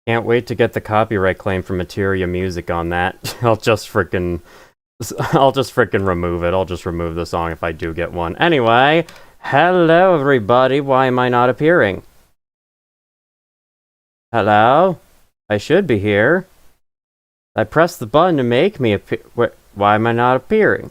Can't wait to get the copyright claim from Materia Music on that. I'll just frickin' remove it. I'll just remove the song if I do get one. Anyway, hello everybody. Why am I not appearing? Hello? I should be here. I pressed the button to make me appear. Why am I not appearing?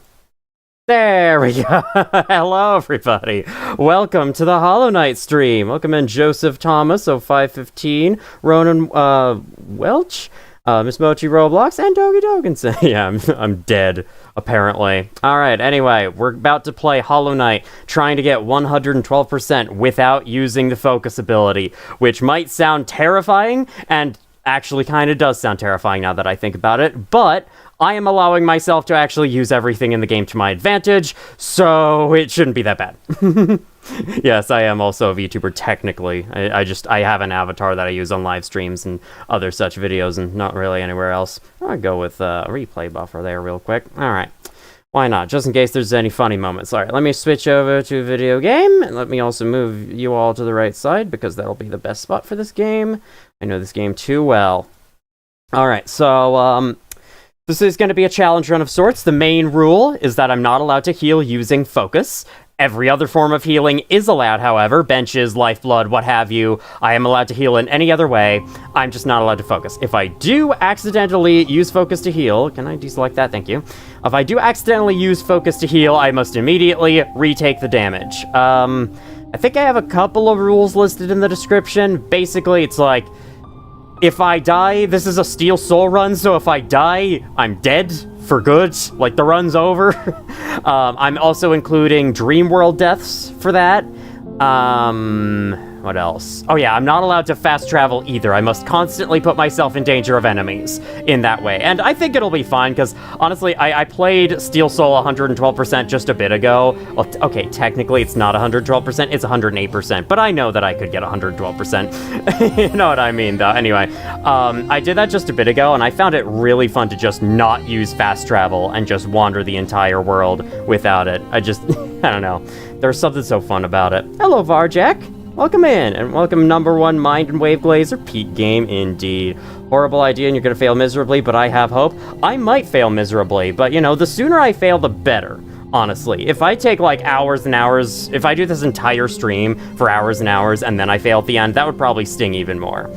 There we go. Hello everybody. Welcome to the Hollow Knight stream. Welcome in Joseph Thomas, 0515, Ronan Welch, Miss Mochi Roblox, and Dogi Dogenson. Yeah, I'm dead, apparently. Alright, anyway, we're about to play Hollow Knight, trying to get 112% without using the focus ability, which might sound terrifying, and actually kind of does sound terrifying now that I think about it, but I am allowing myself to actually use everything in the game to my advantage, so it shouldn't be that bad. Yes, I am also a VTuber, technically. I have an avatar that I use on live streams and other such videos, and not really anywhere else. I'll go with a replay buffer there real quick. Alright, why not? Just in case there's any funny moments. Alright, let me switch over to a video game, and let me also move you all to the right side, because that'll be the best spot for this game. I know this game too well. Alright, so, this is going to be a challenge run of sorts. The main rule is that I'm not allowed to heal using focus. Every other form of healing is allowed, however. Benches, lifeblood, what have you. I am allowed to heal in any other way. I'm just not allowed to focus. If I do accidentally use focus to heal... Can I deselect that? Thank you. If I do accidentally use focus to heal, I must immediately retake the damage. I think I have a couple of rules listed in the description. Basically, it's like, if I die, this is a Steel Soul run, so if I die, I'm dead for good. Like, the run's over. I'm also including Dream World deaths for that. What else? Oh yeah, I'm not allowed to fast travel either. I must constantly put myself in danger of enemies in that way. And I think it'll be fine, because honestly, I played Steel Soul 112% just a bit ago. Well, okay, technically it's not 112%, it's 108%, but I know that I could get 112%. You know what I mean, though. Anyway, I did that just a bit ago, and I found it really fun to just not use fast travel and just wander the entire world without it. I don't know. There's something so fun about it. Hello, Varjack. Welcome in, and welcome number one Mind and Wave Glazer, Peak Game indeed. Horrible idea and you're gonna fail miserably, but I have hope. I might fail miserably, but you know, the sooner I fail, the better, honestly. If I take like hours and hours, if I do this entire stream for hours and hours and then I fail at the end, that would probably sting even more.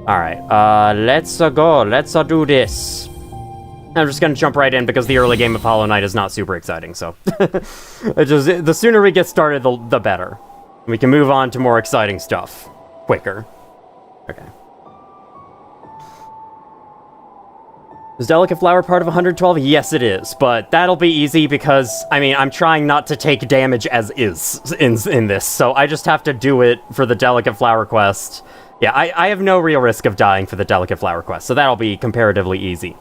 Alright, let's go, let's do this. I'm just gonna jump right in because the early game of Hollow Knight is not super exciting, so. The sooner we get started, the better. We can move on to more exciting stuff quicker. Okay. Is Delicate Flower part of 112? Yes, it is, but that'll be easy because, I mean, I'm trying not to take damage as is in this, so I just have to do it for the Delicate Flower quest. Yeah, I have no real risk of dying for the Delicate Flower quest, so that'll be comparatively easy.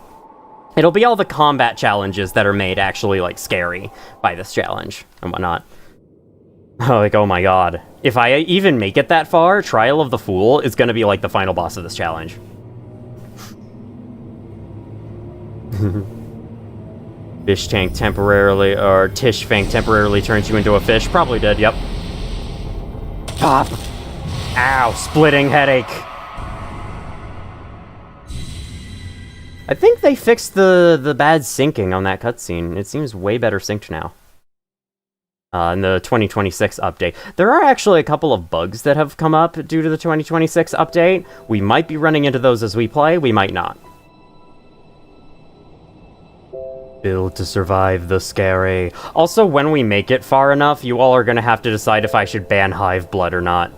It'll be all the combat challenges that are made actually, like, scary by this challenge and whatnot. Like, oh my god. If I even make it that far, Trial of the Fool is gonna be like the final boss of this challenge. Fish tank temporarily, or Tish Fang temporarily turns you into a fish. Probably did, yep. Pop! Ow, splitting headache. I think they fixed the bad syncing on that cutscene. It seems way better synced now. In the 2026 update. There are actually a couple of bugs that have come up due to the 2026 update. We might be running into those as we play, we might not. Build to survive the scary. Also, when we make it far enough, you all are gonna have to decide if I should ban Hive Blood or not.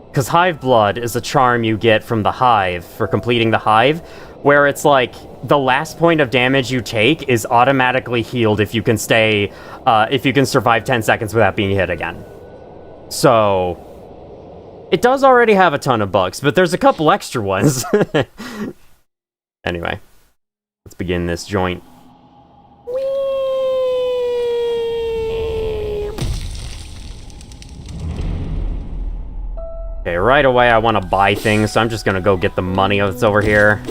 Because Hive Blood is a charm you get from the Hive for completing the Hive, where it's like, the last point of damage you take is automatically healed if you can survive 10 seconds without being hit again. So, it does already have a ton of bugs, but there's a couple extra ones. Anyway, let's begin this joint. Okay, right away I want to buy things, so I'm just gonna go get the money that's over here.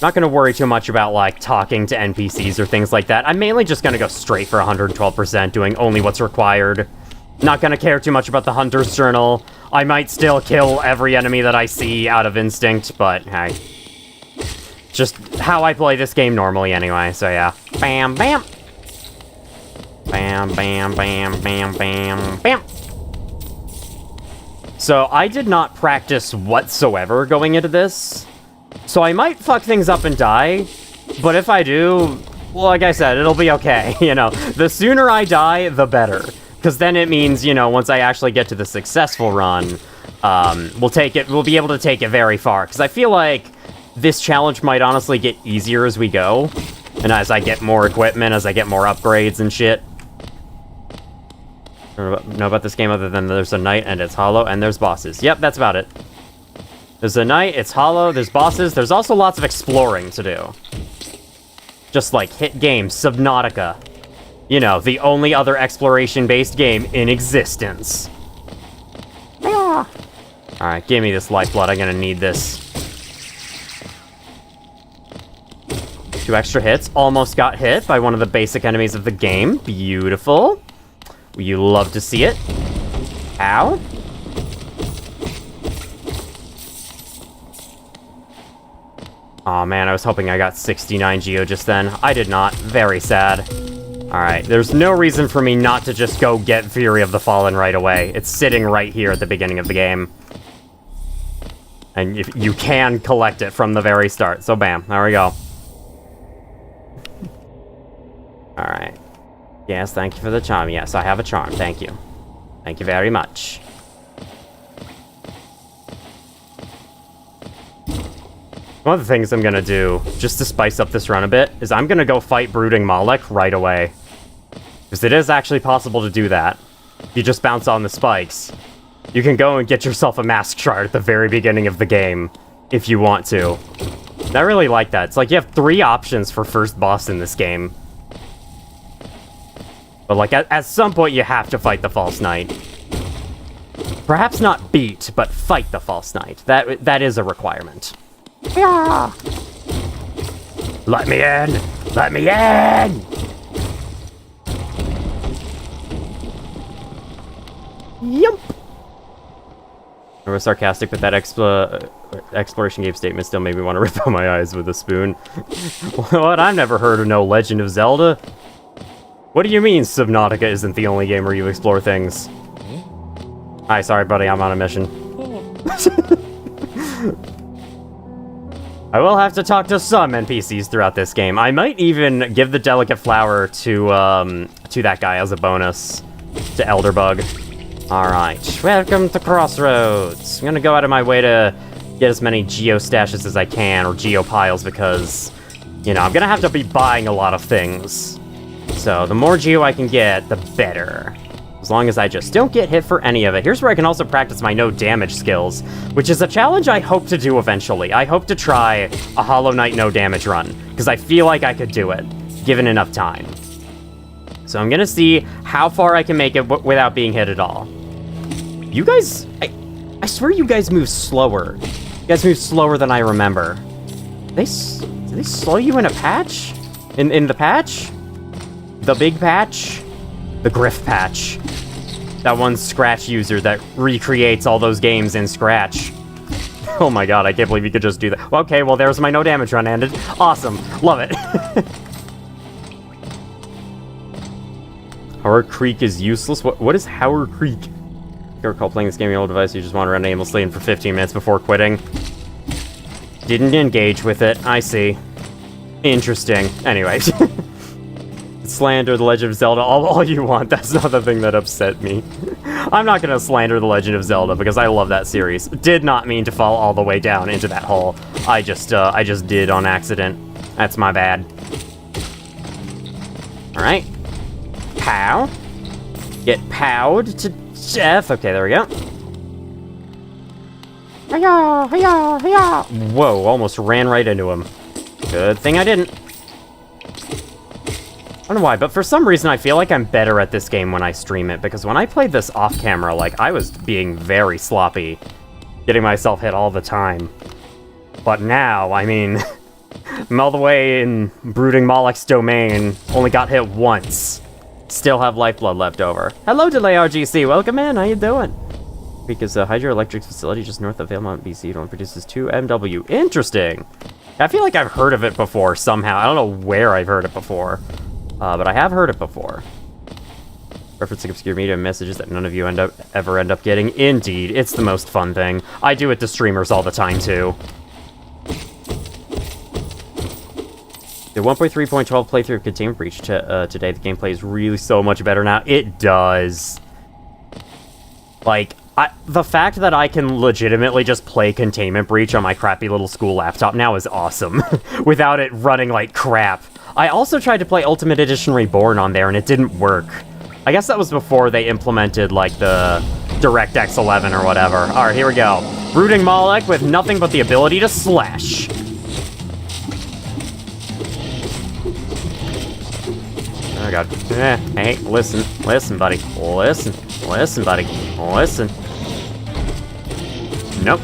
Not gonna worry too much about, like, talking to NPCs or things like that. I'm mainly just gonna go straight for 112%, doing only what's required. Not gonna care too much about the Hunter's Journal. I might still kill every enemy that I see out of instinct, but hey. Just how I play this game normally anyway, so yeah. Bam, bam! Bam, bam, bam, bam, bam, bam! So I did not practice whatsoever going into this. So I might fuck things up and die, but if I do, well, like I said, it'll be okay, you know. The sooner I die, the better. Because then it means, you know, once I actually get to the successful run, we'll be able to take it very far. Because I feel like this challenge might honestly get easier as we go. And as I get more equipment, as I get more upgrades and shit. I don't know about this game other than there's a night and it's hollow and there's bosses. Yep, that's about it. There's a night, it's hollow, there's bosses. There's also lots of exploring to do. Just like hit game, Subnautica. You know, the only other exploration-based game in existence. Alright, give me this lifeblood. I'm gonna need this. 2 extra hits. Almost got hit by one of the basic enemies of the game. Beautiful. You love to see it. Ow. Aw, man, I was hoping I got 69 Geo just then. I did not. Very sad. Alright, there's no reason for me not to just go get Fury of the Fallen right away. It's sitting right here at the beginning of the game. And you can collect it from the very start. So bam, there we go. Alright. Yes, thank you for the charm. Yes, I have a charm. Thank you. Thank you very much. One of the things I'm gonna do, just to spice up this run a bit, is I'm gonna go fight Brooding Malek right away. Because it is actually possible to do that. You just bounce on the spikes. You can go and get yourself a mask shard at the very beginning of the game, if you want to. I really like that. It's like you have 3 options for first boss in this game. But like, at some point you have to fight the False Knight. Perhaps not beat, but fight the False Knight. That is a requirement. Yeah. Let me in! Let me in! Yump! I was sarcastic, but that exploration game statement still made me want to rip out my eyes with a spoon. What? I've never heard of no Legend of Zelda. What do you mean Subnautica isn't the only game where you explore things? Hi, sorry buddy, I'm on a mission. I will have to talk to some NPCs throughout this game. I might even give the Delicate Flower to that guy as a bonus. To Elderbug. Alright, welcome to Crossroads. I'm gonna go out of my way to get as many geostashes as I can, or geopiles, because, you know, I'm gonna have to be buying a lot of things. So, the more geo I can get, the better. As long as I just don't get hit for any of it. Here's where I can also practice my no damage skills, which is a challenge I hope to do eventually. I hope to try a Hollow Knight no damage run, because I feel like I could do it, given enough time. So I'm gonna see how far I can make it without being hit at all. You guys, I swear you guys move slower. You guys move slower than I remember. Do they slow you in a patch? In the patch? The big patch? The Griff patch. That one Scratch user that recreates all those games in Scratch. Oh my god, I can't believe you could just do that. Okay, well there's my no damage run ended. Awesome. Love it. Howard Creek is useless? What is Howard Creek? If you recall playing this game on your old device, you just wandered around aimlessly and for 15 minutes before quitting. Didn't engage with it. I see. Interesting. Anyways. Slander The Legend of Zelda all you want. That's not the thing that upset me. I'm not gonna slander The Legend of Zelda because I love that series. Did not mean to fall all the way down into that hole. I just did on accident. That's my bad. Alright. Pow. Get powed to death. Okay, there we go. Hiya, hiya, hiya. Whoa, almost ran right into him. Good thing I didn't. I don't know why, but for some reason I feel like I'm better at this game when I stream it, because when I played this off camera, like, I was being very sloppy, getting myself hit all the time. But now, I mean, I'm all the way in Brooding Malek's domain, only got hit once. Still have lifeblood left over. Hello, Delay RGC. Welcome in. How you doing? Because the hydroelectric facility just north of Valemount, BC, one produces 2 MW. Interesting. I feel like I've heard of it before somehow. I don't know where I've heard it before, but I have heard it before. Referencing obscure media messages that none of you ever end up getting. Indeed, it's the most fun thing. I do it to streamers all the time too. The 1.3.12 playthrough of Containment Breach today. The gameplay is really so much better now. It does. Like, the fact that I can legitimately just play Containment Breach on my crappy little school laptop now is awesome. Without it running like crap. I also tried to play Ultimate Edition Reborn on there and it didn't work. I guess that was before they implemented like the DirectX 11 or whatever. Alright, here we go. Brooding Moloch with nothing but the ability to slash. Oh god. Hey, listen, buddy. Listen, buddy. Listen. Nope.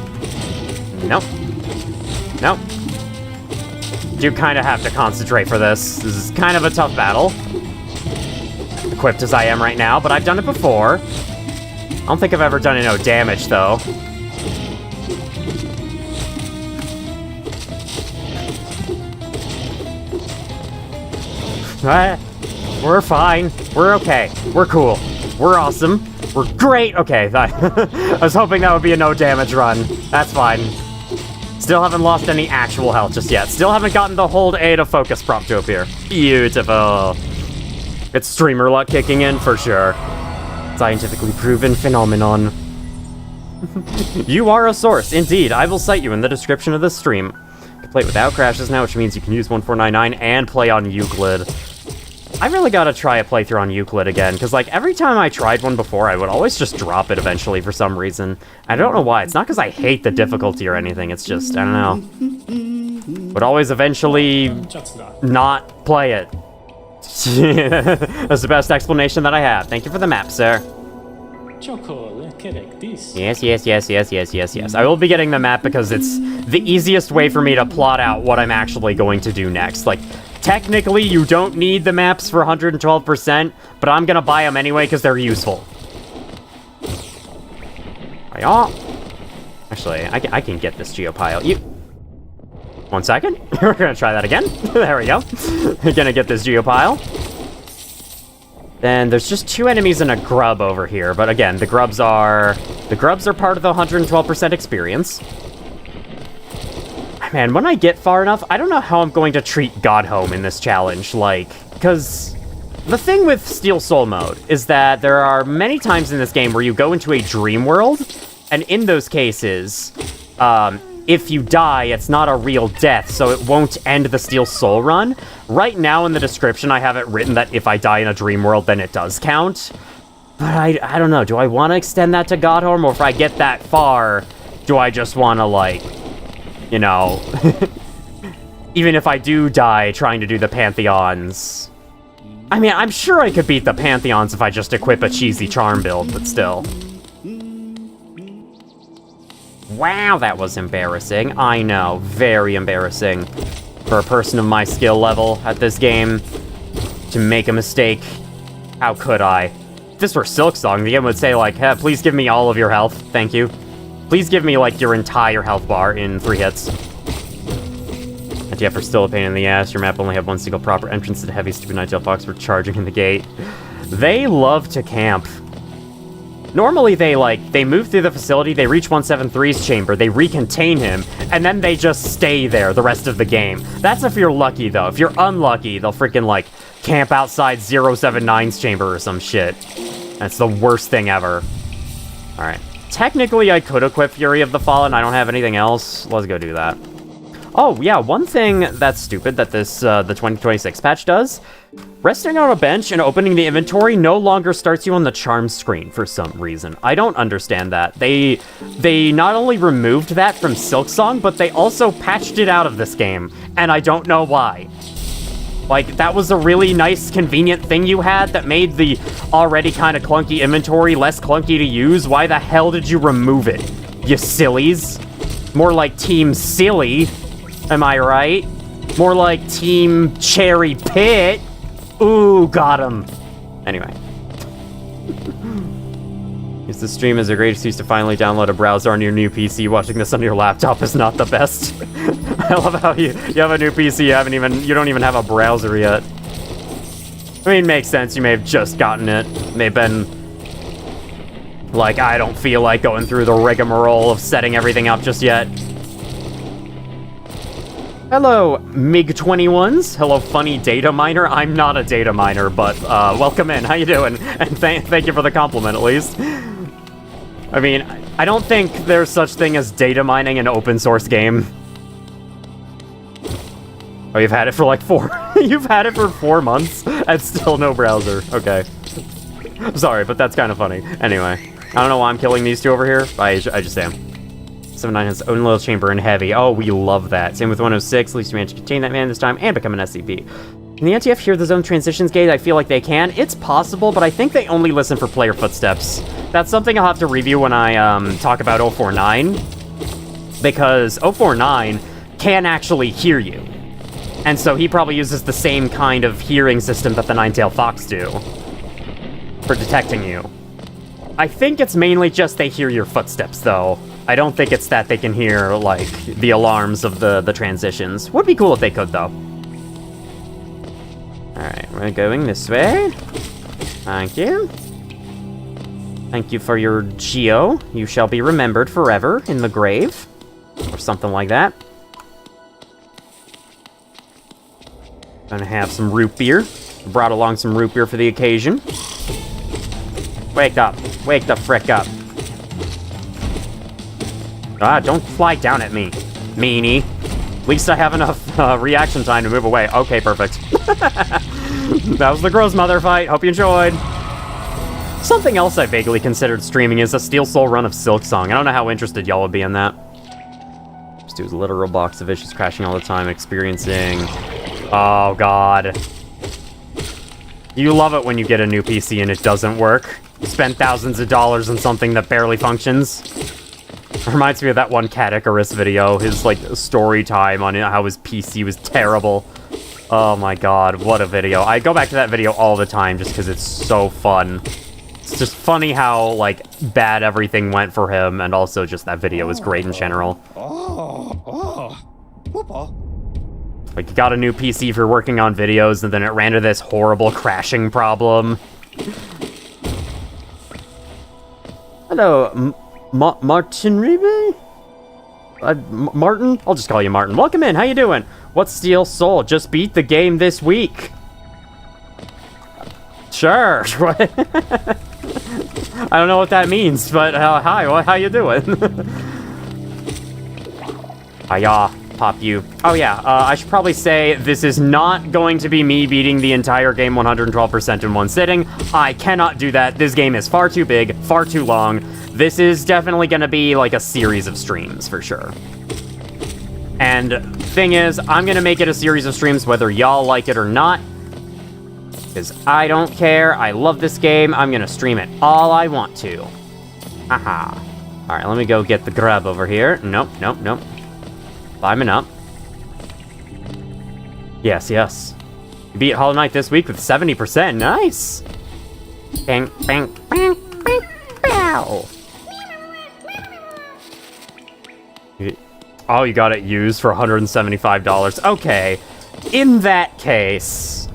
Do kind of have to concentrate for this. This is kind of a tough battle. Equipped as I am right now, but I've done it before. I don't think I've ever done no damage, though. We're fine. We're okay. We're cool. We're awesome. We're great. Okay, I was hoping that would be a no damage run. That's fine. Still haven't lost any actual health just yet. Still haven't gotten the hold A to focus prompt to appear. Beautiful. It's streamer luck kicking in for sure. Scientifically proven phenomenon. You are a source. Indeed, I will cite you in the description of this stream. You can play it without crashes now, which means you can use 1499 and play on Euclid. I really gotta try a playthrough on Euclid again, because like every time I tried one before, I would always just drop it eventually for some reason. I don't know why. It's not because I hate the difficulty or anything, it's just, I don't know. Would always eventually not play it. That's the best explanation that I have. Thank you for the map, sir. Yes. I will be getting the map because it's the easiest way for me to plot out what I'm actually going to do next. Like, technically, you don't need the maps for 112%, but I'm gonna buy them anyway because they're useful. Actually, I can get this geopile. 1 second. We're gonna try that again. There we go. We're gonna get this geopile. Then there's just 2 enemies and a grub over here, but again, the grubs are part of the 112% experience. Man, when I get far enough, I don't know how I'm going to treat Godhome in this challenge, like, because the thing with Steel Soul mode is that there are many times in this game where you go into a dream world, and in those cases, if you die, it's not a real death, so it won't end the Steel Soul run. Right now in the description, I have it written that if I die in a dream world, then it does count. But I don't know, do I want to extend that to Godhome, or if I get that far, do I just want to, like, you know, even if I do die trying to do the Pantheons. I mean, I'm sure I could beat the Pantheons if I just equip a cheesy charm build, but still. Wow, that was embarrassing. I know, very embarrassing for a person of my skill level at this game to make a mistake. How could I? If this were Silksong, the game would say, like, hey, please give me all of your health, thank you. Please give me, like, your entire health bar in 3 hits. And yeah, for still a pain in the ass, your map only have 1 single proper entrance to the heavy stupid Nighttail Fox for charging in the gate. They love to camp. Normally they move through the facility, they reach 173's chamber, they recontain him, and then they just stay there the rest of the game. That's if you're lucky, though. If you're unlucky, they'll freaking, like, camp outside 079's chamber or some shit. That's the worst thing ever. Alright. Technically, I could equip Fury of the Fallen. I don't have anything else. Let's go do that. Oh, yeah, one thing that's stupid that this, the 2026 patch does, resting on a bench and opening the inventory no longer starts you on the charm screen for some reason. I don't understand that. They not only removed that from Silksong, but they also patched it out of this game, and I don't know why. Like, that was a really nice, convenient thing you had that made the already kind of clunky inventory less clunky to use. Why the hell did you remove it, you sillies? More like Team Silly, am I right? More like Team Cherry Pit. Ooh, got him. Anyway. Use the stream as a great excuse to finally download a browser on your new PC. Watching this on your laptop is not the best. I love how you have a new PC, you don't even have a browser yet. I mean, makes sense, you may have just gotten it. May have been like, I don't feel like going through the rigmarole of setting everything up just yet. Hello, MiG-21s. Hello, funny data miner. I'm not a data miner, but welcome in. How you doing? And thank you for the compliment, at least. I mean, I don't think there's such thing as data mining in an open source game. Oh, you've had it for like you've had it for 4 months and still no browser. Okay. Sorry, but that's kind of funny. Anyway, I don't know why I'm killing these two over here. I just am. 79 has its own little chamber in heavy. Oh, we love that. Same with 106. At least you managed to contain that man this time and become an SCP. Can the NTF hear the zone transitions gate? I feel like they can. It's possible, but I think they only listen for player footsteps. That's something I'll have to review when I talk about 049. Because 049 can actually hear you. And so he probably uses the same kind of hearing system that the Nine-Tailed Fox do for detecting you. I think it's mainly just they hear your footsteps, though. I don't think it's that they can hear, like, the alarms of the transitions. Would be cool if they could, though. Alright, we're going this way. Thank you. Thank you for your geo. You shall be remembered forever in the grave. Or something like that. Gonna have some root beer. Brought along some root beer for the occasion. Wake up. Wake the frick up. Ah, don't fly down at me, meanie. At least I have enough reaction time to move away. Okay, perfect. That was the Gross Mother fight. Hope you enjoyed. Something else I vaguely considered streaming is a Steel Soul run of Silksong. I don't know how interested y'all would be in that. Just do a literal box of issues crashing all the time, experiencing... Oh, God. You love it when you get a new PC and it doesn't work. You spend thousands of dollars on something that barely functions. It reminds me of that one Cat Icarus video, his, like, story time on how his PC was terrible. Oh my god, what a video. I go back to that video all the time just because it's so fun. It's just funny how, like, bad everything went for him, and also just that video was great in general. Like, you got a new PC for working on videos, and then it ran into this horrible crashing problem. Hello, Martin Rebe? Martin? I'll just call you Martin. Welcome in, how you doing? What's Steel Soul? Just beat the game this week. Sure. I don't know what that means, but hi, how you doing? Hiya, pop you. Oh yeah, I should probably say this is not going to be me beating the entire game 112% in one sitting. I cannot do that. This game is far too big, far too long. This is definitely going to be like a series of streams for sure. And thing is, I'm going to make it a series of streams whether y'all like it or not. Because I don't care. I love this game. I'm going to stream it all I want to. Aha. Alright, let me go get the grub over here. Nope. Climbing up. Yes. You beat Hollow Knight this week with 70%. Nice. Bang, bang, bang, bang, bow. Oh, you got it used for $175. Okay. In that case,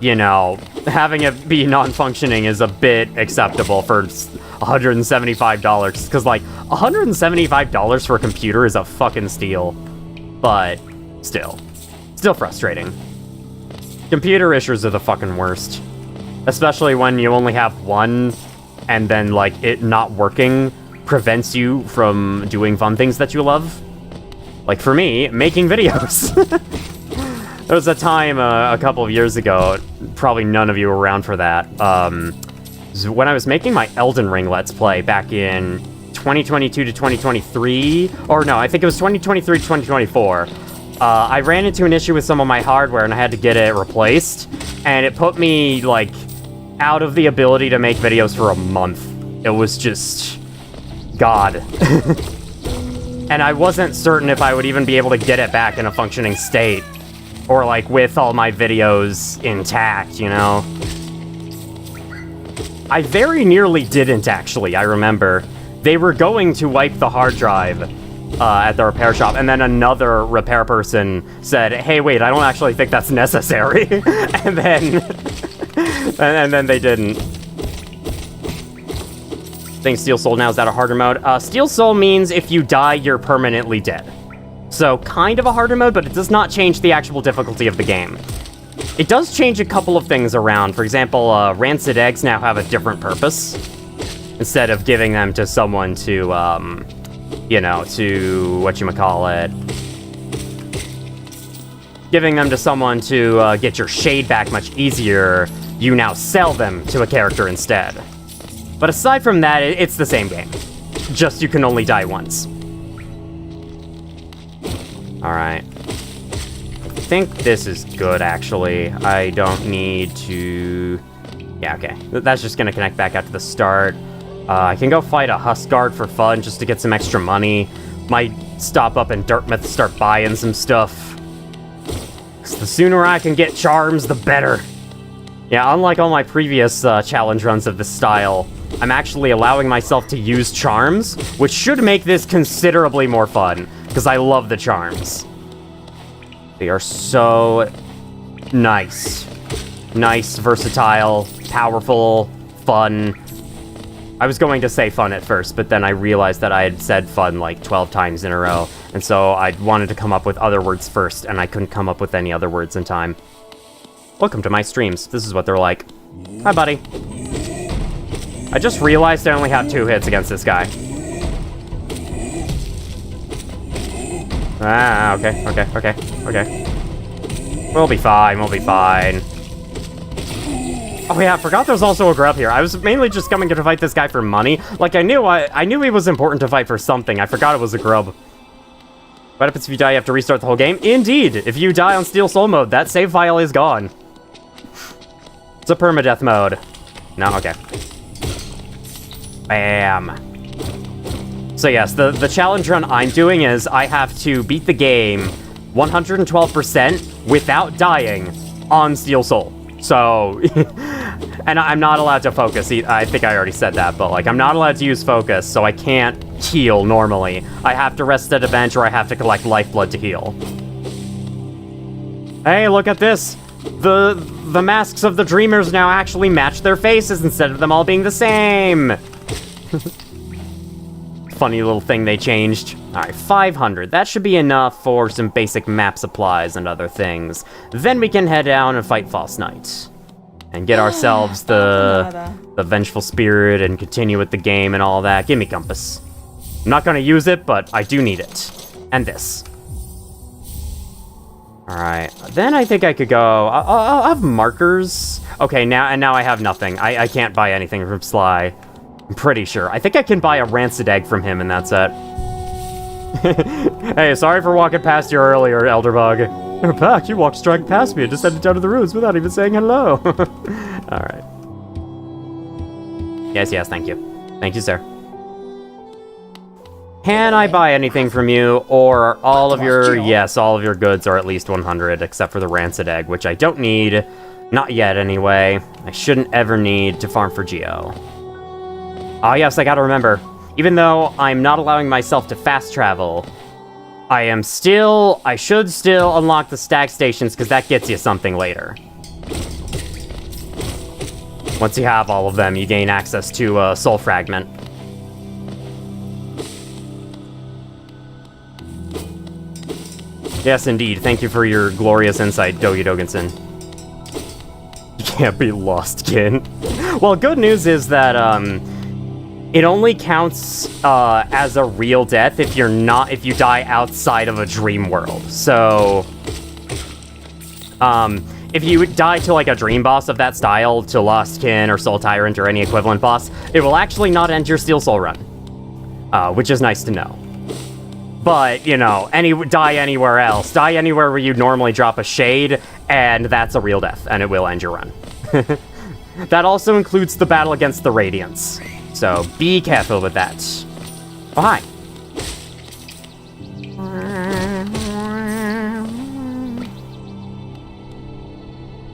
you know, having it be non-functioning is a bit acceptable for $175. Because, like, $175 for a computer is a fucking steal. But, still frustrating. Computer issues are the fucking worst. Especially when you only have one, and then, like, it not working prevents you from doing fun things that you love. Like, for me, making videos. There was a time a couple of years ago, probably none of you were around for that, when I was making my Elden Ring Let's Play back in 2022 to 2023, or no, I think it was 2023 to 2024, I ran into an issue with some of my hardware and I had to get it replaced, and it put me, like, out of the ability to make videos for a month. It was just... God. And I wasn't certain if I would even be able to get it back in a functioning state. Or, like, with all my videos intact, you know? I very nearly didn't, actually, I remember. They were going to wipe the hard drive at the repair shop, and then another repair person said, hey, wait, I don't actually think that's necessary. and then... and then they didn't. I think Steel Soul now is out of harder mode. Steel Soul means if you die, you're permanently dead. So, kind of a harder mode, but it does not change the actual difficulty of the game. It does change a couple of things around. For example, rancid eggs now have a different purpose. Instead of giving them to someone to, you know, to, whatchamacallit, giving them to someone to get your shade back much easier, you now sell them to a character instead. But aside from that, it's the same game. Just you can only die once. Alright. I think this is good, actually. I don't need to... Yeah, okay. That's just gonna connect back out to the start. I can go fight a Huskguard for fun, just to get some extra money. Might stop up in Dartmouth, start buying some stuff. Because the sooner I can get charms, the better. Yeah, unlike all my previous challenge runs of this style, I'm actually allowing myself to use charms, which should make this considerably more fun, because I love the charms. They are so nice. Nice, versatile, powerful, fun. I was going to say fun at first, but then I realized that I had said fun like 12 times in a row, and so I wanted to come up with other words first, and I couldn't come up with any other words in time. Welcome to my streams. This is what they're like. Hi, buddy. I just realized I only have 2 hits against this guy. Ah, okay. We'll be fine, we'll be fine. Oh yeah, I forgot there's also a grub here. I was mainly just coming to fight this guy for money. Like, I knew he was important to fight for something. I forgot it was a grub. What happens if you die? You have to restart the whole game? Indeed! If you die on Steel Soul mode, that save file is gone. It's a permadeath mode. No? Okay. Bam. So yes, the challenge run I'm doing is I have to beat the game 112% without dying on Steel Soul. So, and I'm not allowed to focus. I think I already said that, but like, I'm not allowed to use focus, so I can't heal normally. I have to rest at a bench or I have to collect lifeblood to heal. Hey, look at this! The masks of the dreamers now actually match their faces instead of them all being the same! Funny little thing they changed. Alright, 500. That should be enough for some basic map supplies and other things. Then we can head down and fight False Knight. And get ourselves the Vengeful Spirit and continue with the game and all that. Give me Compass. I'm not gonna use it, but I do need it. And this. Alright, then I think I could go... I'll have markers. Okay, now I have nothing. I can't buy anything from Sly. I'm pretty sure. I think I can buy a rancid egg from him, and that's it. Hey, sorry for walking past you earlier, Elderbug. You're back. You walked straight past me and descended down to the ruins without even saying hello. Alright. Yes, thank you. Thank you, sir. Can I buy anything from you, or all of your... Yes, all of your goods are at least 100, except for the rancid egg, which I don't need. Not yet, anyway. I shouldn't ever need to farm for Geo. Ah, yes, I gotta remember. Even though I'm not allowing myself to fast travel, I should still unlock the Stag Stations, because that gets you something later. Once you have all of them, you gain access to a Soul Fragment. Yes, indeed. Thank you for your glorious insight, Dogi Dogensen. You can't be lost, Kin. Well, good news is that, it only counts as a real death if you die outside of a dream world. So, if you die to like a dream boss of that style, to Lost Kin or Soul Tyrant or any equivalent boss, it will actually not end your Steel Soul run, which is nice to know. But, you know, die anywhere else. Die anywhere where you'd normally drop a shade, and that's a real death, and it will end your run. That also includes the battle against the Radiants. So, be careful with that. Oh, hi.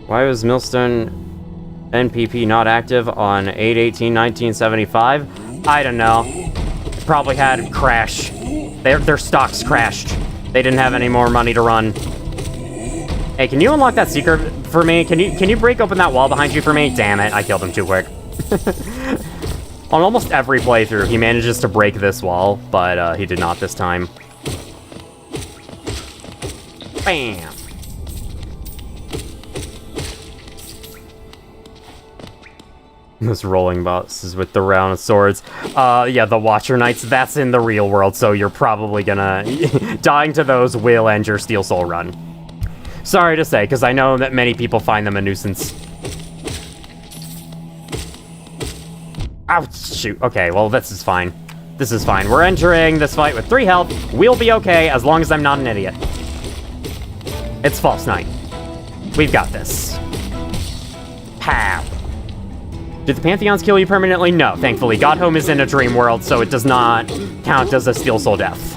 Why was Millstone... NPP not active on 8/18/1975. I don't know. Probably had crash. Their stocks crashed. They didn't have any more money to run. Hey, can you unlock that secret for me? Can you break open that wall behind you for me? Damn it, I killed him too quick. On almost every playthrough, he manages to break this wall, but he did not this time. Bam! This rolling boss is with the round of swords. Yeah, the Watcher Knights, that's in the real world, so you're probably gonna... dying to those will end your Steel Soul run. Sorry to say, because I know that many people find them a nuisance. Ouch, shoot. Okay, well, this is fine. This is fine. We're entering this fight with 3 health. We'll be okay, as long as I'm not an idiot. It's False Knight. We've got this. Pow. Did the Pantheons kill you permanently? No, thankfully. Godhome is in a dream world, so it does not count as a Steel Soul death.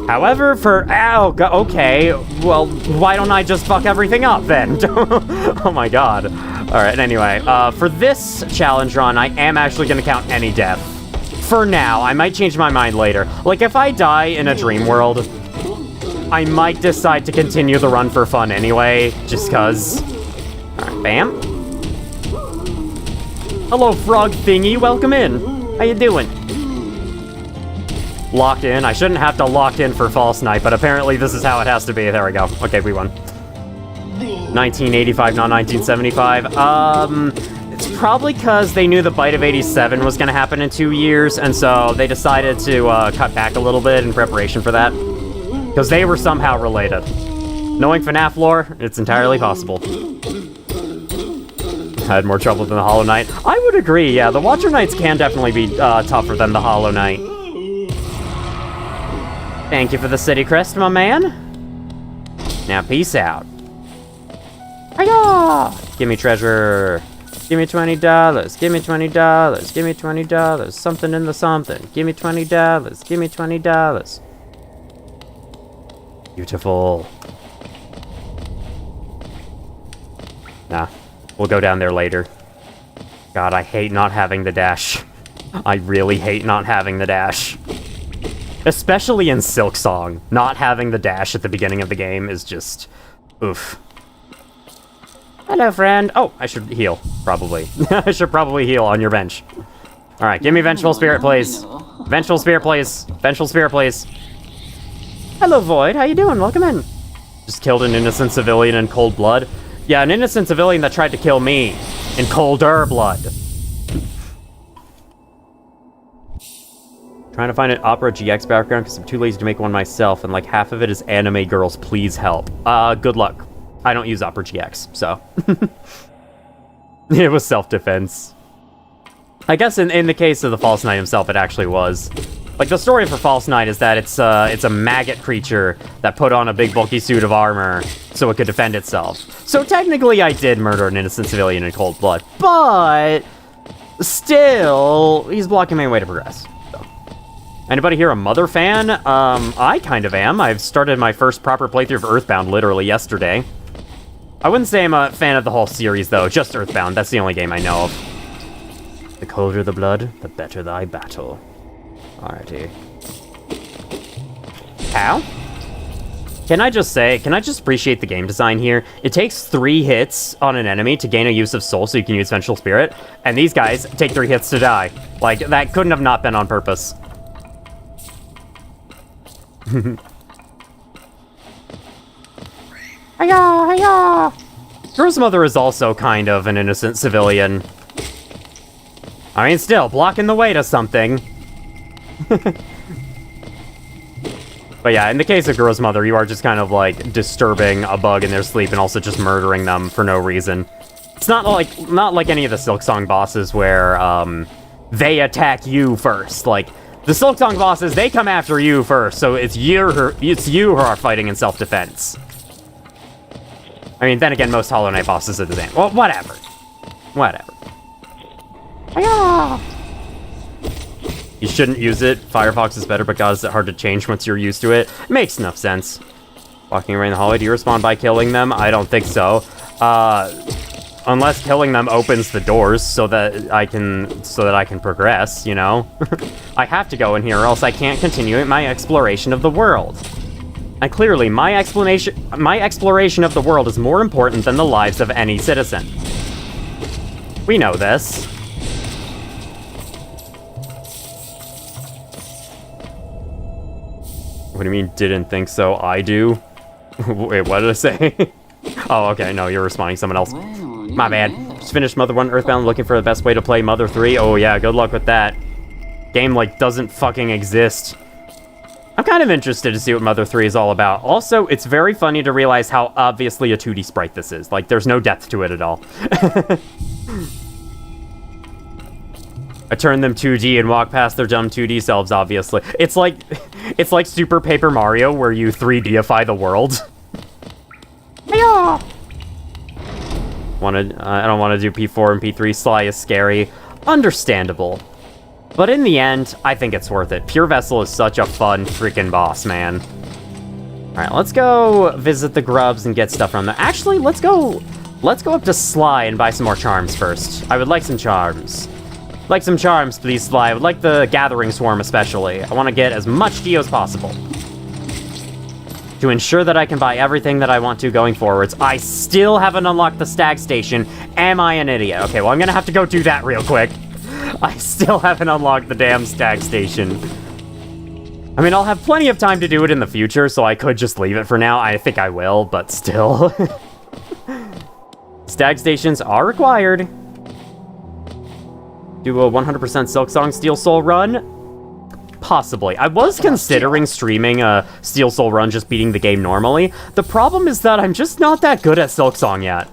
However, for... Ow, okay. Well, why don't I just fuck everything up, then? Oh my god. Alright, anyway. For this challenge run, I am actually going to count any death. For now. I might change my mind later. Like, if I die in a dream world, I might decide to continue the run for fun anyway, just cause. Alright, bam. Hello, frog thingy. Welcome in. How you doing? Locked in. I shouldn't have to lock in for False Knight, but apparently this is how it has to be. There we go. Okay, we won. 1985, not 1975. It's probably because they knew the Bite of 87 was going to happen in 2 years, and so they decided to cut back a little bit in preparation for that. Because they were somehow related. Knowing FNAF lore, it's entirely possible. Had more trouble than the Hollow Knight. I would agree, yeah. The Watcher Knights can definitely be tougher than the Hollow Knight. Thank you for the city crest, my man. Now, peace out. Hiya! Give me treasure. Give me $20. Give me $20. Give me $20. Something in the something. Give me $20. Give me $20. Beautiful. Nah. We'll go down there later. God, I hate not having the dash. I really hate not having the dash. Especially in Silksong. Not having the dash at the beginning of the game is just... oof. Hello, friend. Oh, I should heal, probably. I should probably heal on your bench. Alright, give me Vengeful Spirit, please. Vengeful Spirit, please. Vengeful Spirit, please. Hello, Void. How you doing? Welcome in. Just killed an innocent civilian in cold blood. Yeah, an innocent civilian that tried to kill me in colder blood. Trying to find an Opera GX background because I'm too lazy to make one myself, and like half of it is anime girls, please help. Good luck. I don't use Opera GX, so. It was self-defense. I guess in the case of the False Knight himself, it actually was. Like, the story for False Knight is that it's a maggot creature that put on a big bulky suit of armor so it could defend itself. So technically I did murder an innocent civilian in cold blood, but still, he's blocking my way to progress. So. Anybody here a Mother fan? I kind of am. I've started my first proper playthrough of Earthbound literally yesterday. I wouldn't say I'm a fan of the whole series, though. Just Earthbound. That's the only game I know of. The colder the blood, the better thy battle. Alrighty. How? Can I just appreciate the game design here? It takes 3 hits on an enemy to gain a use of soul so you can use Vengeful Spirit, and these guys take 3 hits to die. Like, that couldn't have not been on purpose. Hiya, hiya! Girl's mother is also kind of an innocent civilian. I mean, still, blocking the way to something. But yeah, in the case of Girl's mother, you are just kind of like disturbing a bug in their sleep and also just murdering them for no reason. It's not like any of the Silksong bosses where they attack you first. Like the Silksong bosses, they come after you first, so it's you who are fighting in self-defense. I mean, then again, most Hollow Knight bosses are the same. Well, whatever. Whatever. Hiya! You shouldn't use it. Firefox is better, but God, is it hard to change once you're used to it? Makes enough sense. Walking around the hallway, do you respond by killing them? I don't think so. Unless killing them opens the doors so that I can progress, you know? I have to go in here or else I can't continue my exploration of the world. And clearly, my exploration of the world is more important than the lives of any citizen. We know this. What do you mean, didn't think so? I do? Wait, what did I say? Oh, okay, no, you're responding to someone else. My bad. Just finished Mother 1 Earthbound, looking for the best way to play Mother 3. Oh yeah, good luck with that. Game, like, doesn't fucking exist. I'm kind of interested to see what Mother 3 is all about. Also, it's very funny to realize how obviously a 2D sprite this is. Like, there's no depth to it at all. I turn them 2D and walk past their dumb 2D selves, obviously. It's like Super Paper Mario, where you 3Dify the world. I don't want to do P4 and P3. Sly is scary. Understandable. But in the end, I think it's worth it. Pure Vessel is such a fun freaking boss, man. Alright, let's go visit the grubs and get stuff from them. Actually, let's go up to Sly and buy some more charms first. I would like some charms. Like some charms, please, Sly. I would like the Gathering Swarm, especially. I want to get as much Geo as possible. To ensure that I can buy everything that I want to going forwards. I still haven't unlocked the Stag Station. Am I an idiot? Okay, well, I'm gonna have to go do that real quick. I still haven't unlocked the damn Stag Station. I mean, I'll have plenty of time to do it in the future, so I could just leave it for now. I think I will, but still. Stag Stations are required. Do a 100% Silk Song Steel Soul run? Possibly. I was considering streaming a Steel Soul run, just beating the game normally. The problem is that I'm just not that good at Silk Song yet.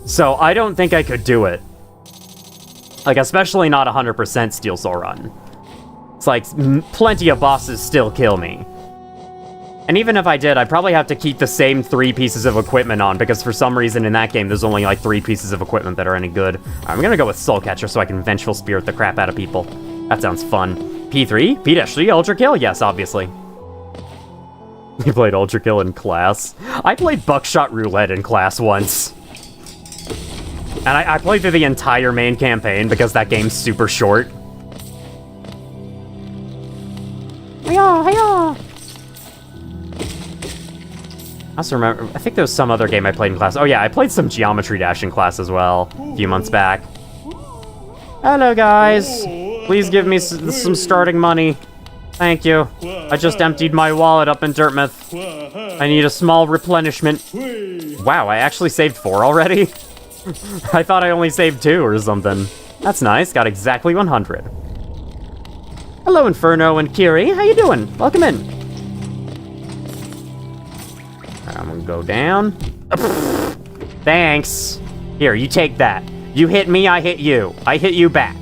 So I don't think I could do it. Like, especially not 100% Steel Soul run. It's like, plenty of bosses still kill me. And even if I did, I'd probably have to keep the same 3 pieces of equipment on, because for some reason in that game, there's only like 3 pieces of equipment that are any good. I'm gonna go with Soul Catcher so I can Vengeful Spirit the crap out of people. That sounds fun. P3? P-3? Ultra Kill? Yes, obviously. You played Ultra Kill in class? I played Buckshot Roulette in class once. And I played through the entire main campaign because that game's super short. Hiya, hiya! I also remember, I think there was some other game I played in class. Oh yeah, I played some Geometry Dash in class as well, a few months back. Hello guys! Please give me some starting money. Thank you. I just emptied my wallet up in Dirtmouth. I need a small replenishment. Wow, I actually saved 4 already? I thought I only saved 2 or something. That's nice, got exactly 100. Hello Inferno and Kiri, how you doing? Welcome in. I'm gonna go down. Thanks. Here, you take that. You hit me, I hit you. I hit you back.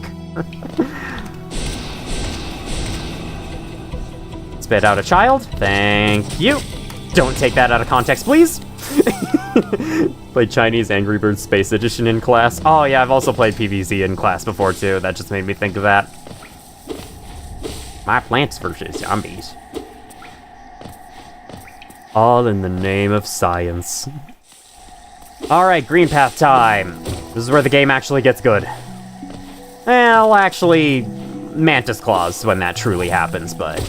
Spit out a child. Thank you. Don't take that out of context, please. Played Chinese Angry Birds Space Edition in class. Oh yeah, I've also played PvZ in class before too. That just made me think of that. My Plants versus Zombies. All in the name of science. Alright, green path time. This is where the game actually gets good. Well, actually, Mantis Claws when that truly happens, but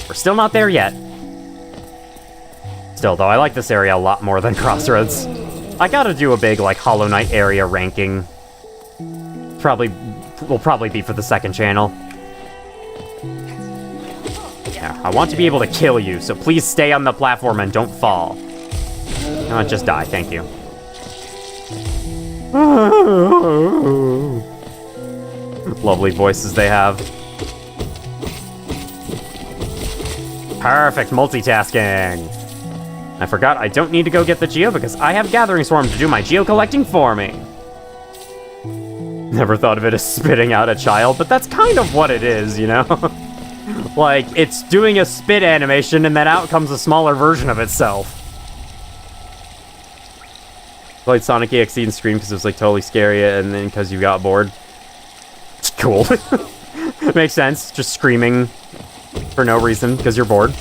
we're still not there yet. Still, though, I like this area a lot more than Crossroads. I gotta do a big, like, Hollow Knight area ranking. Will probably be for the second channel. Yeah, I want to be able to kill you, so please stay on the platform and don't fall. No, just die, thank you. Lovely voices they have. Perfect multitasking. I forgot I don't need to go get the Geo because I have Gathering Swarm to do my Geo collecting for me. Never thought of it as spitting out a child, but that's kind of what it is, you know? Like, it's doing a spit animation and then out comes a smaller version of itself. Played Sonic EXE and Scream because it was like totally scary and then because you got bored. It's cool. Makes sense, just screaming for no reason because you're bored.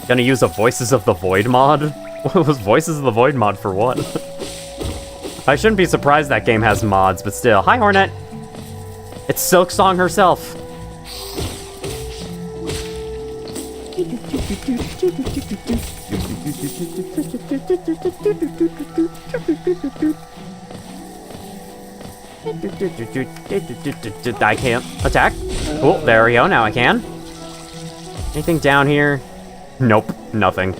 Gonna use a Voices of the Void mod. What was Voices of the Void mod for what? I shouldn't be surprised that game has mods, but still. Hi, Hornet! It's Silk Song herself. I can't attack. Cool, there we go, now I can. Anything down here? Nope, nothing.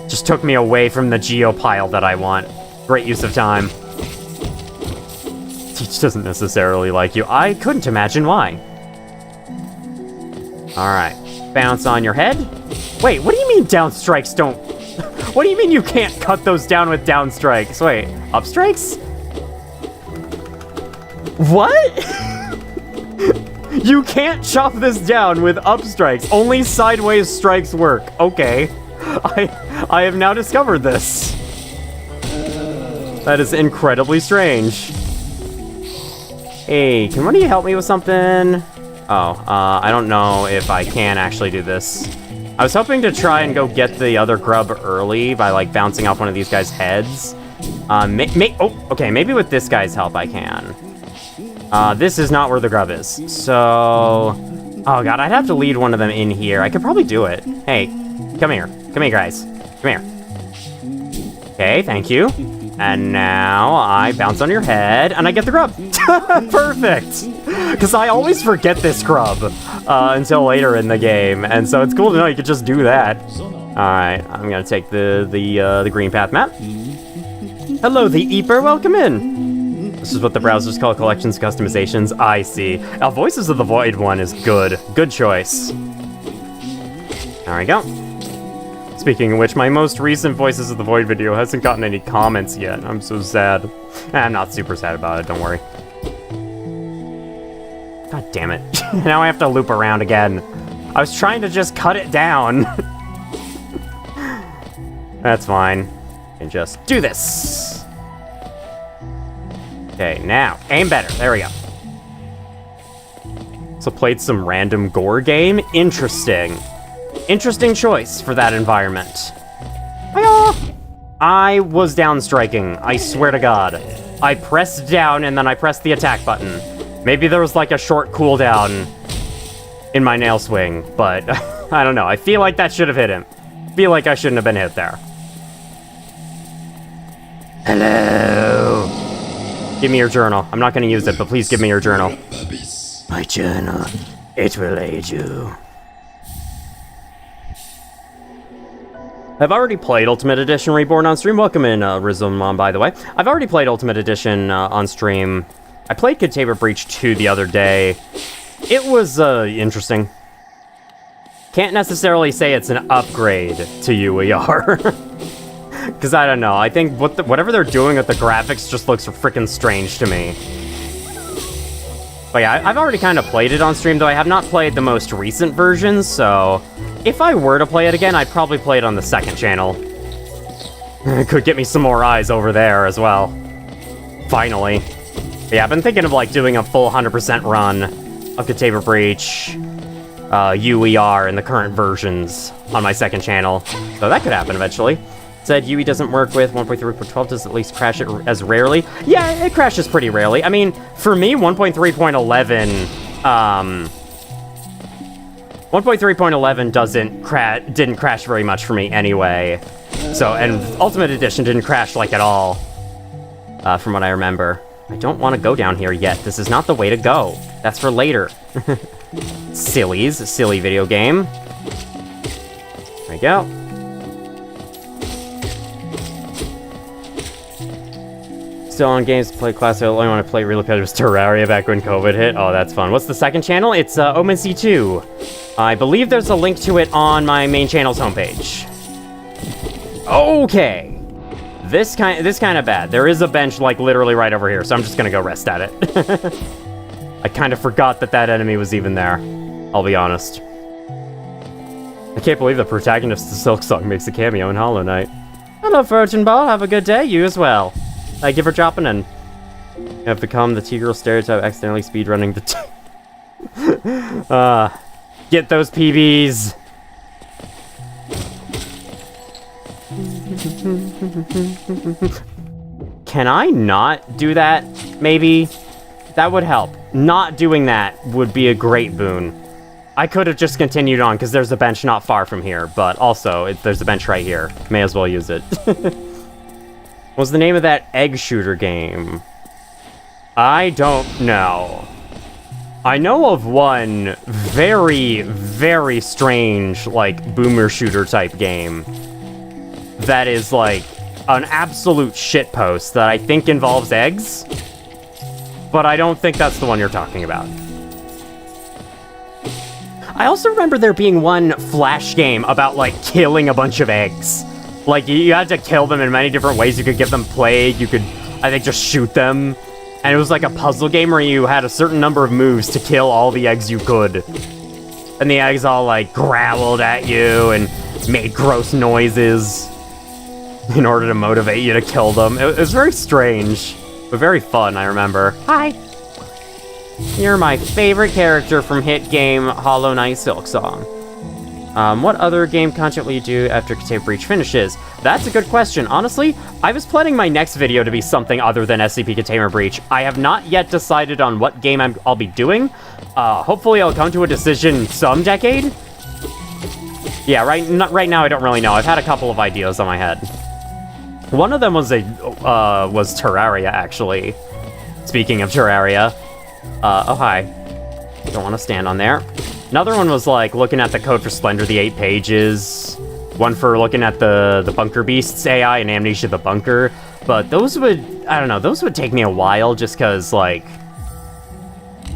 Just took me away from the geopile that I want. Great use of time. Teach doesn't necessarily like you. I couldn't imagine why. Alright. Bounce on your head. Wait, what do you mean down strikes don't... What do you mean you can't cut those down with down strikes? Wait, up strikes? What? You can't chop this down with up strikes. Only sideways strikes work. Okay. I have now discovered this. That is incredibly strange. Hey, can one of you help me with something? Oh, I don't know if I can actually do this. I was hoping to try and go get the other grub early by, like, bouncing off one of these guys' heads. Oh, okay, maybe with this guy's help I can. This is not where the grub is. So... Oh, God, I'd have to lead one of them in here. I could probably do it. Hey, come here. Come here, guys. Come here. Okay, thank you. And now I bounce on your head, and I get the grub. Perfect! Because I always forget this grub until later in the game, and so it's cool to know you could just do that. Alright, I'm gonna take the green path map. Hello, the Eeper, welcome in! This is what the browsers call collections customizations. I see. Now, Voices of the Void one is good. Good choice. There we go. Speaking of which, my most recent Voices of the Void video hasn't gotten any comments yet. I'm so sad. I'm not super sad about it, don't worry. God damn it. Now I have to loop around again. I was trying to just cut it down. That's fine. And just do this. Okay, now, aim better. There we go. So played some random gore game? Interesting. Interesting choice for that environment. Hi-ya! I was down striking, I swear to God. I pressed down and then I pressed the attack button. Maybe there was like a short cooldown in my nail swing, but I don't know. I feel like that should have hit him. Feel like I shouldn't have been hit there. Hello. Give me your journal. I'm not going to use it, but please give me your journal. My journal. It will aid you. I've already played Ultimate Edition Reborn on stream. Welcome in, Rizomon, by the way. I've already played Ultimate Edition on stream. I played Containment Breach 2 the other day. It was interesting. Can't necessarily say it's an upgrade to UER. Because I don't know. I think whatever they're doing with the graphics just looks freaking strange to me. But yeah, I've already kind of played it on stream, though I have not played the most recent versions, so... If I were to play it again, I'd probably play it on the second channel. It could get me some more eyes over there as well. Finally. But yeah, I've been thinking of like doing a full 100% run of Containment Breach, UER, and the current versions on my second channel. So that could happen eventually. Said UE doesn't work with 1.3.12, does at least crash it as rarely? Yeah, it crashes pretty rarely. I mean, for me, 1.3.11, 1.3.11 didn't crash very much for me anyway. So, and Ultimate Edition didn't crash like at all, from what I remember. I don't want to go down here yet. This is not the way to go. That's for later. Sillies, silly video game. There we go. Still on games to play classic. I only want to play really competitive Terraria back when COVID hit. Oh, that's fun. What's the second channel? It's OmenC2. I believe there's a link to it on my main channel's homepage. Okay. This kind of bad. There is a bench like literally right over here, so I'm just gonna go rest at it. I kind of forgot that enemy was even there. I'll be honest. I can't believe the protagonist of Silksong makes a cameo in Hollow Knight. Hello, Virgin Ball. Have a good day. You as well. Thank you for dropping in. You have become the T-girl stereotype, accidentally speedrunning the Get those PBs. Can I not do that, maybe? That would help. Not doing that would be a great boon. I could have just continued on, because there's a bench not far from here, but also, there's a bench right here. May as well use it. What was the name of that egg shooter game? I don't know. I know of one very, very strange, like, boomer shooter type game that is, like, an absolute shitpost that I think involves eggs, but I don't think that's the one you're talking about. I also remember there being one Flash game about, like, killing a bunch of eggs. Like, you had to kill them in many different ways. You could give them plague, you could, I think, just shoot them. And it was like a puzzle game where you had a certain number of moves to kill all the eggs you could. And the eggs all, like, growled at you and made gross noises in order to motivate you to kill them. It was very strange, but very fun, I remember. Hi! You're my favorite character from hit game Hollow Knight Silksong. What other game content will you do after Containment Breach finishes? That's a good question. Honestly, I was planning my next video to be something other than SCP Containment Breach. I have not yet decided on what game I'll be doing. Hopefully I'll come to a decision some decade. Yeah, right now I don't really know. I've had a couple of ideas on my head. One of them was Terraria, actually. Speaking of Terraria. Oh, hi. Don't want to stand on there. Another one was, like, looking at the code for Slender, the 8 pages. One for looking at the Bunker Beasts AI and Amnesia the Bunker. But those would, I don't know, those would take me a while just because, like,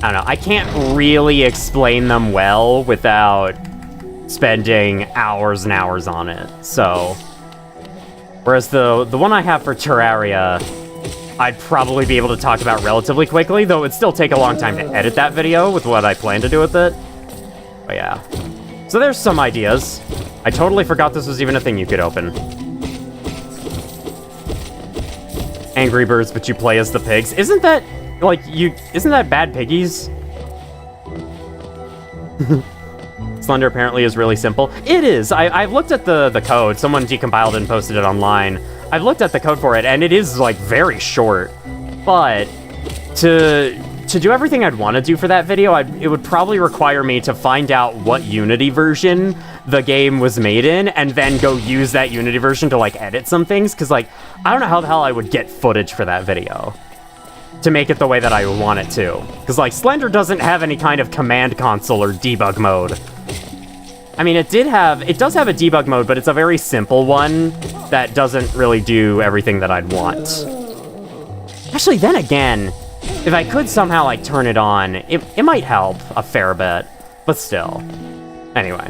I don't know, I can't really explain them well without spending hours and hours on it, so. Whereas the one I have for Terraria, I'd probably be able to talk about relatively quickly, though it'd still take a long time to edit that video with what I plan to do with it. But yeah. So there's some ideas. I totally forgot this was even a thing you could open. Angry Birds, but you play as the pigs. Isn't that, like, isn't that Bad Piggies? Slender apparently is really simple. It is! I've looked at the code. Someone decompiled it and posted it online. I've looked at the code for it, and it is, like, very short. But to do everything I'd want to do for that video, it would probably require me to find out what Unity version the game was made in, and then go use that Unity version to, like, edit some things, because, like, I don't know how the hell I would get footage for that video to make it the way that I want it to. Because, like, Slender doesn't have any kind of command console or debug mode. I mean, it does have a debug mode, but it's a very simple one that doesn't really do everything that I'd want. Actually, then again, if I could somehow, like, turn it on, it might help a fair bit, but still. Anyway.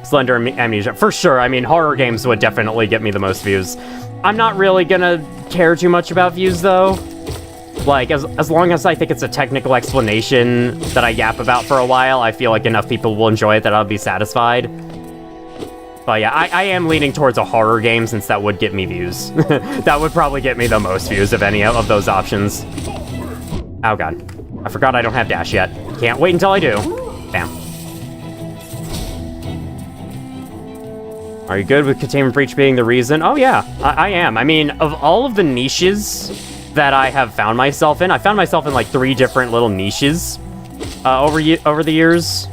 Slender Amnesia, for sure. I mean, horror games would definitely get me the most views. I'm not really gonna care too much about views, though. Like, as long as I think it's a technical explanation that I yap about for a while, I feel like enough people will enjoy it that I'll be satisfied. But yeah, I am leaning towards a horror game, since that would get me views. That would probably get me the most views of any of those options. Oh god. I forgot I don't have dash yet. Can't wait until I do. Bam. Are you good with Containment Breach being the reason? Oh yeah, I am. I mean, of all of the niches that I have found myself in, I found myself in like 3 different little niches over the years.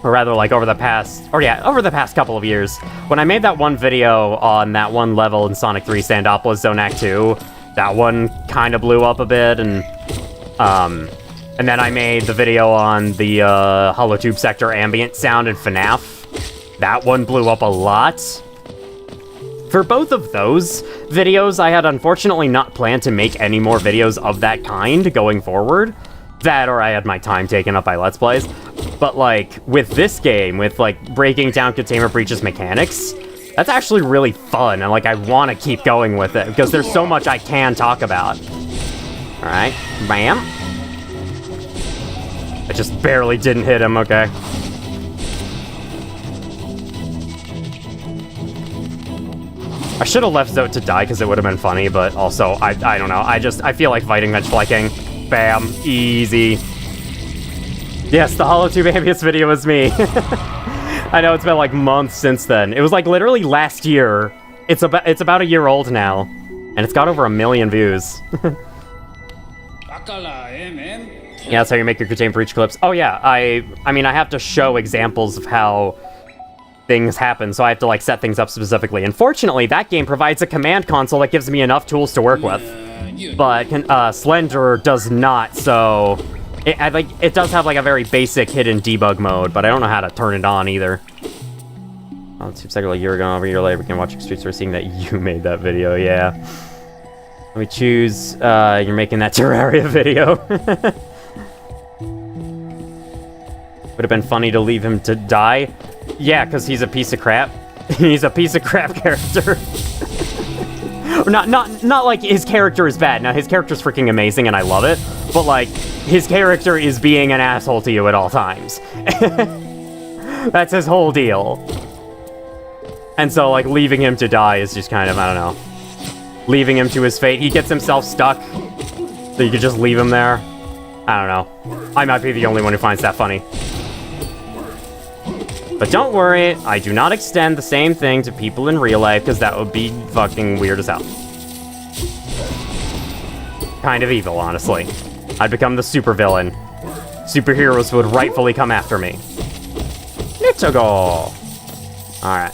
Or rather, like, over the past couple of years. When I made that one video on that one level in Sonic 3 Sandopolis Zone Act 2, that one kind of blew up a bit, and then I made the video on the Holotube Sector ambient sound in FNAF. That one blew up a lot. For both of those videos, I had unfortunately not planned to make any more videos of that kind going forward. That, or I had my time taken up by Let's Plays. But, like, with this game, with, like, breaking down Containment Breach's mechanics, that's actually really fun, and, like, I want to keep going with it, because there's so much I can talk about. Alright, bam. I just barely didn't hit him, okay. I should have left Zote to die, because it would have been funny, but also, I don't know, I feel like fighting Venge Flanking. Bam, easy. Yes, the Holotube Ambience video was me. I know it's been like months since then. It was like literally last year. It's about a year old now, and it's got over 1 million views. Yeah, that's how you make your contain breach clips. Oh yeah, I mean I have to show examples of how things happen, so I have to like set things up specifically. Unfortunately, that game provides a command console that gives me enough tools to work with, but Slender does not. So it does have like a very basic hidden debug mode, but I don't know how to turn it on either. Oh, it seems like a year ago, over a year later, we can watch Streets. We're seeing that you made that video, yeah. Let me choose, you're making that Terraria video. Would have been funny to leave him to die. Yeah, because he's a piece of crap. He's a piece of crap character. not like his character is bad. Now, his character's freaking amazing and I love it. But, like, his character is being an asshole to you at all times. That's his whole deal. And so, like, leaving him to die is just kind of, I don't know. Leaving him to his fate. He gets himself stuck. So you could just leave him there. I don't know. I might be the only one who finds that funny. But don't worry, I do not extend the same thing to people in real life, because that would be fucking weird as hell. Kind of evil, honestly. I'd become the supervillain. Superheroes would rightfully come after me. Let's go! Alright.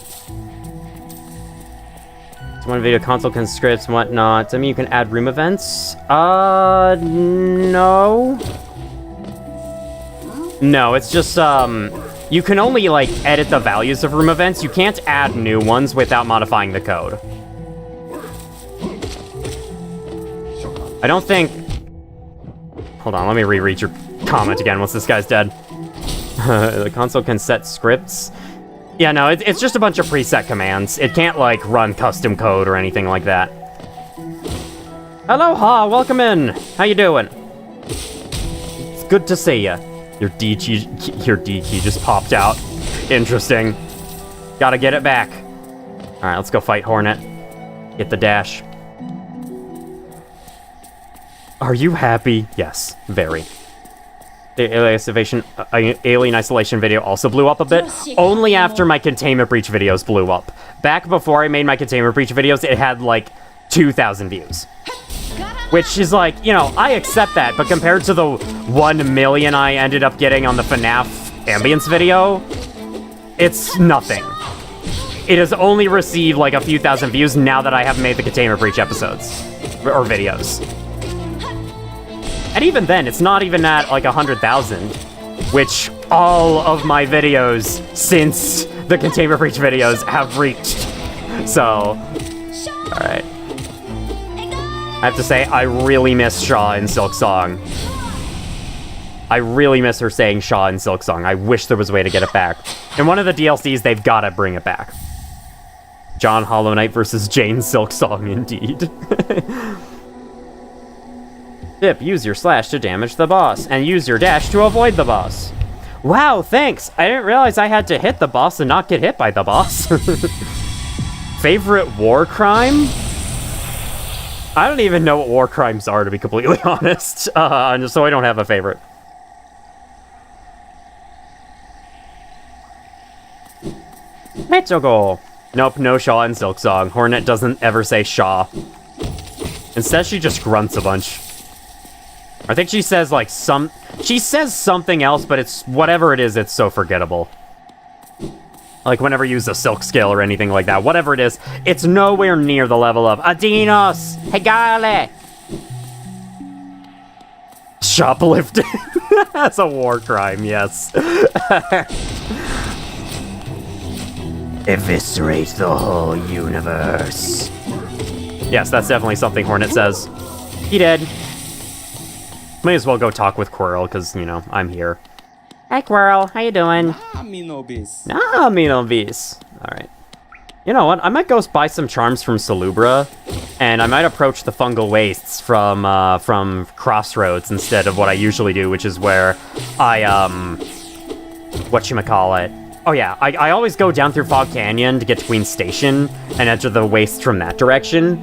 So one video console can scripts and whatnot. I mean, you can add room events. No. No, it's just, you can only, like, edit the values of room events. You can't add new ones without modifying the code. I don't think... Hold on, let me reread your comment again once this guy's dead. The console can set scripts. Yeah, no, it's just a bunch of preset commands. It can't, like, run custom code or anything like that. Aloha, welcome in. How you doing? It's good to see ya. Your D key just popped out. Interesting. Gotta get it back. Alright, let's go fight Hornet. Get the dash. Are you happy? Yes, very. The alien isolation video also blew up a bit, only after my containment breach videos blew up. Back before I made my containment breach videos, it had like 2,000 views. Which is like, you know, I accept that, but compared to the 1 million I ended up getting on the FNAF ambience video, it's nothing. It has only received like a few thousand views now that I have made the containment breach episodes, or videos. And even then, it's not even at like 100,000, which all of my videos since the containment breach videos have reached. So, alright. I have to say, I really miss Shaw in Silksong. I really miss her saying Shaw in Silksong. I wish there was a way to get it back. In one of the DLCs, they've gotta bring it back. John Hollow Knight versus Jane Silksong, indeed. Dip, use your slash to damage the boss, and use your dash to avoid the boss. Wow, thanks! I didn't realize I had to hit the boss and not get hit by the boss. Favorite war crime? I don't even know what war crimes are, to be completely honest. So I don't have a favorite. Metsugo. Nope, no Shaw in Silksong. Hornet doesn't ever say Shaw. Instead, she just grunts a bunch. I think she says, like, she says something else, but it's... Whatever it is, it's so forgettable. Like, whenever you use a silk skill or anything like that. Whatever it is, it's nowhere near the level of Adinos! Hegale! Shoplifting. That's a war crime, yes. Eviscerate the whole universe. Yes, that's definitely something Hornet says. He did. May as well go talk with Quirrell, because, you know, I'm here. Hi, Quirrell. How you doing? Minobis. Alright. You know what? I might go buy some charms from Salubra, and I might approach the fungal wastes from Crossroads instead of what I usually do, which is where I, whatchamacallit. Oh yeah, I always go down through Fog Canyon to get to Queen's Station and enter the wastes from that direction,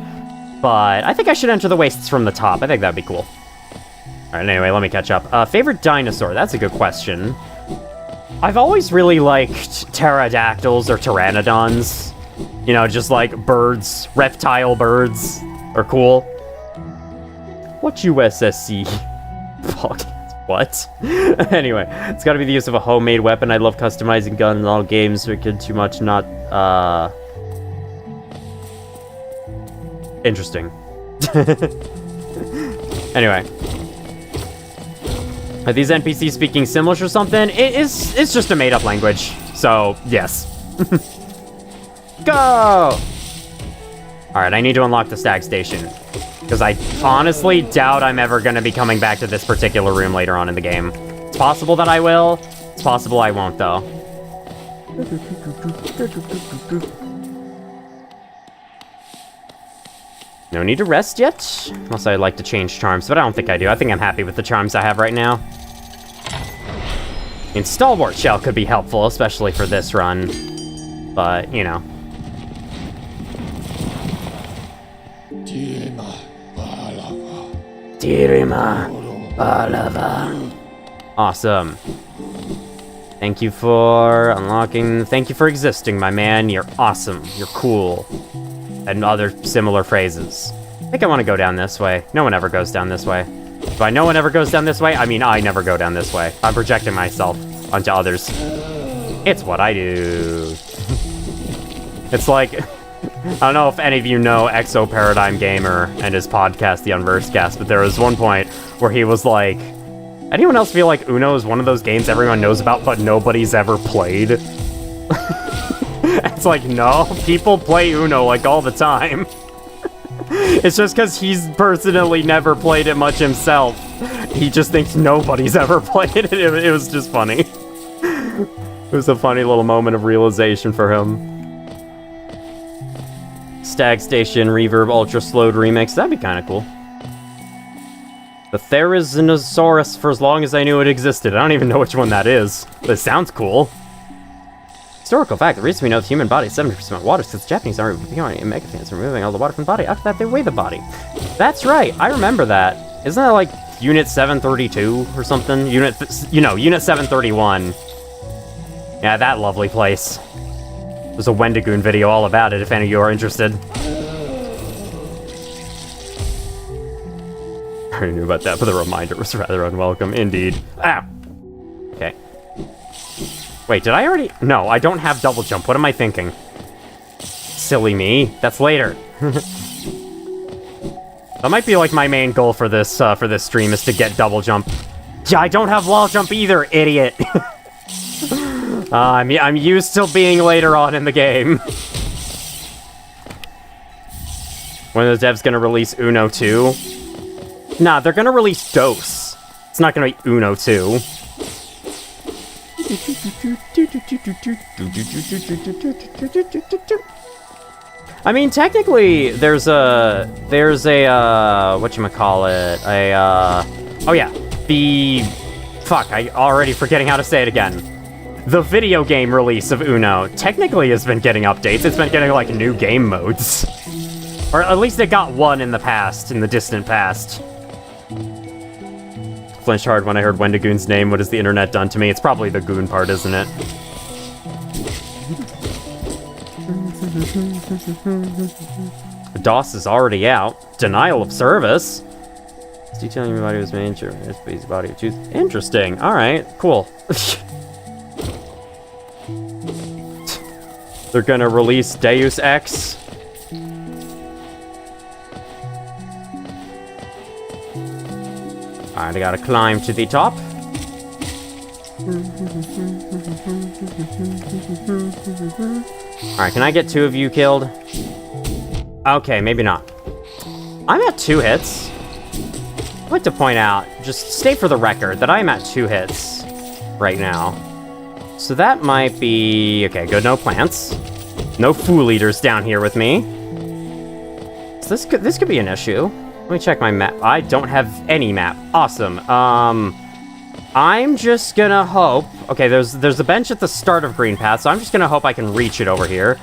but I think I should enter the wastes from the top. I think that'd be cool. Alright, anyway, let me catch up. Favorite dinosaur? That's a good question. I've always really liked pterodactyls or pteranodons. You know, just like birds, reptile birds are cool. What USSC? Fuck. What? Anyway, it's gotta be the use of a homemade weapon. I love customizing guns in all games. We could too much not, interesting. Anyway. Are these NPCs speaking Simlish or something? It's just a made-up language. So, yes. Go! Alright, I need to unlock the Stag Station. Because I honestly doubt I'm ever going to be coming back to this particular room later on in the game. It's possible that I will. It's possible I won't, though. No need to rest yet. Unless I'd like to change charms, but I don't think I do. I think I'm happy with the charms I have right now. And Stalwart Shell could be helpful, especially for this run. But, you know. Awesome. Thank you for unlocking. Thank you for existing, my man. You're awesome. You're cool. And other similar phrases. I think I want to go down this way. No one ever goes down this way. By no one ever goes down this way, I mean I never go down this way. I'm projecting myself onto others. It's what I do. It's like, I don't know if any of you know Exo Paradigm Gamer and his podcast, The Unversed, but there was one point where he was like, anyone else feel like Uno is one of those games everyone knows about but nobody's ever played? It's like, no, people play Uno like all the time. It's just because he's personally never played it much himself. He just thinks nobody's ever played it. It was just funny. It was a funny little moment of realization for him. Stag Station Reverb Ultra Slowed Remix. That'd be kind of cool. The Therizinosaurus for as long as I knew it existed. I don't even know which one that is, but it sounds cool. Historical fact, the reason we know the human body is 70% water is because the Japanese aren't becoming mega fans removing all the water from the body. After that, they weigh the body. That's right, I remember that. Isn't that like Unit 732 or something? Unit 731. Yeah, that lovely place. There's a Wendigoon video all about it if any of you are interested. I already knew about that, but the reminder was rather unwelcome. Indeed. Ah! Okay. Wait, did I already? No, I don't have double jump. What am I thinking? Silly me. That's later. That might be like my main goal for this stream is to get double jump. Yeah, I don't have wall jump either, idiot. I'm used to being later on in the game. When the devs gonna release Uno 2? Nah, they're gonna release DOS. It's not gonna be Uno 2. I mean, technically, there's a whatchamacallit, oh yeah, fuck, I already forgetting how to say it again. The video game release of Uno technically has been getting updates. It's been getting, like, new game modes. Or at least it got one in the past, in the distant past. Flinched hard when I heard Wendigoon's name. What has the internet done to me? It's probably the goon part, isn't it? DOS is already out. Denial of service. Is detailing your body was made sure it's body of choose. Interesting. Alright, cool. They're gonna release Deus Ex. Alright, I gotta climb to the top. Alright, can I get 2 of you killed? Okay, maybe not. I'm at 2 hits. I'd like to point out, just state for the record, that I'm at 2 hits right now. So that might be... Okay, good, no plants. No fool eaters down here with me. So this could be an issue. Let me check my map. I don't have any map. Awesome. I'm just gonna hope... Okay, there's a bench at the start of Green Path, so I'm just gonna hope I can reach it over here.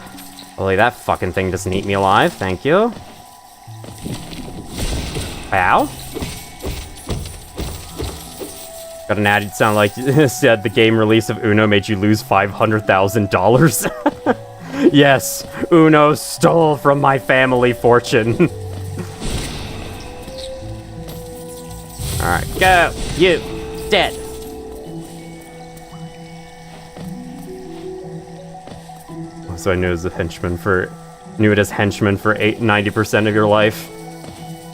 Hopefully that fucking thing doesn't eat me alive. Thank you. Ow. Got an ad, it sounded like said the game release of Uno made you lose $500,000. Yes, Uno stole from my family fortune. Alright, go! You! Dead! So I knew it was a henchman for... Knew it as henchman for 90% of your life.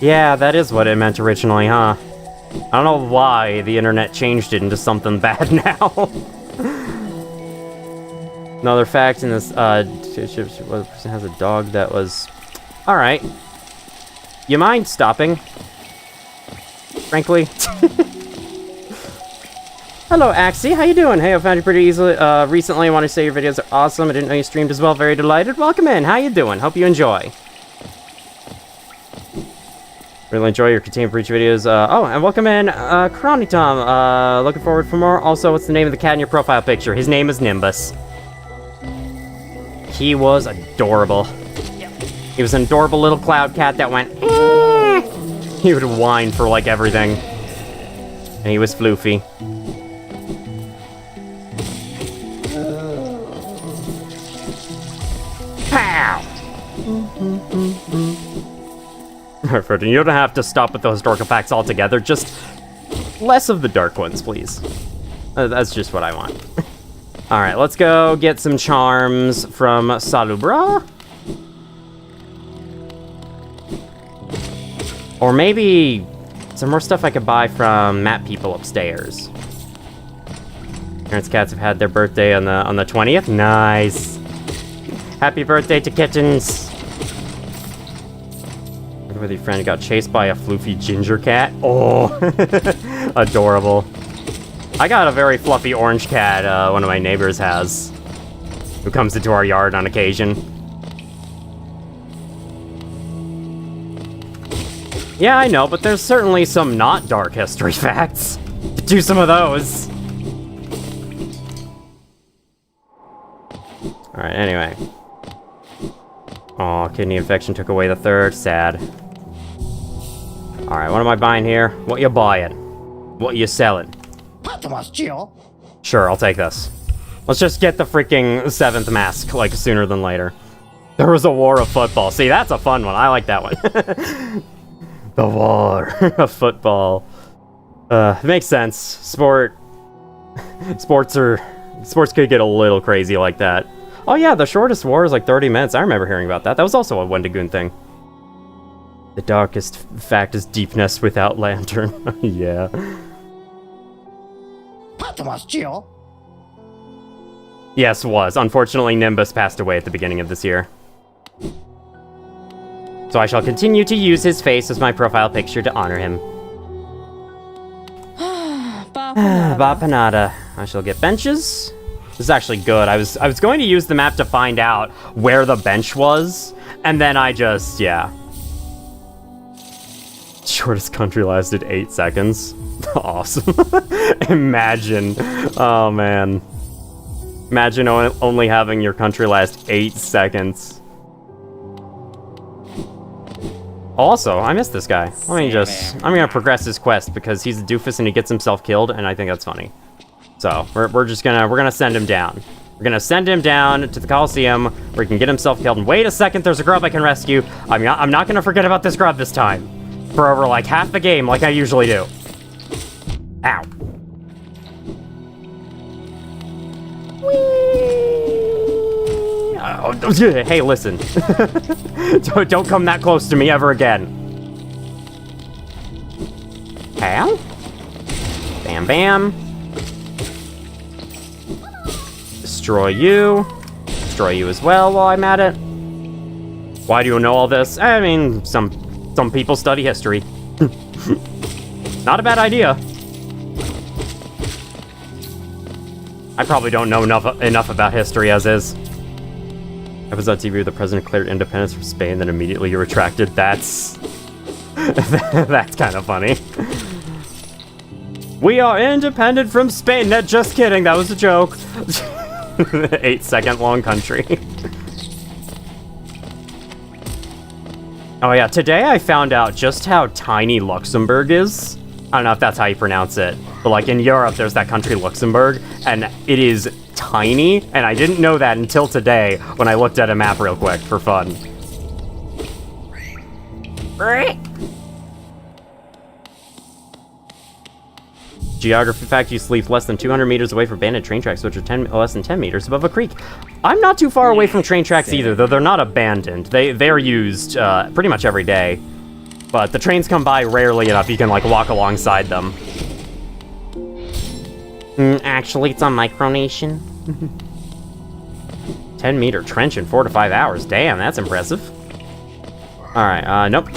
Yeah, that is what it meant originally, huh? I don't know why the internet changed it into something bad now. Another fact in this, person has a dog that was... Alright. You mind stopping? Frankly. Hello, Axie. How you doing? Hey, I found you pretty easily, recently. I want to say your videos are awesome. I didn't know you streamed as well. Very delighted. Welcome in. How you doing? Hope you enjoy. Really enjoy your continued breach videos. Oh, and welcome in, Karani Tom. Looking forward for more. Also, what's the name of the cat in your profile picture? His name is Nimbus. He was adorable. He was an adorable little cloud cat that went, eh. He would whine for, like, everything. And he was floofy. Pow! You don't have to stop with the historical facts altogether, just less of the dark ones, please. That's just what I want. Alright, let's go get some charms from Salubra. Or maybe some more stuff I could buy from Map People upstairs. Parents' cats have had their birthday on the 20th. Nice. Happy birthday to kittens. With your friend got chased by a floofy ginger cat. Oh, adorable. I got a very fluffy orange cat one of my neighbors has, who comes into our yard on occasion. Yeah, I know, but there's certainly some not dark history facts. Do some of those. Alright, anyway. Aw, kidney infection took away the third. Sad. Alright, what am I buying here? What you buying? What you selling? Sure, I'll take this. Let's just get the freaking 7th mask, like, sooner than later. There was a war of football. See, that's a fun one. I like that one. The war of football. It makes sense. Sports could get a little crazy like that. Oh yeah, the shortest war is like 30 minutes. I remember hearing about that. That was also a Wendigoon thing. The darkest fact is deepness without lantern. Yeah. Yes, was. Unfortunately, Nimbus passed away at the beginning of this year. So I shall continue to use his face as my profile picture to honor him. Bapanada. I shall get benches. This is actually good. I was going to use the map to find out where the bench was, and then I just, yeah. Shortest country lasted 8 seconds. Awesome. Imagine. Oh, man. Imagine only having your country last 8 seconds. Also, I missed this guy. I'm gonna progress his quest because he's a doofus and he gets himself killed, and I think that's funny. So, we're gonna send him down. We're gonna send him down to the Coliseum where he can get himself killed. And wait a second, there's a grub I can rescue. I'm not gonna forget about this grub this time. For over like half the game, like I usually do. Ow. Hey, listen. Don't come that close to me ever again. Ow. Bam, bam. Destroy you. Destroy you as well while I'm at it. Why do you know all this? I mean, some people study history. Not a bad idea. I probably don't know enough about history as is. I was on TV where the president declared independence from Spain, then immediately retracted. That's... that's kind of funny. We are independent from Spain. No, just kidding. That was a joke. 8-second long country. Oh yeah, today I found out just how tiny Luxembourg is. I don't know if that's how you pronounce it, but like in Europe, there's that country Luxembourg, and it is tiny, and I didn't know that until today when I looked at a map real quick for fun. Geography fact, you sleep less than 200 meters away from abandoned train tracks, which are less than 10 meters above a creek. I'm not too far away from train tracks either, though they're not abandoned. They're used pretty much every day. But the trains come by rarely enough you can, like, walk alongside them. Actually, it's on Micronation. 10-meter trench in 4 to 5 hours. Damn, that's impressive. Alright, nope.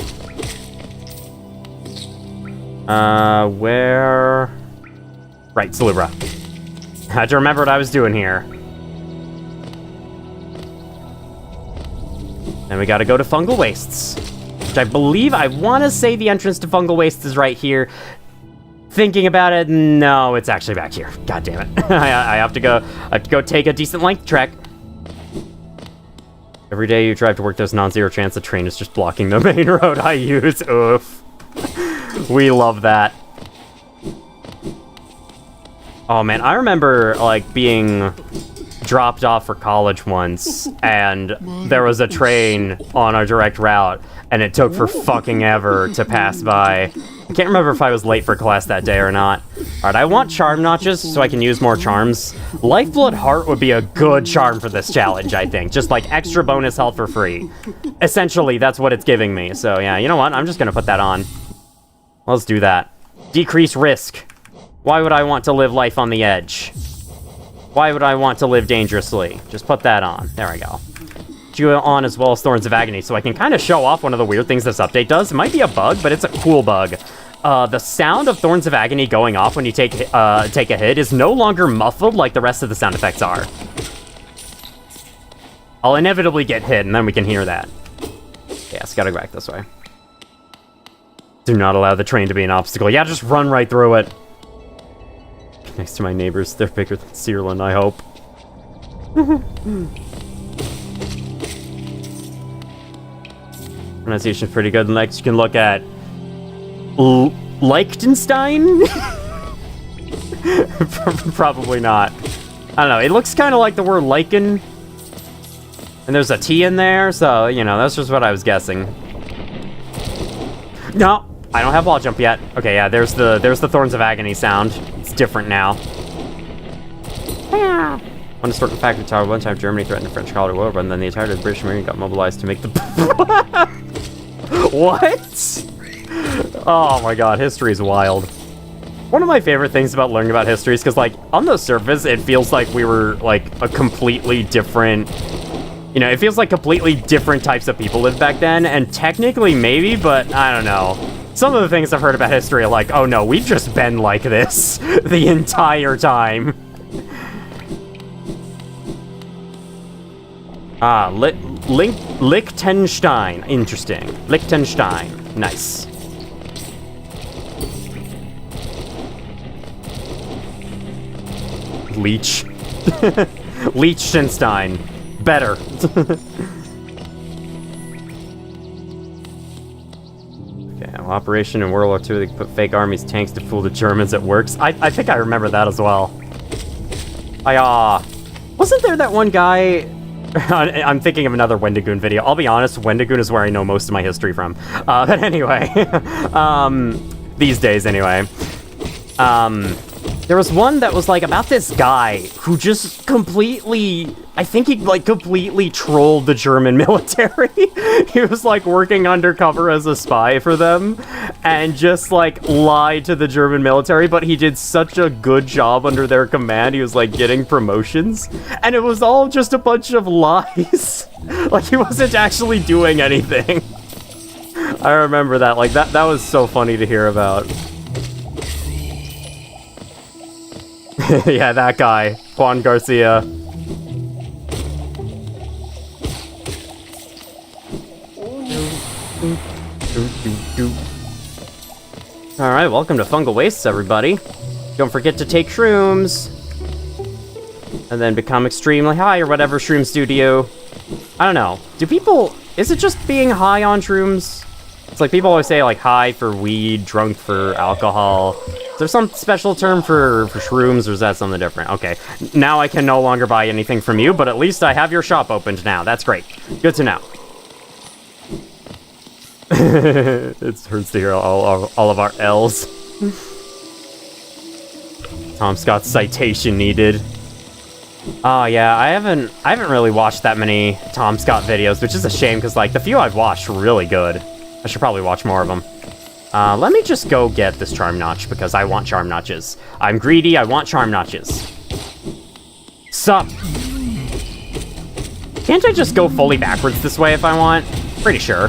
Where... Right, Salubra. I had to remember what I was doing here. Then we gotta go to Fungal Wastes. Which I believe, I want to say the entrance to Fungal Wastes is right here. Thinking about it, no, it's actually back here. God damn it. I have to go take a decent length trek. Every day you drive to work, there's non-zero chance the train is just blocking the main road I use. Oof. We love that. Oh man, I remember like being dropped off for college once, and there was a train on our direct route, and it took for fucking ever to pass by. I can't remember if I was late for class that day or not. Alright, I want charm notches so I can use more charms. Lifeblood Heart would be a good charm for this challenge, I think. Just like extra bonus health for free. Essentially, that's what it's giving me. So yeah, you know what? I'm just gonna put that on. Let's do that. Decrease risk. Why would I want to live life on the edge? Why would I want to live dangerously? Just put that on. There we go. You on as well as Thorns of Agony, so I can kind of show off one of the weird things this update does. It might be a bug, but it's a cool bug. The sound of Thorns of Agony going off when you take a hit is no longer muffled like the rest of the sound effects are. I'll inevitably get hit, and then we can hear that. Yes, gotta go back this way. Do not allow the train to be an obstacle. Yeah, just run right through it. Next to my neighbors, they're bigger than Searland, I hope. Pronunciation's pretty good. Next, you can look at Liechtenstein? Probably not. I don't know. It looks kind of like the word lichen. And there's a T in there, so, you know, that's just what I was guessing. No, I don't have wall jump yet. Okay, yeah, there's the Thorns of Agony sound. It's different now. On a certain factory tower, one time Germany threatened the French colony war, and then the entire British Marine got mobilized to make the... What? Oh my god, history is wild. One of my favorite things about learning about history is because, like, on the surface, it feels like we were, like, a completely different... You know, it feels like completely different types of people lived back then, and technically maybe, but I don't know. Some of the things I've heard about history are like, oh no, we've just been like this the entire time. Ah, Liechtenstein. Interesting. Liechtenstein. Nice. Leech. Liechtenstein. Better. Okay, Operation in World War II, they put fake armies tanks to fool the Germans. It works. I think I remember that as well. Wasn't there that one guy... I'm thinking of another Wendigoon video. I'll be honest, Wendigoon is where I know most of my history from. But anyway, these days anyway. There was one that was like about this guy who just completely, I think he like completely trolled the German military. He was like working undercover as a spy for them and just like lied to the German military, but he did such a good job under their command. He was like getting promotions and it was all just a bunch of lies. Like he wasn't actually doing anything. I remember that. Like that was so funny to hear about. Yeah, that guy, Juan Garcia. Alright, welcome to Fungal Wastes, everybody. Don't forget to take shrooms. And then become extremely high, or whatever shrooms do to you. I don't know. Do people... Is it just being high on shrooms? It's like people always say, like, high for weed, drunk for alcohol. Is there some special term for shrooms, or is that something different? Okay, now I can no longer buy anything from you, but at least I have your shop opened now. That's great. Good to know. It hurts to hear all of our L's. Tom Scott's citation needed. Oh yeah, I haven't really watched that many Tom Scott videos, which is a shame because like the few I've watched are really good. I should probably watch more of them. Let me just go get this charm notch because I want charm notches. I'm greedy. I want charm notches. Sup? Can't I just go fully backwards this way if I want? Pretty sure.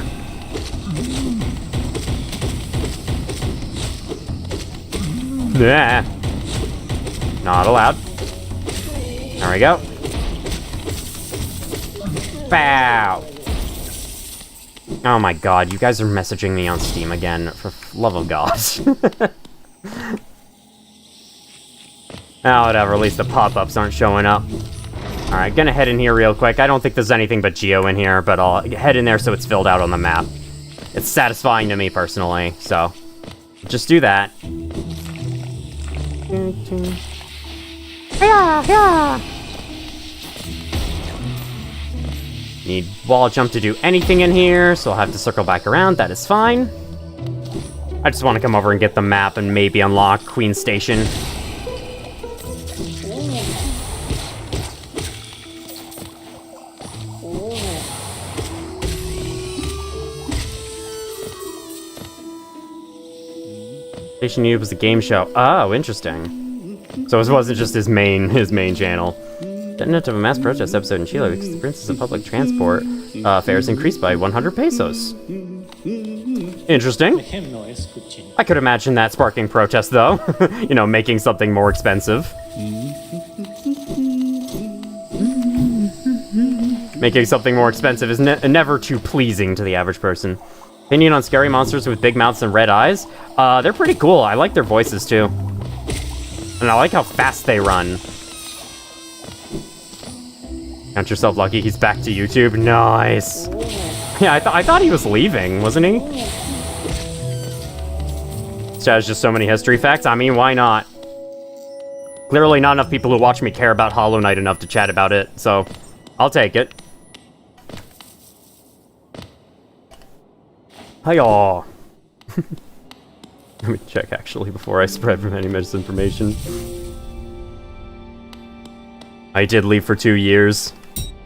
Nah. Not allowed. There we go. Bow. Oh my god, you guys are messaging me on Steam again, for love of God. Oh, whatever, at least the pop-ups aren't showing up. Alright, gonna head in here real quick. I don't think there's anything but Geo in here, but I'll head in there so it's filled out on the map. It's satisfying to me personally, so just do that. Yeah. Need wall jump to do anything in here, so I'll have to circle back around. That is fine. I just want to come over and get the map and maybe unlock Queen Station. Station U was a game show. Oh, interesting. So it wasn't just his main channel. Detonate of a mass protest episode in Chile because the prices of public transport fares increased by 100 pesos. Interesting. I could imagine that sparking protest, though. You know, making something more expensive. Making something more expensive is never too pleasing to the average person. Opinion on scary monsters with big mouths and red eyes? They're pretty cool. I like their voices, too. And I like how fast they run. Count yourself lucky he's back to YouTube. Nice. Yeah, I thought he was leaving, wasn't he? This has just so many history facts. I mean, why not? Clearly not enough people who watch me care about Hollow Knight enough to chat about it, so I'll take it. Hiya. Let me check, actually, before I spread from any misinformation. I did leave for 2 years.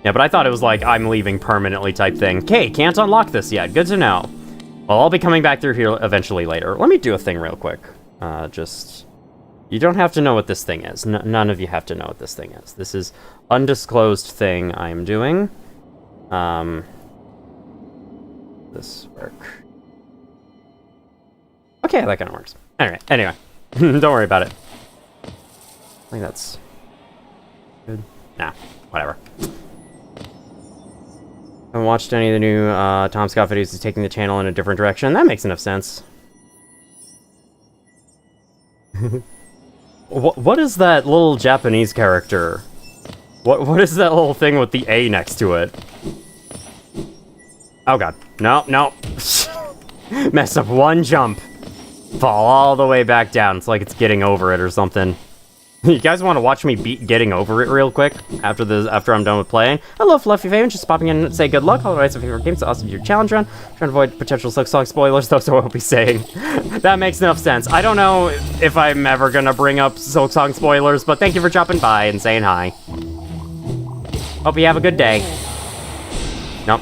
Yeah, but I thought it was like, I'm leaving permanently type thing. Okay, can't unlock this yet. Good to know. Well, I'll be coming back through here eventually later. Let me do a thing real quick. You don't have to know what this thing is. None of you have to know what this thing is. This is undisclosed thing I'm doing. This work. Okay, that kind of works. Anyway. Don't worry about it. I think that's good. Nah, whatever. Haven't watched any of the new Tom Scott videos. He's taking the channel in a different direction. That makes enough sense. What is that little Japanese character? What is that little thing with the A next to it? Oh god. No. Mess up one jump. Fall all the way back down. It's like it's getting over it or something. You guys want to watch me beat getting over it real quick after I'm done with playing? Hello, Fluffy Fame. Just popping in and say good luck. All right, so favorite games, awesome your challenge run. Trying to avoid potential song spoilers, though, so I won't be saying. That makes enough sense. I don't know if I'm ever gonna bring up Silk Song spoilers, but thank you for dropping by and saying hi. Hope you have a good day. Nope.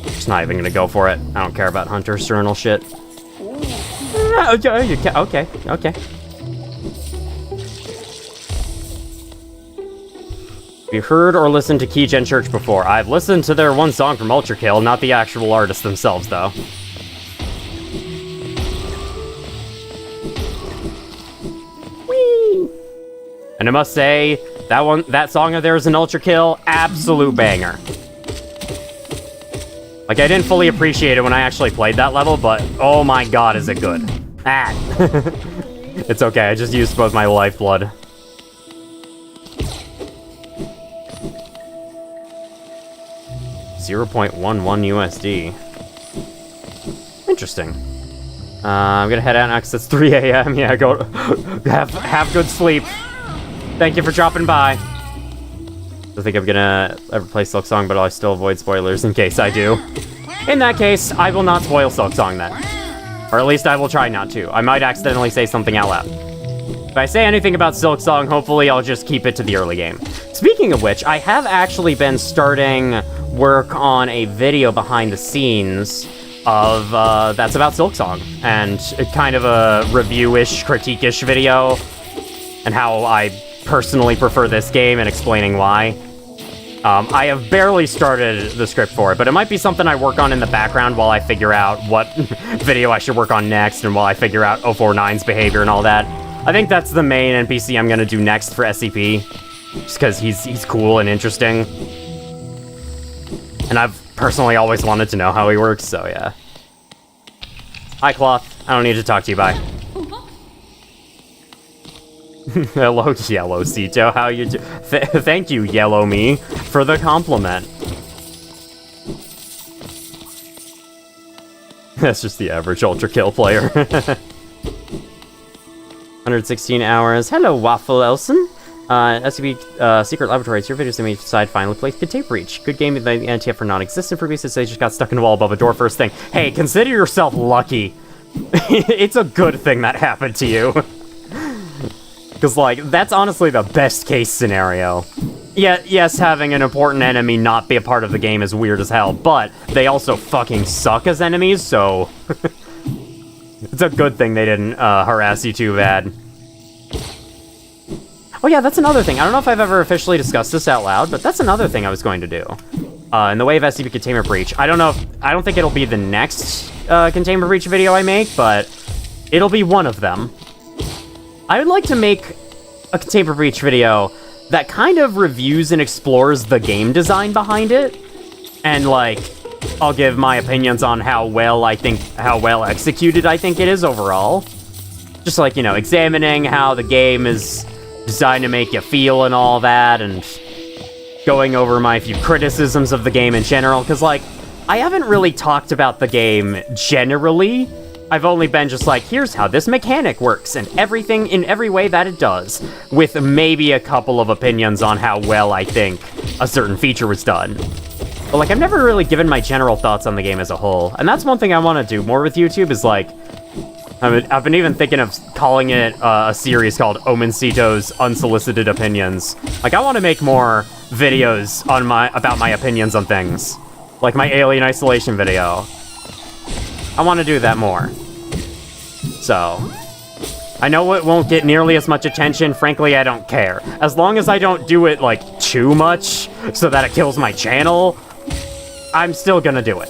Just not even gonna go for it. I don't care about Hunter's Journal shit. Okay. Have you heard or listened to Keygen Church before? I've listened to their one song from Ultra Kill, not the actual artists themselves, though. Whee! And I must say, that song of theirs in Ultra Kill, absolute banger. Like, I didn't fully appreciate it when I actually played that level, but oh my god, is it good. Ah! It's okay, I just used both my lifeblood. $0.11 USD. Interesting. I'm gonna head out now because it's 3 a.m. Yeah, go have good sleep. Thank you for dropping by. I think I'm gonna ever play Silksong, but I'll still avoid spoilers in case I do. In that case, I will not spoil Silksong then. Or at least I will try not to. I might accidentally say something out loud. If I say anything about Silksong, hopefully I'll just keep it to the early game. Speaking of which, I have actually been starting work on a video behind the scenes of that's about Silksong, and kind of a review-ish, critique-ish video, and how I personally prefer this game and explaining why. I have barely started the script for it, but it might be something I work on in the background while I figure out what video I should work on next, and while I figure out 049's behavior and all that. I think that's the main NPC I'm gonna do next for SCP, just because he's cool and interesting. And I've personally always wanted to know how he works, so yeah. Hi, Cloth. I don't need to talk to you, bye. Hello, Yellow Cito. How you do? Thank you, Yellow Me, for the compliment. That's just the average Ultra Kill player. 116 hours. Hello, Waffle Elson. SCP Secret Laboratories. Your videos that made you decide finally play Tape Breach. Good game. The NTF for non-existent for pieces. They just got stuck in a wall above a door first thing. Hey, consider yourself lucky. It's a good thing that happened to you. Because, like, that's honestly the best case scenario. Yeah, yes, having an important enemy not be a part of the game is weird as hell, but they also fucking suck as enemies, so... It's a good thing they didn't harass you too bad. Oh yeah, that's another thing. I don't know if I've ever officially discussed this out loud, but that's another thing I was going to do. In the way of SCP Containment Breach. I don't think it'll be the next Containment Breach video I make, but it'll be one of them. I would like to make a Containment Breach video that kind of reviews and explores the game design behind it. And, like, I'll give my opinions on how well executed I think it is overall. Just like, you know, examining how the game is designed to make you feel and all that, and going over my few criticisms of the game in general, because, like, I haven't really talked about the game generally. I've only been just like, here's how this mechanic works, and everything in every way that it does, with maybe a couple of opinions on how well I think a certain feature was done. But, like, I've never really given my general thoughts on the game as a whole, and that's one thing I want to do more with YouTube, is, like, I've been even thinking of calling it a series called Omencito's Unsolicited Opinions. Like, I want to make more videos on about my opinions on things. Like my Alien Isolation video. I want to do that more. So, I know it won't get nearly as much attention. Frankly, I don't care. As long as I don't do it, like, too much, so that it kills my channel, I'm still gonna do it.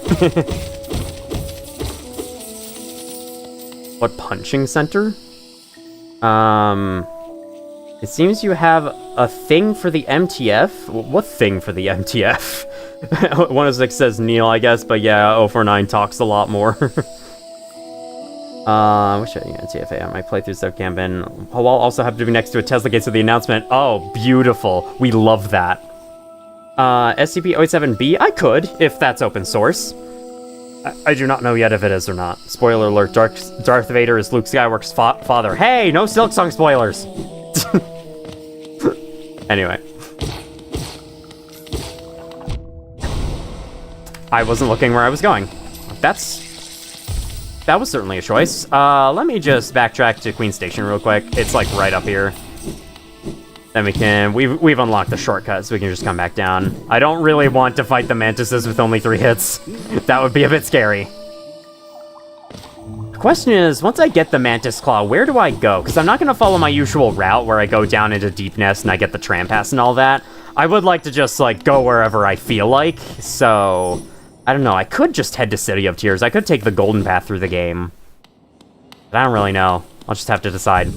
What punching center? It seems you have a thing for the MTF? What thing for the MTF? 106 says Neil, I guess, but yeah, 049 talks a lot more. Wish I had TFA on my playthroughs of Gambin. I'll also have to be next to a Tesla gate, so the announcement. Oh, beautiful. We love that. SCP-087B? I could, if that's open source. I do not know yet if it is or not. Spoiler alert, Darth Vader is Luke Skywalker's father. Hey, no Silksong spoilers! Anyway. I wasn't looking where I was going. That was certainly a choice. Let me just backtrack to Queen Station real quick. It's like right up here. Then we've unlocked the shortcut, so we can just come back down. I don't really want to fight the mantises with only 3 hits. That would be a bit scary. The question is, once I get the Mantis Claw, where do I go? Because I'm not going to follow my usual route where I go down into Deep Nest and I get the tram pass and all that. I would like to just, like, go wherever I feel like, so... I don't know, I could just head to City of Tears. I could take the golden path through the game. But I don't really know. I'll just have to decide.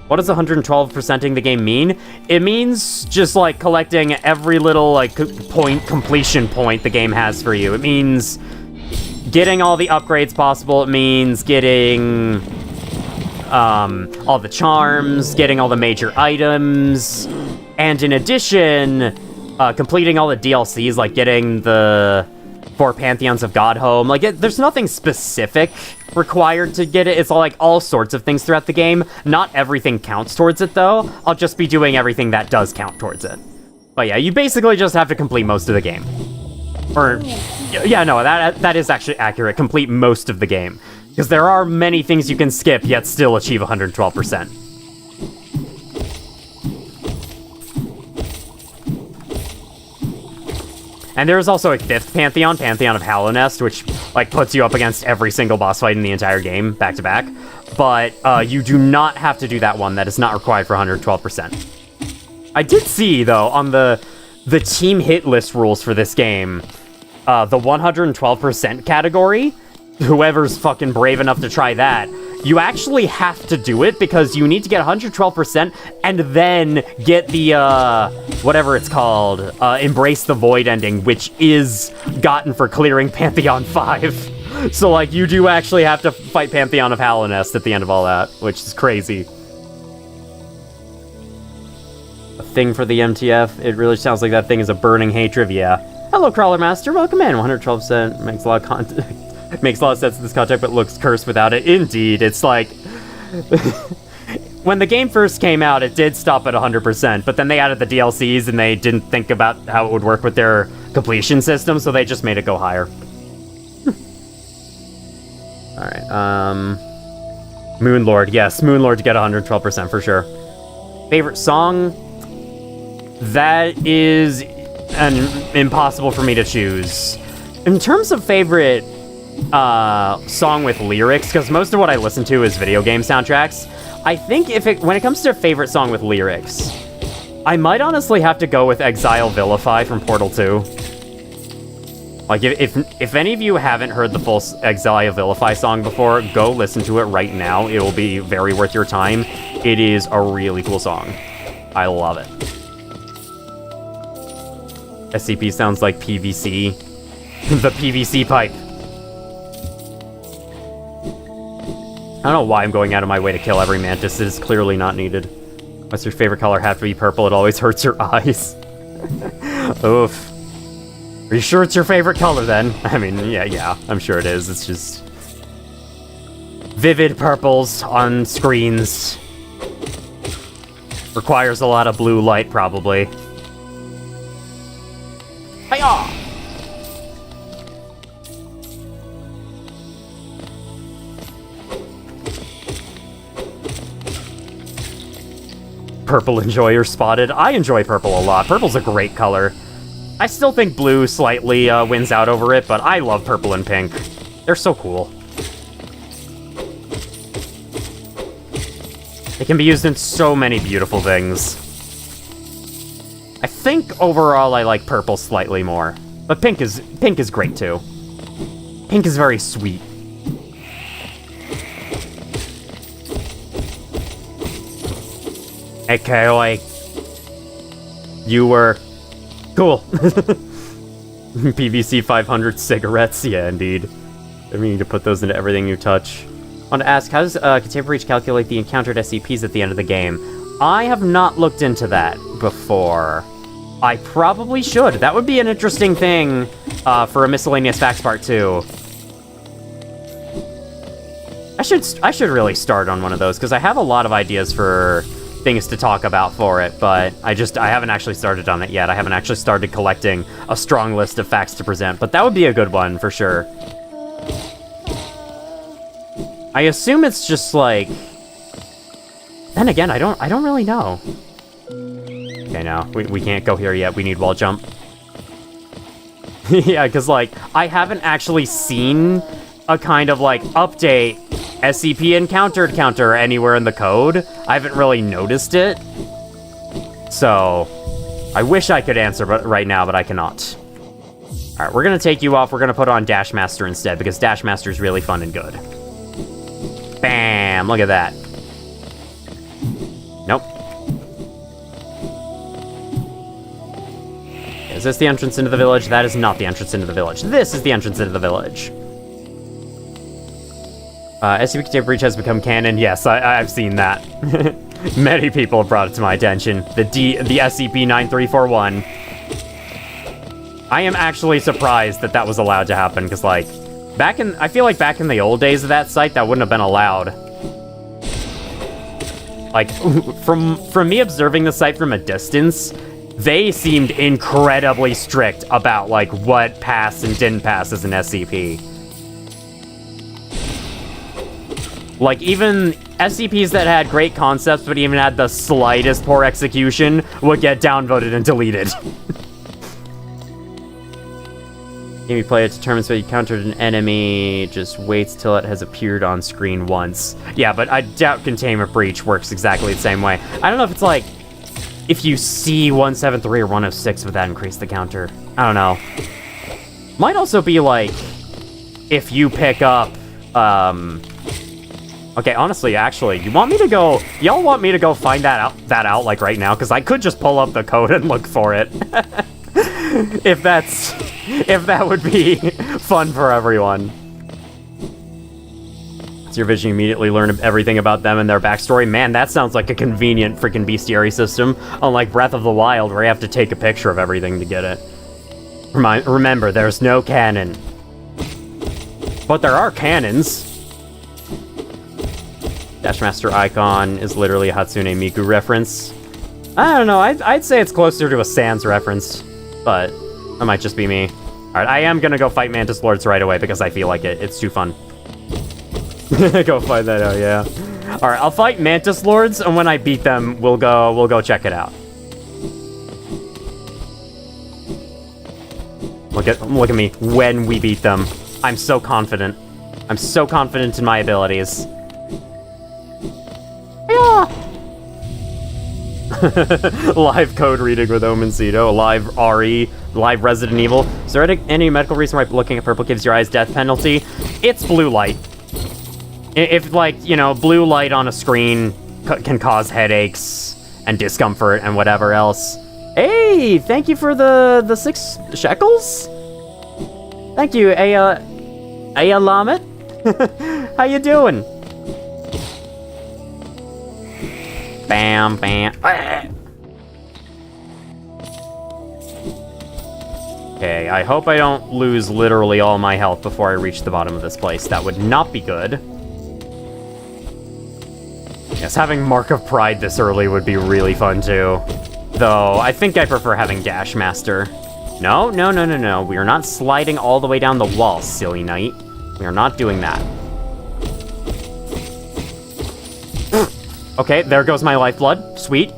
What does 112%ing the game mean? It means just, like, collecting every little, like, completion point the game has for you. It means getting all the upgrades possible. It means getting all the charms, getting all the major items, and in addition, completing all the DLCs, like getting the for Pantheons of Godhome. Like, there's nothing specific required to get it. It's like all sorts of things throughout the game. Not everything counts towards it, though. I'll just be doing everything that does count towards it. But yeah, you basically just have to complete most of the game. Or, yeah, no, that is actually accurate. Complete most of the game. Because there are many things you can skip, yet still achieve 112%. And there is also a fifth Pantheon, Pantheon of Hallownest, which, like, puts you up against every single boss fight in the entire game, back to back. But you do not have to do that one. That is not required for 112%. I did see, though, on the team hit list rules for this game, the 112% category, whoever's fucking brave enough to try that, you actually have to do it because you need to get 112% and then get the, whatever it's called, Embrace the Void ending, which is gotten for clearing Pantheon 5. So, like, you do actually have to fight Pantheon of Hallownest at the end of all that, which is crazy. A thing for the MTF, it really sounds like that thing is a burning hatred, yeah. Hello, Crawler Master, welcome in. 112% makes a lot of content. Makes a lot of sense in this context, but looks cursed without it. Indeed, it's like... when the game first came out, it did stop at 100%, but then they added the DLCs and they didn't think about how it would work with their completion system, so they just made it go higher. Alright, Moonlord, yes, Moonlord to get 112% for sure. Favorite song? That is impossible for me to choose. In terms of favorite song with lyrics, because most of what I listen to is video game soundtracks, I think when it comes to favorite song with lyrics, I might honestly have to go with Exile Vilify from Portal 2. Like, if any of you haven't heard the full Exile Vilify song before, go listen to it right now. It will be very worth your time. It is a really cool song. I love it. SCP sounds like PVC. The PVC pipe. I don't know why I'm going out of my way to kill every mantis. It is clearly not needed. What's your favorite color? Have to be purple. It always hurts your eyes. Oof. Are you sure it's your favorite color, then? I mean, yeah, I'm sure it is. It's just... vivid purples on screens. Requires a lot of blue light, probably. Hi-yah! Purple enjoyer spotted. I enjoy purple a lot. Purple's a great color. I still think blue slightly wins out over it, but I love purple and pink. They're so cool. It can be used in so many beautiful things. I think overall I like purple slightly more, but pink is great too. Pink is very sweet. Okay, like, you were cool. PVC 500 cigarettes, yeah, indeed. I mean, you need to put those into everything you touch. I want to ask, how does Contemporary calculate the encountered SCPs at the end of the game? I have not looked into that before. I probably should. That would be an interesting thing for a Miscellaneous Facts Part 2. I should really start on one of those, because I have a lot of ideas for things to talk about for it, but I haven't actually started on it yet. I haven't actually started collecting a strong list of facts to present, but that would be a good one for sure. I assume it's just like... Then again, I don't really know. Okay, no, we can't go here yet. We need wall jump. Yeah, because, like, I haven't actually seen a kind of, like, update SCP encountered counter anywhere in the code. I haven't really noticed it. So, I wish I could answer right now, but I cannot. Alright, we're gonna take you off. We're gonna put on Dash Master instead, because Dash Master is really fun and good. Bam! Look at that. Nope. Is this the entrance into the village? That is not the entrance into the village. This is the entrance into the village. SCP Containment Breach has become canon. Yes, I've seen that. Many people have brought it to my attention. The SCP-9341. I am actually surprised that that was allowed to happen, because, like, I feel like back in the old days of that site, that wouldn't have been allowed. Like, from me observing the site from a distance, they seemed incredibly strict about, like, what passed and didn't pass as an SCP. Like, even SCPs that had great concepts but even had the slightest poor execution would get downvoted and deleted. Game you play, it determines whether you countered an enemy, just waits till it has appeared on screen once. Yeah, but I doubt Containment Breach works exactly the same way. I don't know if it's like, if you see 173 or 106, would that increase the counter? I don't know. Might also be like, if you pick up, okay, honestly, actually, y'all want me to go find that out like right now? Because I could just pull up the code and look for it. if that would be fun for everyone. So your vision, you immediately learn everything about them and their backstory. Man, that sounds like a convenient freaking bestiary system, unlike Breath of the Wild, where you have to take a picture of everything to get it. Remember, there's no canon. But there are cannons. Dashmaster icon is literally a Hatsune Miku reference. I don't know, I'd say it's closer to a Sans reference, but that might just be me. Alright, I am gonna go fight Mantis Lords right away because I feel like it. It's too fun. Go find that out, yeah. Alright, I'll fight Mantis Lords, and when I beat them, we'll go check it out. Look at me when we beat them. I'm so confident. I'm so confident in my abilities. Live code reading with Omencito, live RE, live Resident Evil. Is there any medical reason why looking at purple gives your eyes death penalty? It's blue light. If, like, you know, blue light on a screen can cause headaches and discomfort and whatever else. Hey, thank you for the 6 shekels. Thank you, Lamet. How you doing? Bam, bam. Okay, I hope I don't lose literally all my health before I reach the bottom of this place. That would not be good. Yes, having Mark of Pride this early would be really fun too. Though, I think I prefer having Dash Master. No. We are not sliding all the way down the wall, silly knight. We are not doing that. Okay, there goes my lifeblood. Sweet.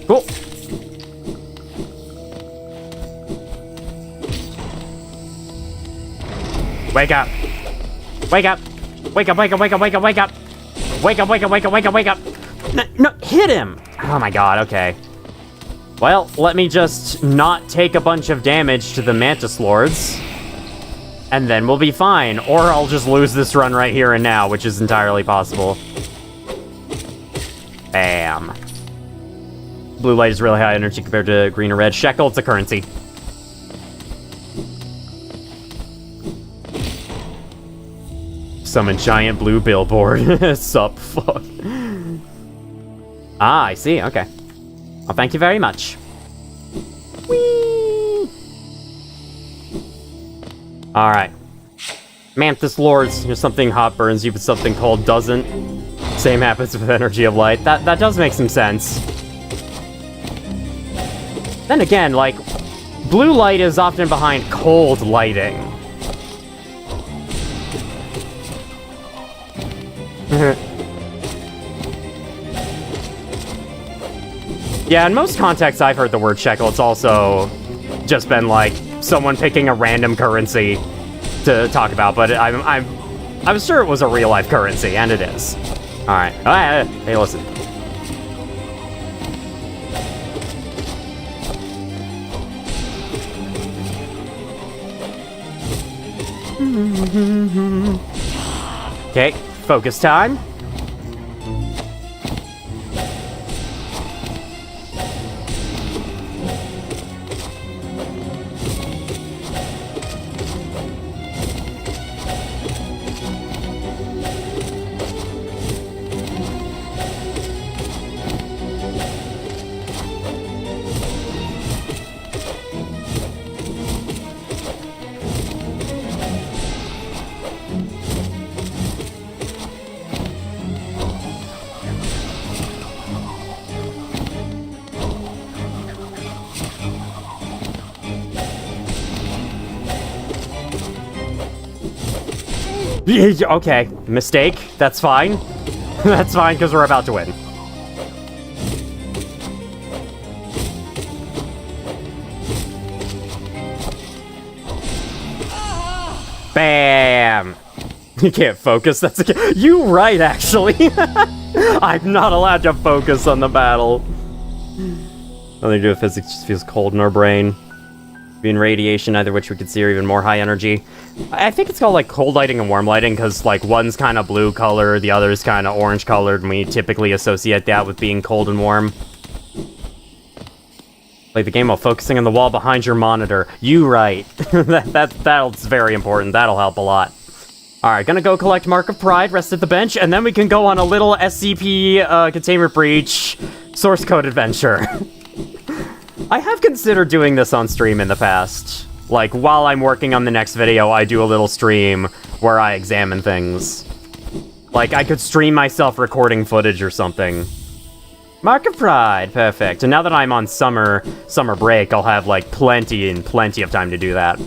Cool. Wake up. Wake up. Wake up, wake up, wake up, wake up, wake up. Wake up, wake up, wake up, wake up, wake up. No, hit him. Oh my god, okay. Well, let me just not take a bunch of damage to the Mantis Lords. And then we'll be fine. Or I'll just lose this run right here and now, which is entirely possible. Bam. Blue light is really high energy compared to green or red. Shekel, it's a currency. Summon giant blue billboard. Sup, fuck. Ah, I see, okay. Well, thank you very much. Whee! Alright. Mantis Lords, there's something hot burns you, but something cold doesn't. Same happens with energy of light. That does make some sense. Then again, like, blue light is often behind cold lighting. Yeah, in most contexts I've heard the word shekel, it's also just been like someone picking a random currency to talk about, but I was sure it was a real life currency, and it is. All right, hey, listen. Okay, focus time. Okay, mistake. That's fine. That's fine, because we're about to win. Bam! You can't focus, that's okay. You right, actually. I'm not allowed to focus on the battle. Nothing to do with physics, just feels cold in our brain. Being radiation, either which we could see, or even more high energy. I think it's called like cold lighting and warm lighting, because like one's kind of blue color, the other's kind of orange colored, and we typically associate that with being cold and warm. Play the game while focusing on the wall behind your monitor. You right. That's very important. That'll help a lot. Alright, gonna go collect Mark of Pride, rest at the bench, and then we can go on a little SCP containment breach source code adventure. I have considered doing this on stream in the past. Like, while I'm working on the next video, I do a little stream where I examine things. Like, I could stream myself recording footage or something. Mark of Pride, perfect. And now that I'm on summer break, I'll have, like, plenty of time to do that.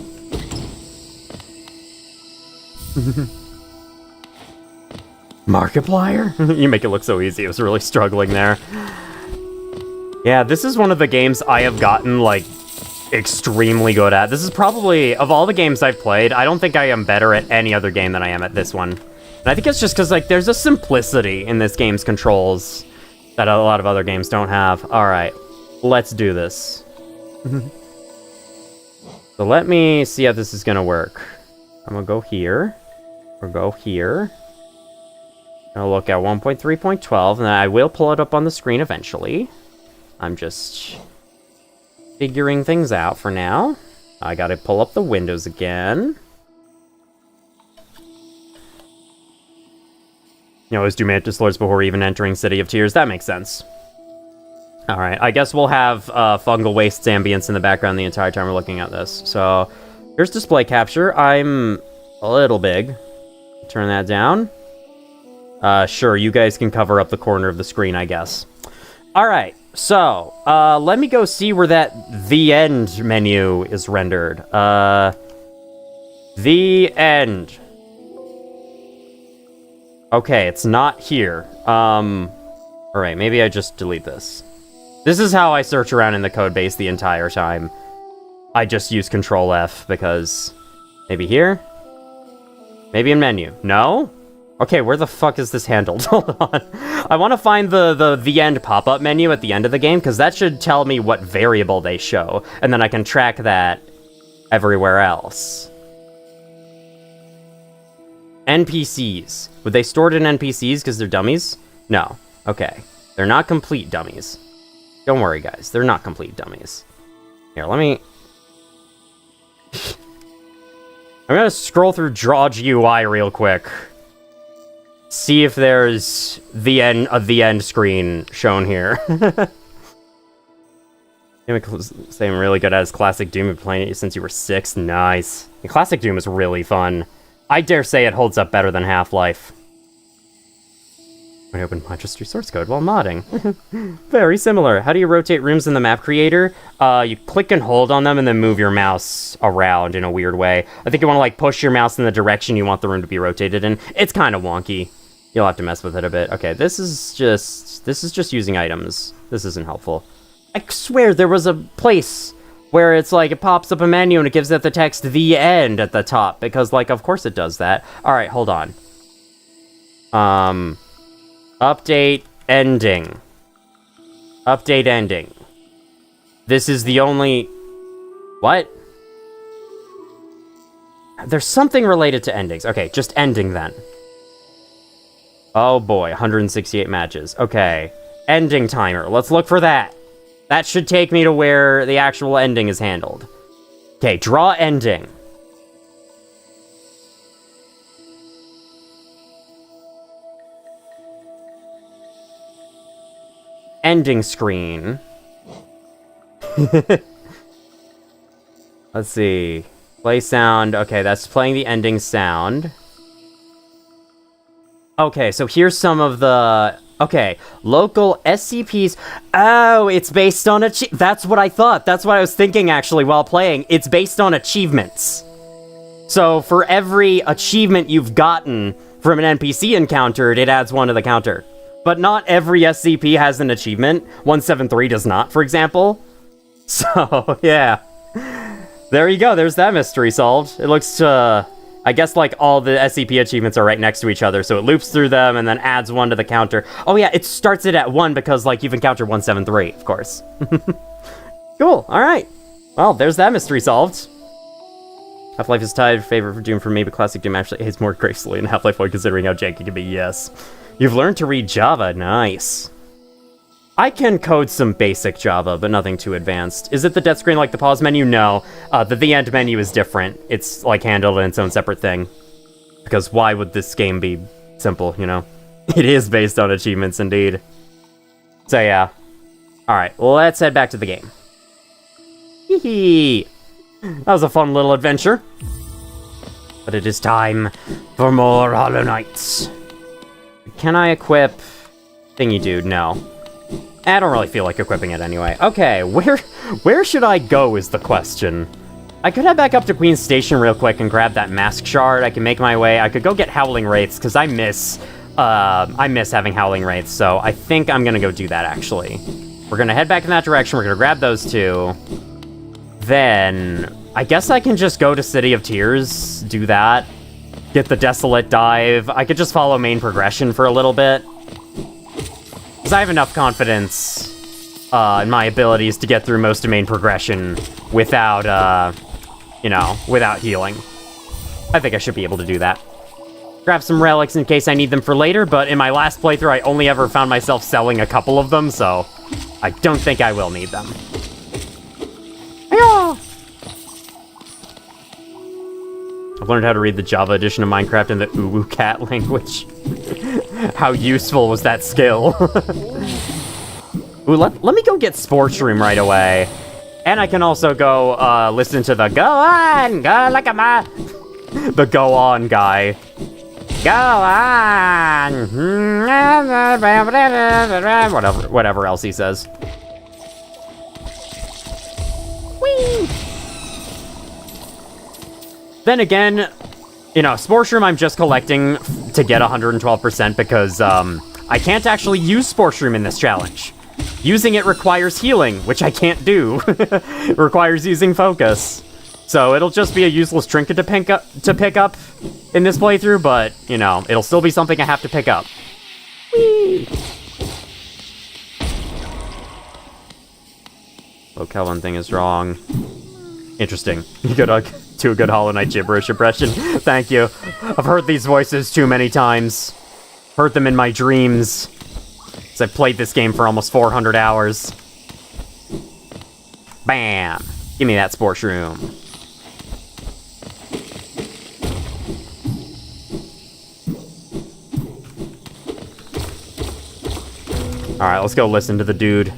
Markiplier? You make it look so easy. I was really struggling there. Yeah, this is one of the games I have gotten, like, extremely good at. This is probably, of all the games I've played, I don't think I am better at any other game than I am at this one. And I think it's just because, like, there's a simplicity in this game's controls that a lot of other games don't have. Alright, let's do this. So let me see how this is gonna work. I'm gonna go here. Or go here. I'll look at 1.3.12, and I will pull it up on the screen eventually. I'm just figuring things out for now. I gotta pull up the windows again. You always do Mantis Lords before even entering City of Tears. That makes sense. Alright, I guess we'll have fungal wastes ambience in the background the entire time we're looking at this. So, here's display capture. I'm a little big. Turn that down. Sure, you guys can cover up the corner of the screen, I guess. Alright, so, let me go see where that The End menu is rendered. The End. Okay, it's not here. Alright, maybe I just delete this. This is how I search around in the codebase the entire time. I just use Control F because... Maybe here? Maybe in menu. No? Okay, where the fuck is this handled? Hold on. I want to find the End pop-up menu at the end of the game, because that should tell me what variable they show, and then I can track that everywhere else. NPCs. Would they store it in NPCs because they're dummies? No. Okay. They're not complete dummies. Don't worry, guys. They're not complete dummies. Here, let me... I'm gonna scroll through Draw GUI real quick. See if there's the end screen shown here. Saying really good as Classic Doom. You've been playing it since you were 6. Nice. And Classic Doom is really fun. I dare say it holds up better than Half-Life. I opened Manchester source code while modding. Very similar. How do you rotate rooms in the map creator? You click and hold on them and then move your mouse around in a weird way. I think you want to like push your mouse in the direction you want the room to be rotated in. It's kind of wonky. You'll have to mess with it a bit. Okay, this is just using items. This isn't helpful. I swear there was a place where it's like it pops up a menu and it gives it the text The End at the top because like of course it does that. All right, hold on. Update ending. Update ending. This is the only... What? There's something related to endings. Okay, just ending then. Oh boy, 168 matches. Okay. Ending timer. Let's look for that. That should take me to where the actual ending is handled. Okay, draw ending. Ending screen. Let's see. Play sound. Okay, that's playing the ending sound. Okay, so here's some of the... Okay, local SCPs. Oh, it's based on that's what I thought. That's what I was thinking, actually, while playing. It's based on achievements. So for every achievement you've gotten from an NPC encountered, it adds 1 to the counter. But not every SCP has an achievement. 173 does not, for example. So, yeah. There you go, there's that mystery solved. It looks to... I guess, like, all the SCP achievements are right next to each other, so it loops through them and then adds 1 to the counter. Oh yeah, it starts it at 1 because, like, you've encountered 173, of course. Cool, alright. Well, there's that mystery solved. Half-Life is tied favorite for Doom for me, but Classic Doom actually aids more gracefully in Half-Life 1 considering how janky it can be, yes. You've learned to read Java, nice. I can code some basic Java, but nothing too advanced. Is it the death screen like the pause menu? No. The end menu is different. It's, like, handled in its own separate thing. Because why would this game be simple, you know? It is based on achievements, indeed. So, yeah. Alright, let's head back to the game. Hee-hee! That was a fun little adventure. But it is time for more Hollow Knights. Can I equip Thingy Dude? No. I don't really feel like equipping it anyway. Okay, where should I go is the question. I could head back up to Queen's Station real quick and grab that mask shard. I can make my way. I could go get Howling Wraiths, because I miss having Howling Wraiths, so I think I'm gonna go do that, actually. We're gonna head back in that direction. We're gonna grab those 2. Then, I guess I can just go to City of Tears, do that, get the Desolate Dive. I could just follow main progression for a little bit. Because I have enough confidence in my abilities to get through most of main progression without, you know, without healing. I think I should be able to do that. Grab some relics in case I need them for later, but in my last playthrough, I only ever found myself selling a couple of them, so I don't think I will need them. Hi-ya! I've learned how to read the Java edition of Minecraft in the Uwu Cat language. How useful was that skill? Ooh, let me go get Sports Room right away. And I can also go listen to the Go On! Go like a ma! The Go On guy. Go on! Whatever else he says. Whee! Then again, you know, Sports Room I'm just collecting to get 112% because, I can't actually use Sports Room in this challenge. Using it requires healing, which I can't do. It requires using focus. So it'll just be a useless trinket to pick up in this playthrough, but, you know, it'll still be something I have to pick up. Whee! Locale one thing is wrong. Interesting. You could do a good Hollow Knight gibberish impression. Thank you. I've heard these voices too many times. Heard them in my dreams. Because I've played this game for almost 400 hours. Bam! Give me that Sports Room. Alright, let's go listen to the dude.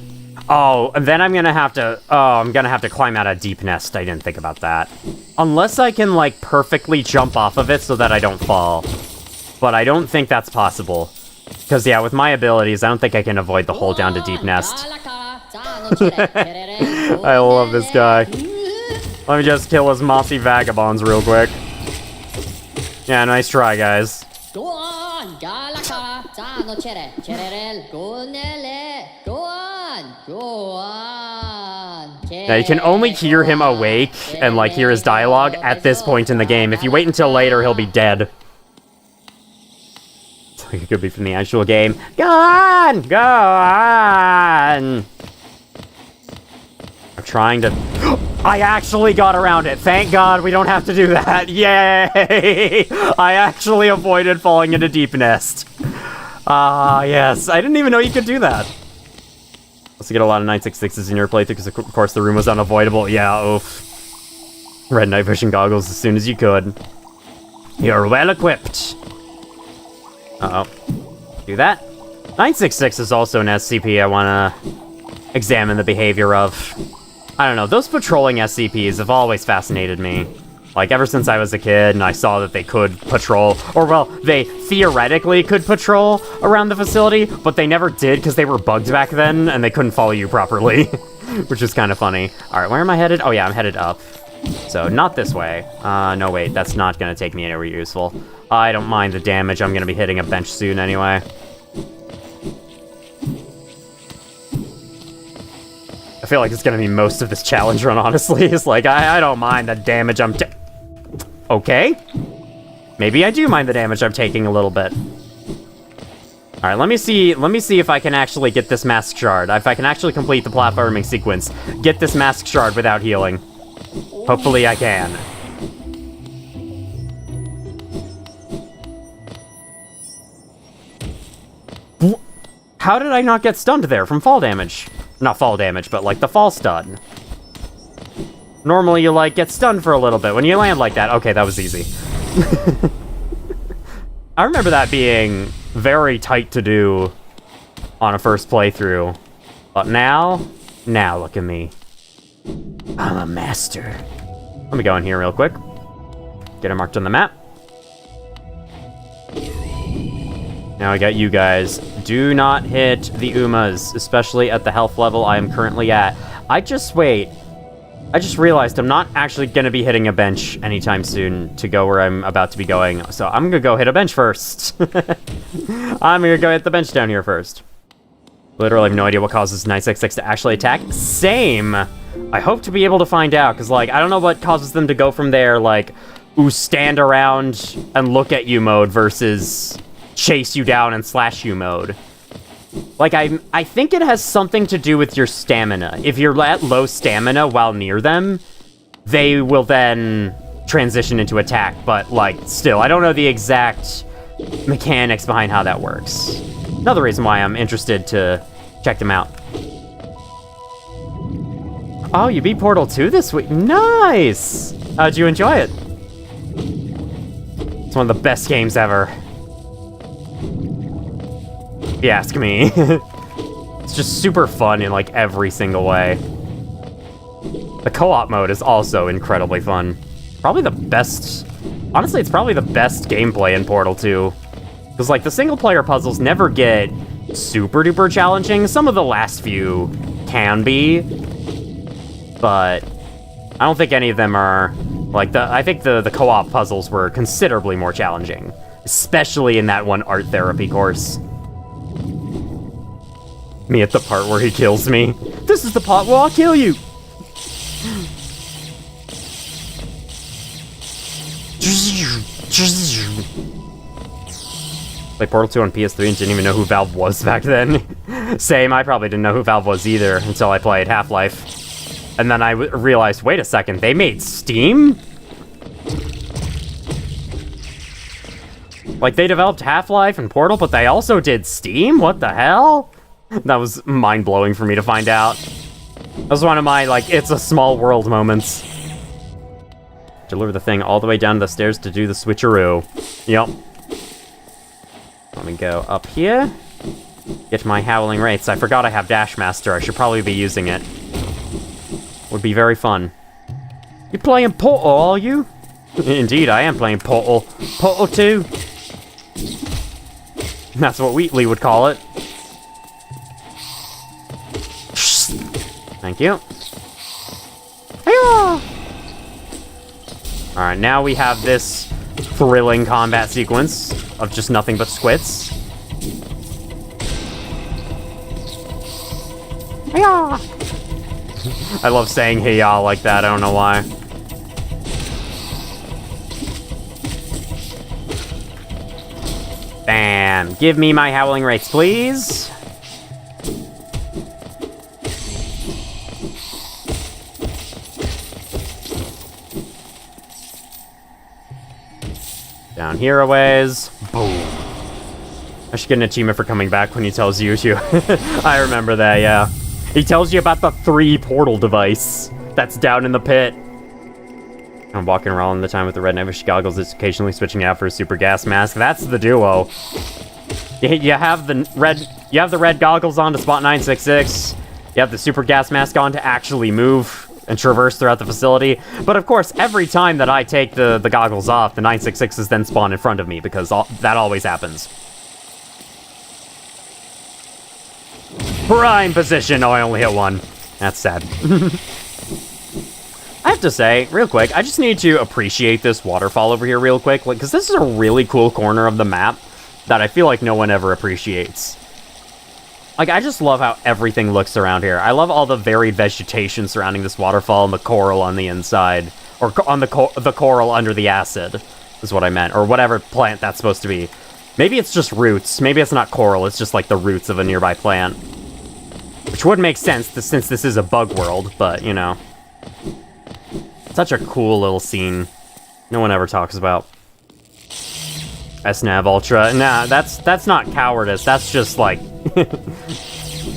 Oh, and then I'm gonna have to climb out a deep nest. I didn't think about that. Unless I can, like, perfectly jump off of it so that I don't fall. But I don't think that's possible. Because, yeah, with my abilities, I don't think I can avoid the hole down to deep nest. I love this guy. Let me just kill his mossy vagabonds real quick. Yeah, nice try, guys. Go on, Galaka, Tano Chere, Cherel, Gonele, go on, go on. Now you can only hear him awake and like hear his dialogue at this point in the game. If you wait until later, he'll be dead. So it could be from the actual game. Go on, go on. I'm trying to. I actually got around it. Thank God we don't have to do that. Yay! I actually avoided falling into deep nest. Yes. I didn't even know you could do that. Let's get a lot of 966s in your playthrough because, of course, the room was unavoidable. Yeah, oof. Red night vision goggles as soon as you could. You're well equipped. Uh-oh. Do that. 966 is also an SCP I want to examine the behavior of. I don't know, those patrolling SCPs have always fascinated me. Like, ever since I was a kid and I saw that they could patrol, or, well, they theoretically could patrol around the facility, but they never did because they were bugged back then and they couldn't follow you properly. Which is kind of funny. Alright, where am I headed? Oh yeah, I'm headed up. So, not this way. No, wait, that's not gonna take me anywhere useful. I don't mind the damage. I'm gonna be hitting a bench soon anyway. I feel like it's gonna be most of this challenge run, honestly. It's like, I don't mind the damage I'm okay. Maybe I do mind the damage I'm taking a little bit. Alright, let me see if I can actually get this Mask Shard. If I can actually complete the platforming sequence. Get this Mask Shard without healing. Hopefully I can. How did I not get stunned there from fall damage? Not fall damage, but like the fall stun. Normally you like get stunned for a little bit when you land like that. Okay, that was easy. I remember that being very tight to do on a first playthrough. But now look at me. I'm a master. Let me go in here real quick. Get it marked on the map. Now I got you guys. Do not hit the Umas, especially at the health level I am currently at. I just realized I'm not actually going to be hitting a bench anytime soon to go where I'm about to be going. So I'm going to go hit a bench first. I'm going to go hit the bench down here first. Literally have no idea what causes 966 to actually attack. Same! I hope to be able to find out, because, like, I don't know what causes them to go from there, like, ooh, stand around and look at you mode versus chase you down and slash you mode. Like, I think it has something to do with your stamina. If you're at low stamina while near them, they will then transition into attack, but, like, still, I don't know the exact mechanics behind how that works. Another reason why I'm interested to check them out. Oh, you beat Portal 2 this week? Nice! How'd you enjoy it? It's one of the best games ever. If you ask me. It's just super fun in, like, every single way. The co-op mode is also incredibly fun. Probably the best... Honestly, it's probably the best gameplay in Portal 2. Because, like, the single-player puzzles never get super-duper challenging. Some of the last few can be. But I don't think any of them are... Like, I think the co-op puzzles were considerably more challenging. Especially in that one art therapy course. Me at the part where he kills me. This is the part where I'll kill you! Played Portal 2 on PS3 and didn't even know who Valve was back then. Same, I probably didn't know who Valve was either until I played Half-Life. And then I realized, wait a second, they made Steam? Like, they developed Half-Life and Portal, but they also did Steam? What the hell? That was mind-blowing for me to find out. That was one of my, like, it's a small world moments. Deliver the thing all the way down the stairs to do the switcheroo. Yep. Let me go up here. Get my Howling Wraiths. I forgot I have Dash Master. I should probably be using it. Would be very fun. You playing Portal, are you? Indeed, I am playing Portal. Portal 2. That's what Wheatley would call it. Thank you. Alright, now we have this thrilling combat sequence of just nothing but squits. I love saying hey ya like that, I don't know why. Bam! Give me my Howling Wraiths, please! Down here a ways. Boom. I should get an achievement for coming back when he tells you to. I remember that, yeah. He tells you about the 3 portal device that's down in the pit. I'm walking around the time with the red knife goggles. It's occasionally switching out for a super gas mask. That's the duo. You have the red goggles on to spot 966. You have the super gas mask on to actually move and traverse throughout the facility. But of course, every time that I take the goggles off, the 966s then spawn in front of me, because that always happens. Prime position! Oh, I only hit one. That's sad. I have to say, real quick, I just need to appreciate this waterfall over here real quick, because this is a really cool corner of the map that I feel like no one ever appreciates. Like, I just love how everything looks around here. I love all the varied vegetation surrounding this waterfall and the coral on the inside. Or on the coral under the acid, is what I meant. Or whatever plant that's supposed to be. Maybe it's just roots. Maybe it's not coral, it's just like the roots of a nearby plant. Which would make sense since this is a bug world, but, you know. Such a cool little scene. No one ever talks about. SNAV Ultra. Nah, that's not cowardice. That's just, like...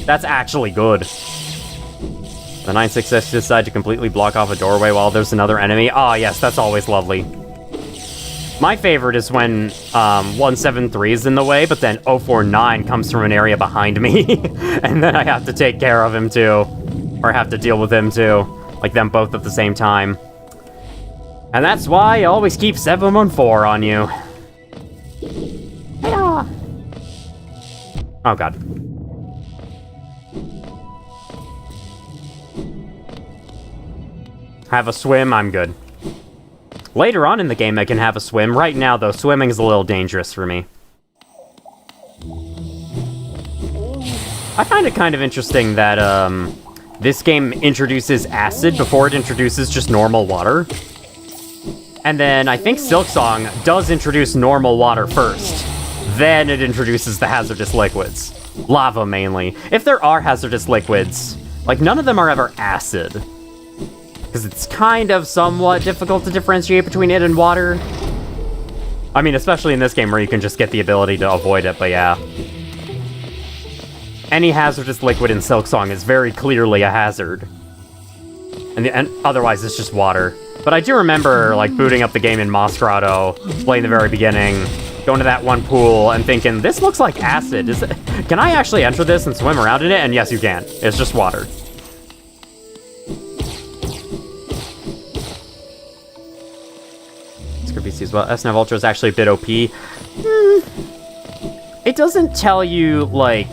that's actually good. The 966 decide to completely block off a doorway while there's another enemy. Ah, yes, that's always lovely. My favorite is when 173 is in the way, but then 049 comes from an area behind me, and then I have to take care of him too, or have to deal with him too, like them both at the same time. And that's why I always keep 714 on you. Oh god. Have a swim, I'm good. Later on in the game I can have a swim. Right now, though, swimming is a little dangerous for me. I find it kind of interesting that, this game introduces acid before it introduces just normal water. And then I think Silksong does introduce normal water first. Then it introduces the hazardous liquids. Lava, mainly. If there are hazardous liquids, like, none of them are ever acid. Because it's kind of somewhat difficult to differentiate between it and water. I mean, especially in this game where you can just get the ability to avoid it, but yeah. Any hazardous liquid in Silksong is very clearly a hazard. And otherwise, it's just water. But I do remember, like, booting up the game in Moss Grotto, playing the very beginning, going to that one pool, and thinking, this looks like acid. Can I actually enter this and swim around in it? And yes, you can. It's just water. PC as well. SNAV Ultra is actually a bit OP. It doesn't tell you, like...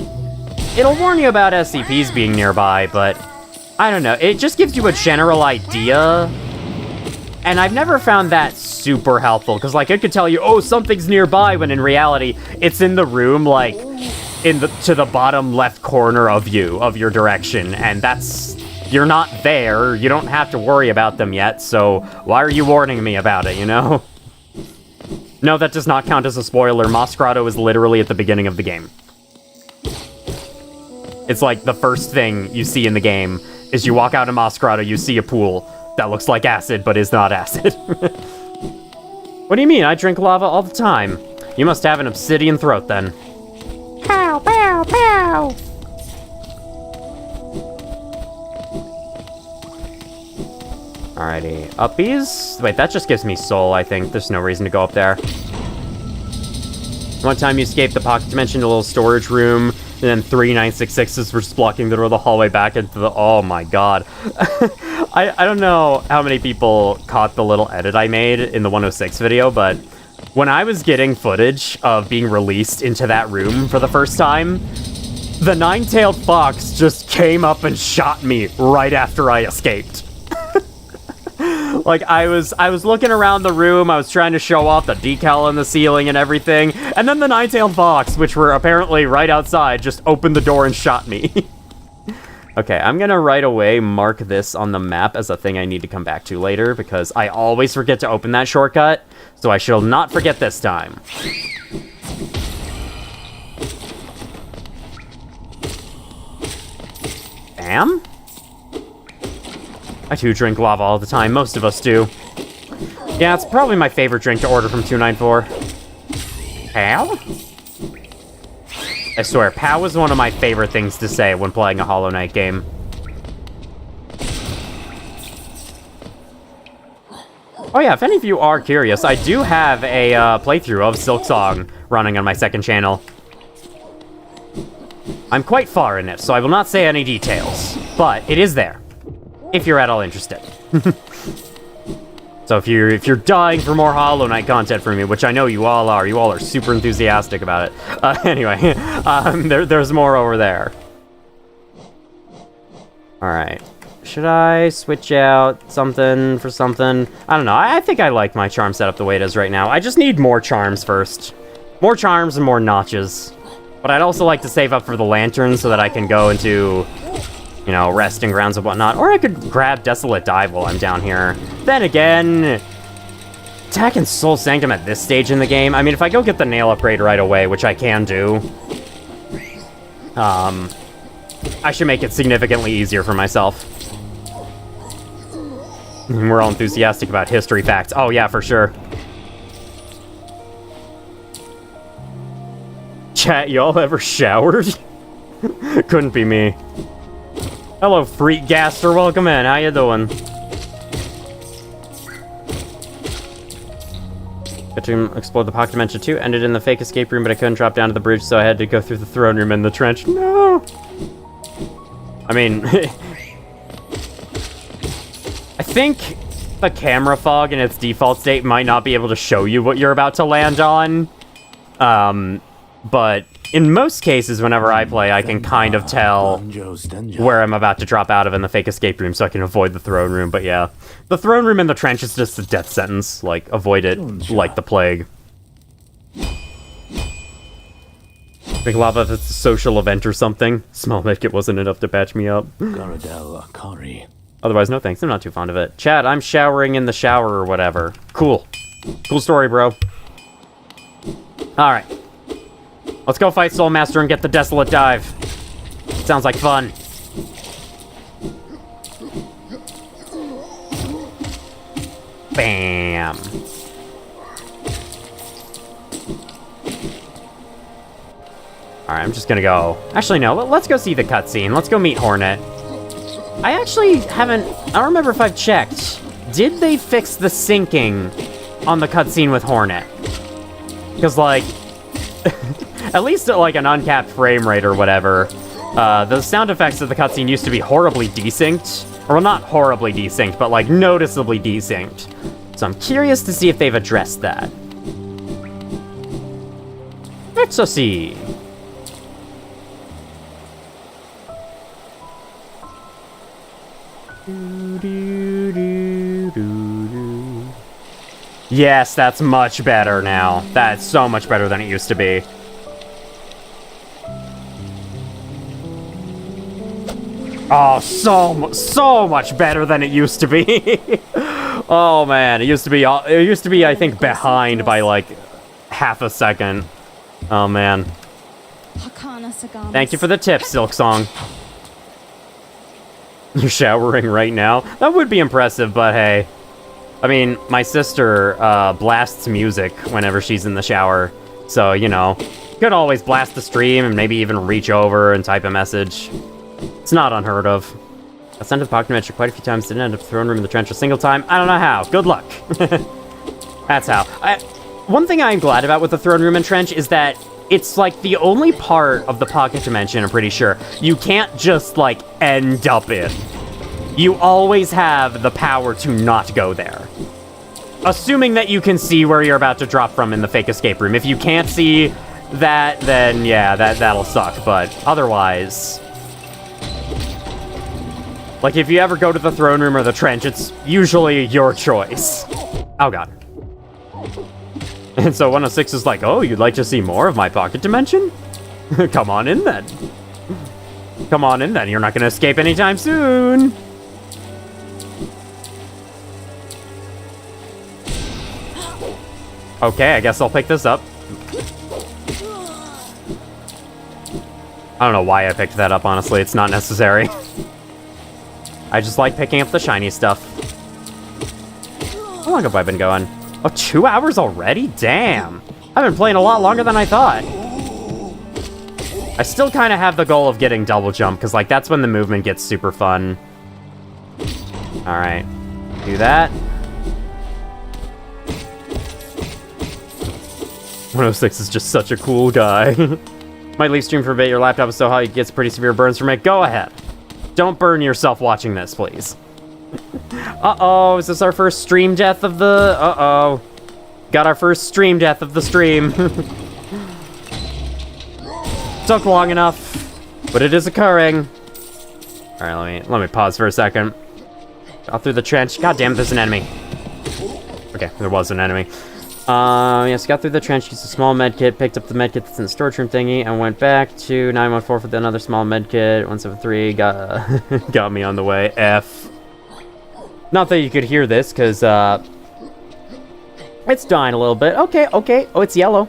It'll warn you about SCPs being nearby, but... I don't know. It just gives you a general idea. And I've never found that super helpful, because, like, it could tell you, oh, something's nearby, when in reality, it's in the room, like, to the bottom left corner of your direction, and that's... You're not there, you don't have to worry about them yet, so why are you warning me about it, you know? No, that does not count as a spoiler. Moss Grotto is literally at the beginning of the game. It's like the first thing you see in the game is you walk out of Moss Grotto, you see a pool that looks like acid, but is not acid. What do you mean? I drink lava all the time. You must have an obsidian throat, then. Pow, pow, pow! Alrighty, uppies? Wait, that just gives me soul, I think. There's no reason to go up there. One time you escaped the pocket dimension to a little storage room, and then 3 966s were just blocking the door of the hallway back into the... Oh my god. I don't know how many people caught the little edit I made in the 106 video, but when I was getting footage of being released into that room for the first time, the nine-tailed fox just came up and shot me right after I escaped. Like, I was looking around the room, I was trying to show off the decal on the ceiling and everything, and then the nine-tailed fox, which were apparently right outside, just opened the door and shot me. Okay, I'm gonna right away mark this on the map as a thing I need to come back to later, because I always forget to open that shortcut, so I shall not forget this time. Bam? I too drink lava all the time, most of us do. Yeah, it's probably my favorite drink to order from 294. Pow? I swear, pow is one of my favorite things to say when playing a Hollow Knight game. Oh yeah, if any of you are curious, I do have a playthrough of Silksong running on my second channel. I'm quite far in it, so I will not say any details, but it is there. If you're at all interested. So if you're dying for more Hollow Knight content from me, which I know you all are super enthusiastic about it. Anyway, there's more over there. Alright. Should I switch out something for something? I don't know. I think I like my charm setup the way it is right now. I just need more charms first. More charms and more notches. But I'd also like to save up for the lantern so that I can go into, you know, resting grounds and whatnot. Or I could grab Desolate Dive while I'm down here. Then again, attacking Soul Sanctum at this stage in the game, I mean, if I go get the nail upgrade right away, which I can do, I should make it significantly easier for myself. We're all enthusiastic about history facts. Oh yeah, for sure. Chat, y'all ever showered? Couldn't be me. Hello, Freak Gaster. Welcome in. How you doing? Got to explore the pocket dimension too. Ended in the fake escape room, but I couldn't drop down to the bridge, so I had to go through the throne room in the trench. No! I mean... I think the camera fog in its default state might not be able to show you what you're about to land on. But in most cases, whenever I play, I can kind of tell where I'm about to drop out of in the fake escape room so I can avoid the throne room. But yeah, the throne room in the trench is just a death sentence. Like, avoid it like the plague. Big lava if it's a social event or something. Small medkit wasn't enough to patch me up. Otherwise, no thanks. I'm not too fond of it. Chat, I'm showering in the shower or whatever. Cool. Cool story, bro. Alright. Let's go fight Soul Master and get the Desolate Dive. Sounds like fun. Bam. Alright, I'm just gonna go... Actually, no. Let's go see the cutscene. Let's go meet Hornet. I actually haven't... I don't remember if I've checked. Did they fix the syncing on the cutscene with Hornet? Because, like... at least at, like, an uncapped frame rate or whatever, the sound effects of the cutscene used to be horribly desynced. Or, well, not horribly desynced, but, like, noticeably desynced. So I'm curious to see if they've addressed that. Let's see. Yes, that's much better now. That's so much better than it used to be. Oh, so much better than it used to be. Oh man, it used to be, I think, behind by like half a second. Oh man. Thank you for the tip, Silk Song. You're showering right now? That would be impressive, but hey. I mean, my sister blasts music whenever she's in the shower. So, you know, you could always blast the stream and maybe even reach over and type a message. It's not unheard of. I sent to the pocket dimension quite a few times, didn't end up throwing room in the trench a single time. I don't know how. Good luck. That's how. One thing I'm glad about with the throne room and trench is that it's like the only part of the pocket dimension, I'm pretty sure, you can't just like end up in. You always have the power to not go there. Assuming that you can see where you're about to drop from in the fake escape room. If you can't see that, then yeah, that'll suck. But otherwise... like, if you ever go to the throne room or the trench, it's usually your choice. Oh, God. And so 106 is like, oh, you'd like to see more of my pocket dimension? Come on in, then. Come on in, then. You're not going to escape anytime soon. Okay, I guess I'll pick this up. I don't know why I picked that up, honestly. It's not necessary. I just like picking up the shiny stuff. How long have I been going? Oh, 2 hours already? Damn. I've been playing a lot longer than I thought. I still kind of have the goal of getting double jump, because, like, that's when the movement gets super fun. Alright. Do that. 106 is just such a cool guy. Might leave stream for a bit. Your laptop is so hot, it gets pretty severe burns from it. Go ahead. Don't burn yourself watching this, please. Uh-oh, is this our first stream death of the... Uh-oh. Got our first stream death of the stream. Took long enough, but it is occurring. Alright, let me pause for a second. Got through the trench. God damn it, there's an enemy. Okay, there was an enemy. Yes, got through the trench, used a small medkit, picked up the medkit that's in the storage room thingy, and went back to 914 for another small medkit. 173 got me on the way. F. Not that you could hear this, because, it's dying a little bit. Okay. Oh, it's yellow.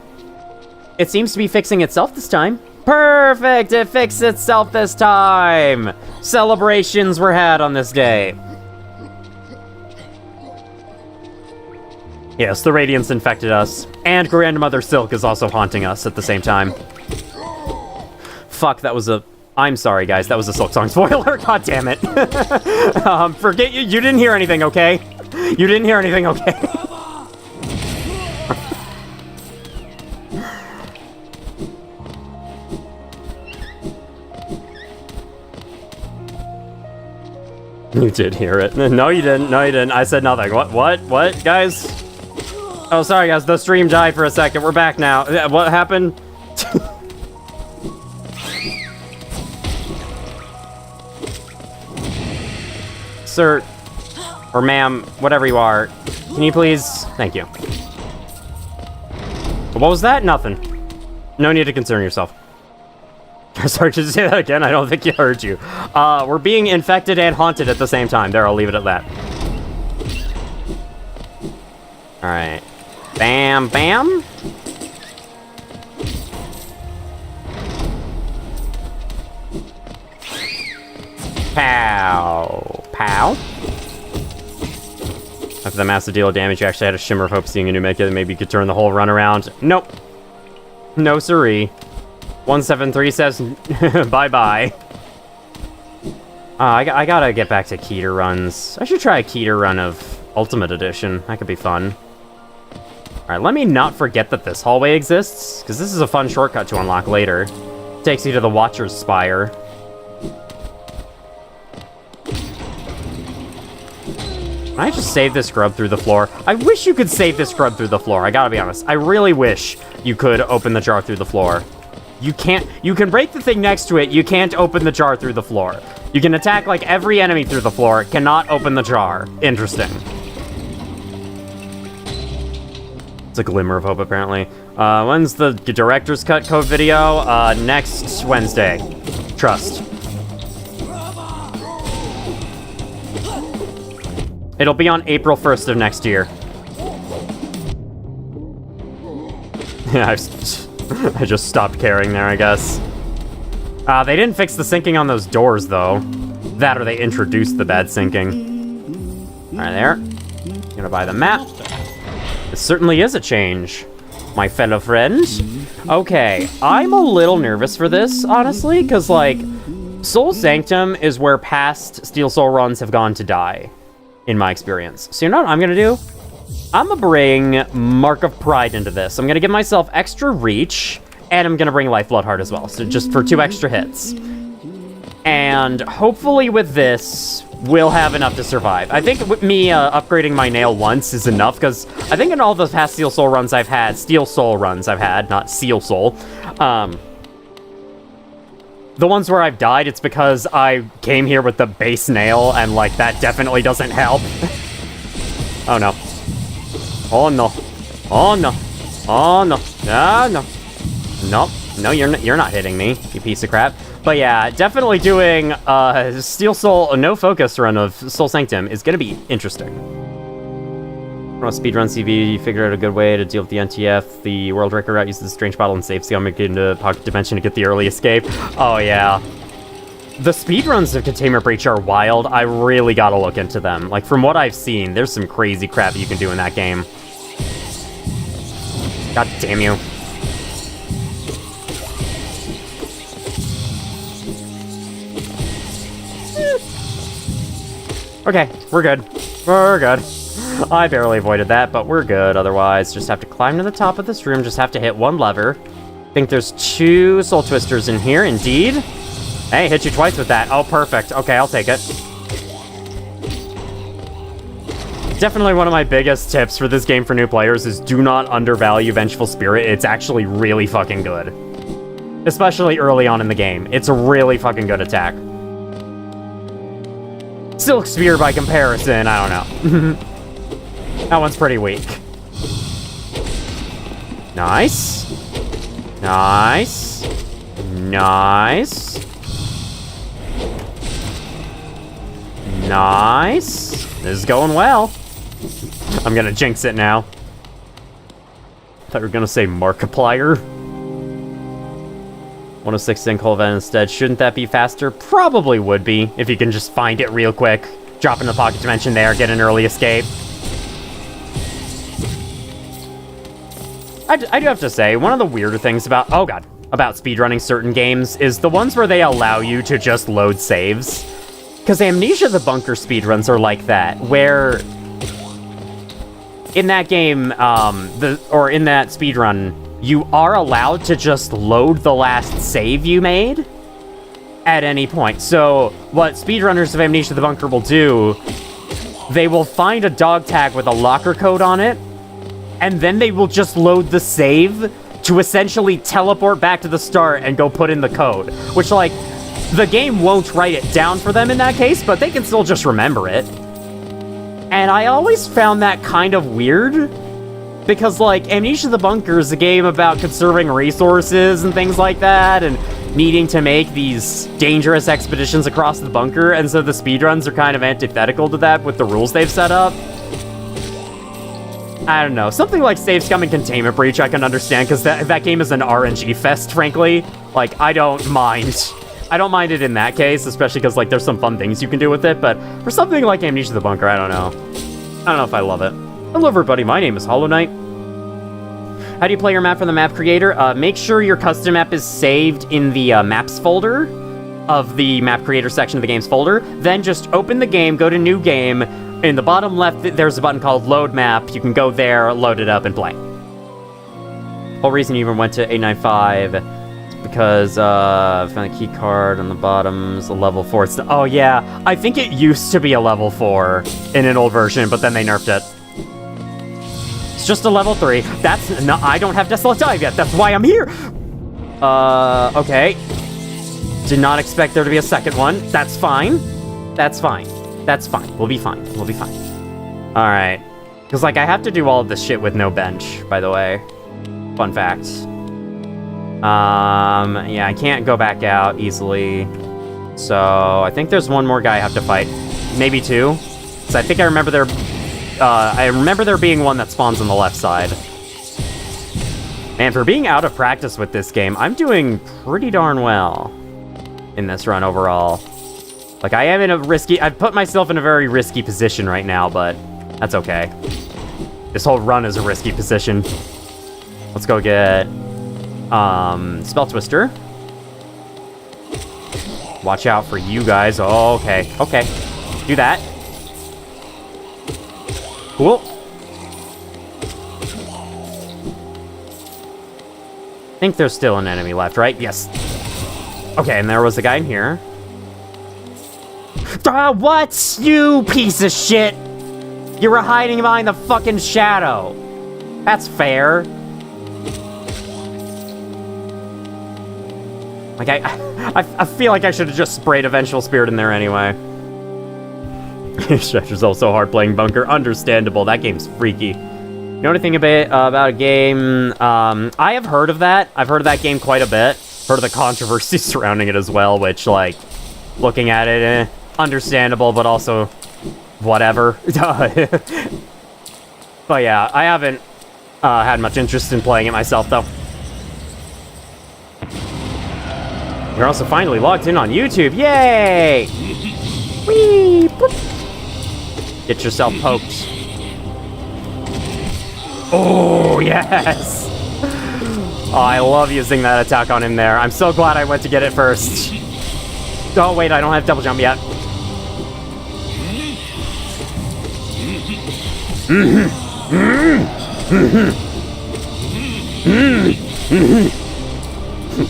It seems to be fixing itself this time. Perfect! It fixed itself this time! Celebrations were had on this day. Yes, the Radiance infected us. And Grandmother Silk is also haunting us at the same time. Fuck, that was a... I'm sorry, guys. That was a Silk Song spoiler. God damn it. Forget you. You didn't hear anything, okay? You didn't hear anything, okay? You did hear it. No, you didn't. No, you didn't. I said nothing. What, guys? Oh, sorry, guys. The stream died for a second. We're back now. What happened? Sir, or ma'am, whatever you are, can you please? Thank you. What was that? Nothing. No need to concern yourself. Sorry, could you say that again? I don't think you heard you. We're being infected and haunted at the same time. There, I'll leave it at that. Alright. Bam, bam. Pow. Pow. After the massive deal of damage, you actually had a shimmer of hope seeing a new mech that maybe you could turn the whole run around. Nope. No siree. 173 says bye-bye. I gotta get back to Keter runs. I should try a Keter run of Ultimate Edition. That could be fun. Alright, let me not forget that this hallway exists, because this is a fun shortcut to unlock later. Takes you to the Watcher's Spire. Can I just save this grub through the floor? I wish you could save this grub through the floor, I gotta be honest. I really wish you could open the jar through the floor. You can't, you can break the thing next to it, you can't open the jar through the floor. You can attack like every enemy through the floor, cannot open the jar. Interesting. It's a glimmer of hope, apparently. When's the director's cut code video? Next Wednesday. Trust. It'll be on April 1st of next year. Yeah, I just stopped caring there, I guess. They didn't fix the syncing on those doors, though. That or they introduced the bad syncing. Alright, there. Gonna buy the map. This certainly is a change, my fellow friend. Okay, I'm a little nervous for this, honestly, because, like, Soul Sanctum is where past Steel Soul runs have gone to die, in my experience. So you know what I'm gonna do? I'm gonna bring Mark of Pride into this. I'm gonna give myself extra reach, and I'm gonna bring Lifeblood Heart as well, so just for 2 extra hits. And hopefully with this, we'll have enough to survive. I think with me upgrading my nail once is enough, because I think in all the past Steel Soul runs I've had, not Seal Soul, the ones where I've died, it's because I came here with the base nail, and, like, that definitely doesn't help. Oh, no. Oh, no. Oh, no. Oh, no. Ah, no. Nope. No, you're not hitting me, you piece of crap. But yeah, definitely doing Steel Soul no focus run of Soul Sanctum is gonna be interesting. From a speedrun CV, figured out a good way to deal with the NTF. The World Record route uses the strange bottle and save seal, make it into Pocket Dimension to get the early escape. Oh yeah. The speedruns of Containment Breach are wild. I really gotta look into them. Like, from what I've seen, there's some crazy crap you can do in that game. God damn you. Okay, we're good. We're good. I barely avoided that, but we're good otherwise. Just have to climb to the top of this room, just have to hit 1 lever. I think there's 2 Soul Twisters in here, indeed. Hey, hit you twice with that. Oh, perfect. Okay, I'll take it. Definitely one of my biggest tips for this game for new players is do not undervalue Vengeful Spirit. It's actually really fucking good. Especially early on in the game. It's a really fucking good attack. Silk Spear by comparison, I don't know. That one's pretty weak. Nice. Nice. Nice. Nice. This is going well. I'm gonna jinx it now. I thought you were gonna say Markiplier. 106 sinkhole event instead. Shouldn't that be faster? Probably would be, if you can just find it real quick. Drop in the pocket dimension there, get an early escape. I do have to say, one of the weirder things about, oh god, about speedrunning certain games is the ones where they allow you to just load saves. Because Amnesia the Bunker speedruns are like that, where in that game, in that speedrun, you are allowed to just load the last save you made at any point. So what speedrunners of Amnesia the Bunker will do, they will find a dog tag with a locker code on it, and then they will just load the save to essentially teleport back to the start and go put in the code. Which, like, the game won't write it down for them in that case, but they can still just remember it. And I always found that kind of weird, because, like, Amnesia the Bunker is a game about conserving resources and things like that, and needing to make these dangerous expeditions across the bunker, and so the speedruns are kind of antithetical to that with the rules they've set up. I don't know. Something like Save Scum and Containment Breach I can understand, because that game is an RNG fest, frankly. Like, I don't mind. I don't mind it in that case, especially because, like, there's some fun things you can do with it, but for something like Amnesia the Bunker, I don't know. I don't know if I love it. Hello, everybody. My name is Hollow Knight. How do you play your map from the map creator? Make sure your custom map is saved in the maps folder of the map creator section of the game's folder. Then just open the game, go to new game. In the bottom left, there's a button called load map. You can go there, load it up, and play. Whole reason you even went to 895 is because I found a key card on the bottom. It's a level 4. Oh yeah, I think it used to be a level 4 in an old version, but then they nerfed it. It's just a level 3. That's no, I don't have Desolate Dive yet. That's why I'm here. Okay. Did not expect there to be a second one. That's fine. That's fine. That's fine. We'll be fine. We'll be fine. All right. Because, like, I have to do all of this shit with no bench, by the way. Fun fact. Yeah, I can't go back out easily. So, I think there's one more guy I have to fight. Maybe two. So I think I remember there being one that spawns on the left side. Man, for being out of practice with this game, I'm doing pretty darn well in this run overall. Like, I am in a risky... I've put myself in a very risky position right now, but that's okay. This whole run is a risky position. Let's go get... Spell Twister. Watch out for you guys. Oh, okay. Okay. Do that. Cool. I think there's still an enemy left, right? Yes. Okay, and there was a guy in here. What? You piece of shit! You were hiding behind the fucking shadow. That's fair. Like, I feel like I should have just sprayed Eventual Spirit in there anyway. Stretcher's also hard playing Bunker. Understandable. That game's freaky. You know anything about a game? I have heard of that. I've heard of that game quite a bit. Heard of the controversy surrounding it as well, which, like, looking at it, understandable, but also whatever. But yeah, I haven't had much interest in playing it myself, though. You're also finally logged in on YouTube. Yay! Whee! Boop. Get yourself poked. Oh, yes! Oh, I love using that attack on him there. I'm so glad I went to get it first. Oh, wait, I don't have double jump yet.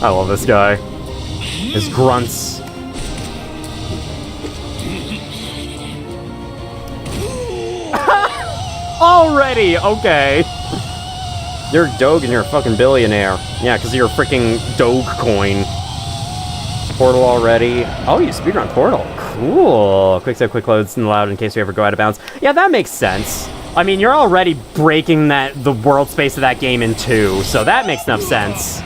I love this guy. His grunts. Already! Okay. You're a Doge and you're a fucking billionaire. Yeah, because you're a freaking Doge coin. Portal already. Oh, you speedrun Portal. Cool. Quick save, quick loads, and allowed in case we ever go out of bounds. Yeah, that makes sense. I mean, you're already breaking the world space of that game in two, so that makes enough sense.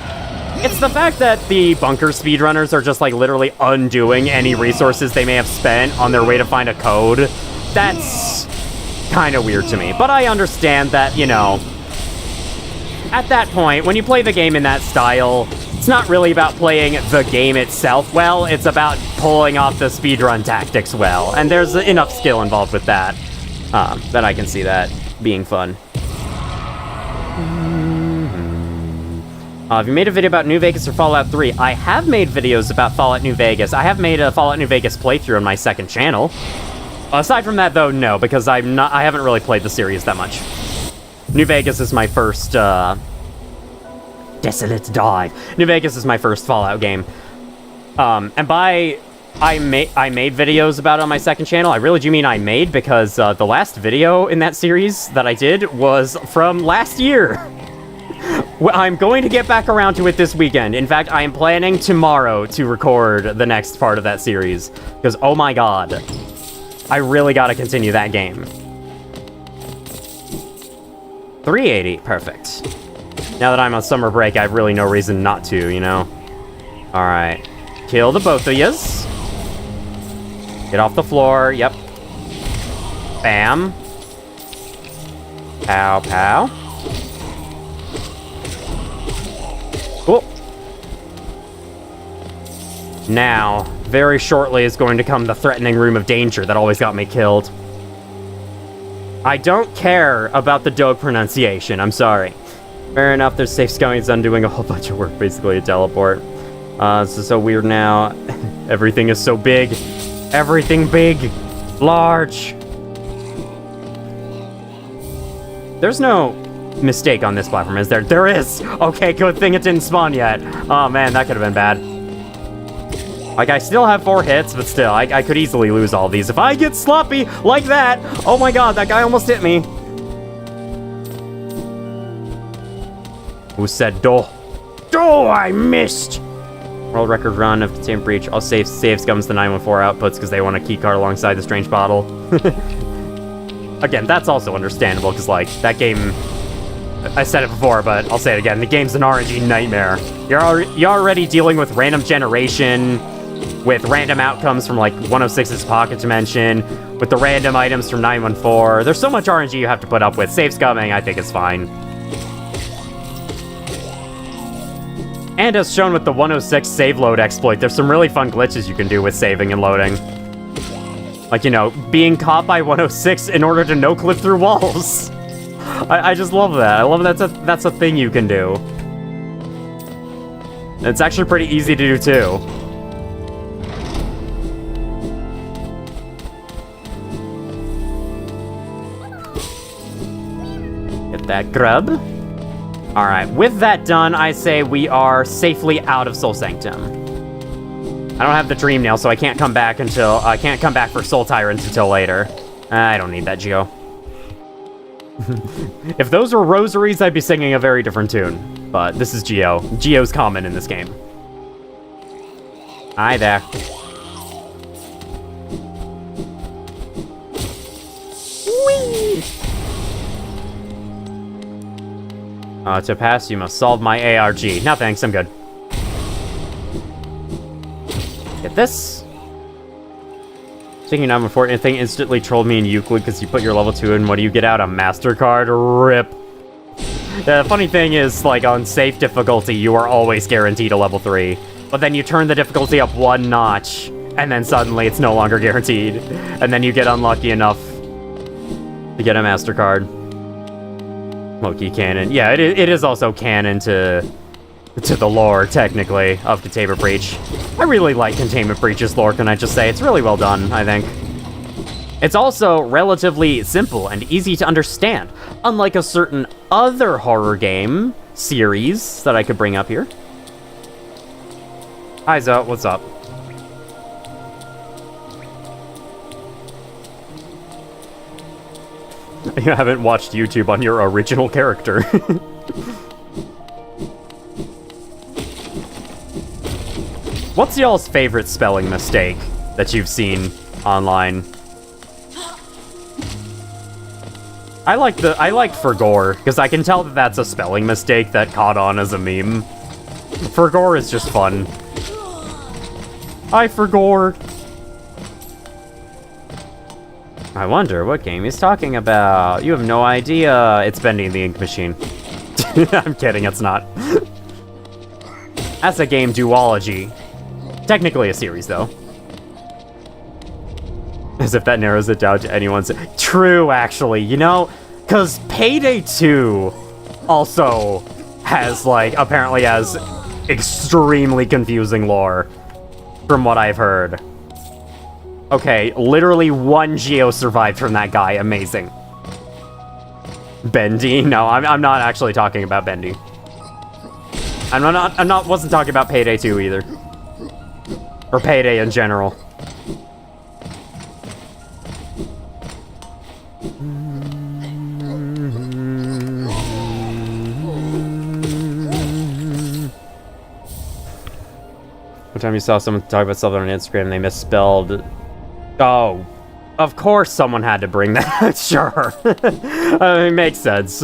It's the fact that the bunker speedrunners are just, like, literally undoing any resources they may have spent on their way to find a code. That's kind of weird to me. But I understand that, you know, at that point, when you play the game in that style, it's not really about playing the game itself well, it's about pulling off the speedrun tactics well. And there's enough skill involved with that, that I can see that being fun. Have you made a video about New Vegas or Fallout 3? I have made videos about Fallout New Vegas. I have made a Fallout New Vegas playthrough on my second channel. Aside from that, though, no, because I haven't really played the series that much. New Vegas is my first, Desolate Dive. New Vegas is my first Fallout game. And by I made videos about it on my second channel, I really do mean I made, because the last video in that series that I did was from last year. I'm going to get back around to it this weekend. In fact, I am planning tomorrow to record the next part of that series. Because, oh my god, I really gotta continue that game. 380, perfect. Now that I'm on summer break, I have really no reason not to, you know? Alright. Kill the both of yous. Get off the floor, yep. Bam. Pow, pow. Cool. Now, very shortly is going to come the threatening room of danger that always got me killed. I don't care about the dog pronunciation, I'm sorry. Fair enough, there's safe scouting's undoing a whole bunch of work, basically a teleport. This is so weird now. Everything is so big. Everything big. Large. There's no mistake on this platform, is there? There is! Okay, good thing it didn't spawn yet. Oh man, that could have been bad. Like, I still have 4 hits, but still, I could easily lose all these. If I get sloppy like that, oh my god, that guy almost hit me. Who said do? Do, I missed! World record run of containment breach. I'll save scums the 914 outputs because they want a keycard alongside the strange bottle. Again, that's also understandable, because, like, that game... I said it before, but I'll say it again. The game's an RNG nightmare. You're already dealing with random generation, with random outcomes from, like, 106's Pocket Dimension, with the random items from 914. There's so much RNG you have to put up with. Save scumming, I think, is fine. And as shown with the 106 save load exploit, there's some really fun glitches you can do with saving and loading. Like, you know, being caught by 106 in order to no-clip through walls. I just love that. I love that's a thing you can do. It's actually pretty easy to do, too. Get that grub. Alright, with that done, I say we are safely out of Soul Sanctum. I don't have the Dream Nail, so I can't come back for Soul Tyrant until later. I don't need that, Geo. If those were rosaries, I'd be singing a very different tune. But this is Geo. Geo's common in this game. Hi there. Whee! To pass, you must solve my ARG. No thanks, I'm good. Get this. Taking 914, anything instantly trolled me in Euclid because you put your level 2 in. What do you get out? A MasterCard? RIP. The funny thing is, like, on safe difficulty, you are always guaranteed a level 3. But then you turn the difficulty up 1 notch, and then suddenly it's no longer guaranteed. And then you get unlucky enough to get a MasterCard. Loki canon. Yeah, it is also canon to the lore, technically, of Containment Breach. I really like Containment Breach's lore, can I just say. It's really well done, I think. It's also relatively simple and easy to understand, unlike a certain other horror game series that I could bring up here. Hi, Zo, what's up? You haven't watched YouTube on your original character. What's y'all's favorite spelling mistake that you've seen online. I like Forgore, because I can tell that that's a spelling mistake that caught on as a meme. Forgore is just fun. I Forgore. I wonder what game he's talking about. You have no idea. It's Bending the Ink Machine. I'm kidding, it's not. That's a game duology. Technically a series, though. As if that narrows it down to anyone's... True, actually, you know? Because Payday 2 also has, like, apparently has extremely confusing lore, from what I've heard. Okay, literally one Geo survived from that guy. Amazing. Bendy? No, I'm not actually talking about Bendy. Wasn't talking about Payday 2 either. Or Payday in general. One time you saw someone talk about something on Instagram and they misspelled... Oh, of course someone had to bring that. Sure. It makes sense.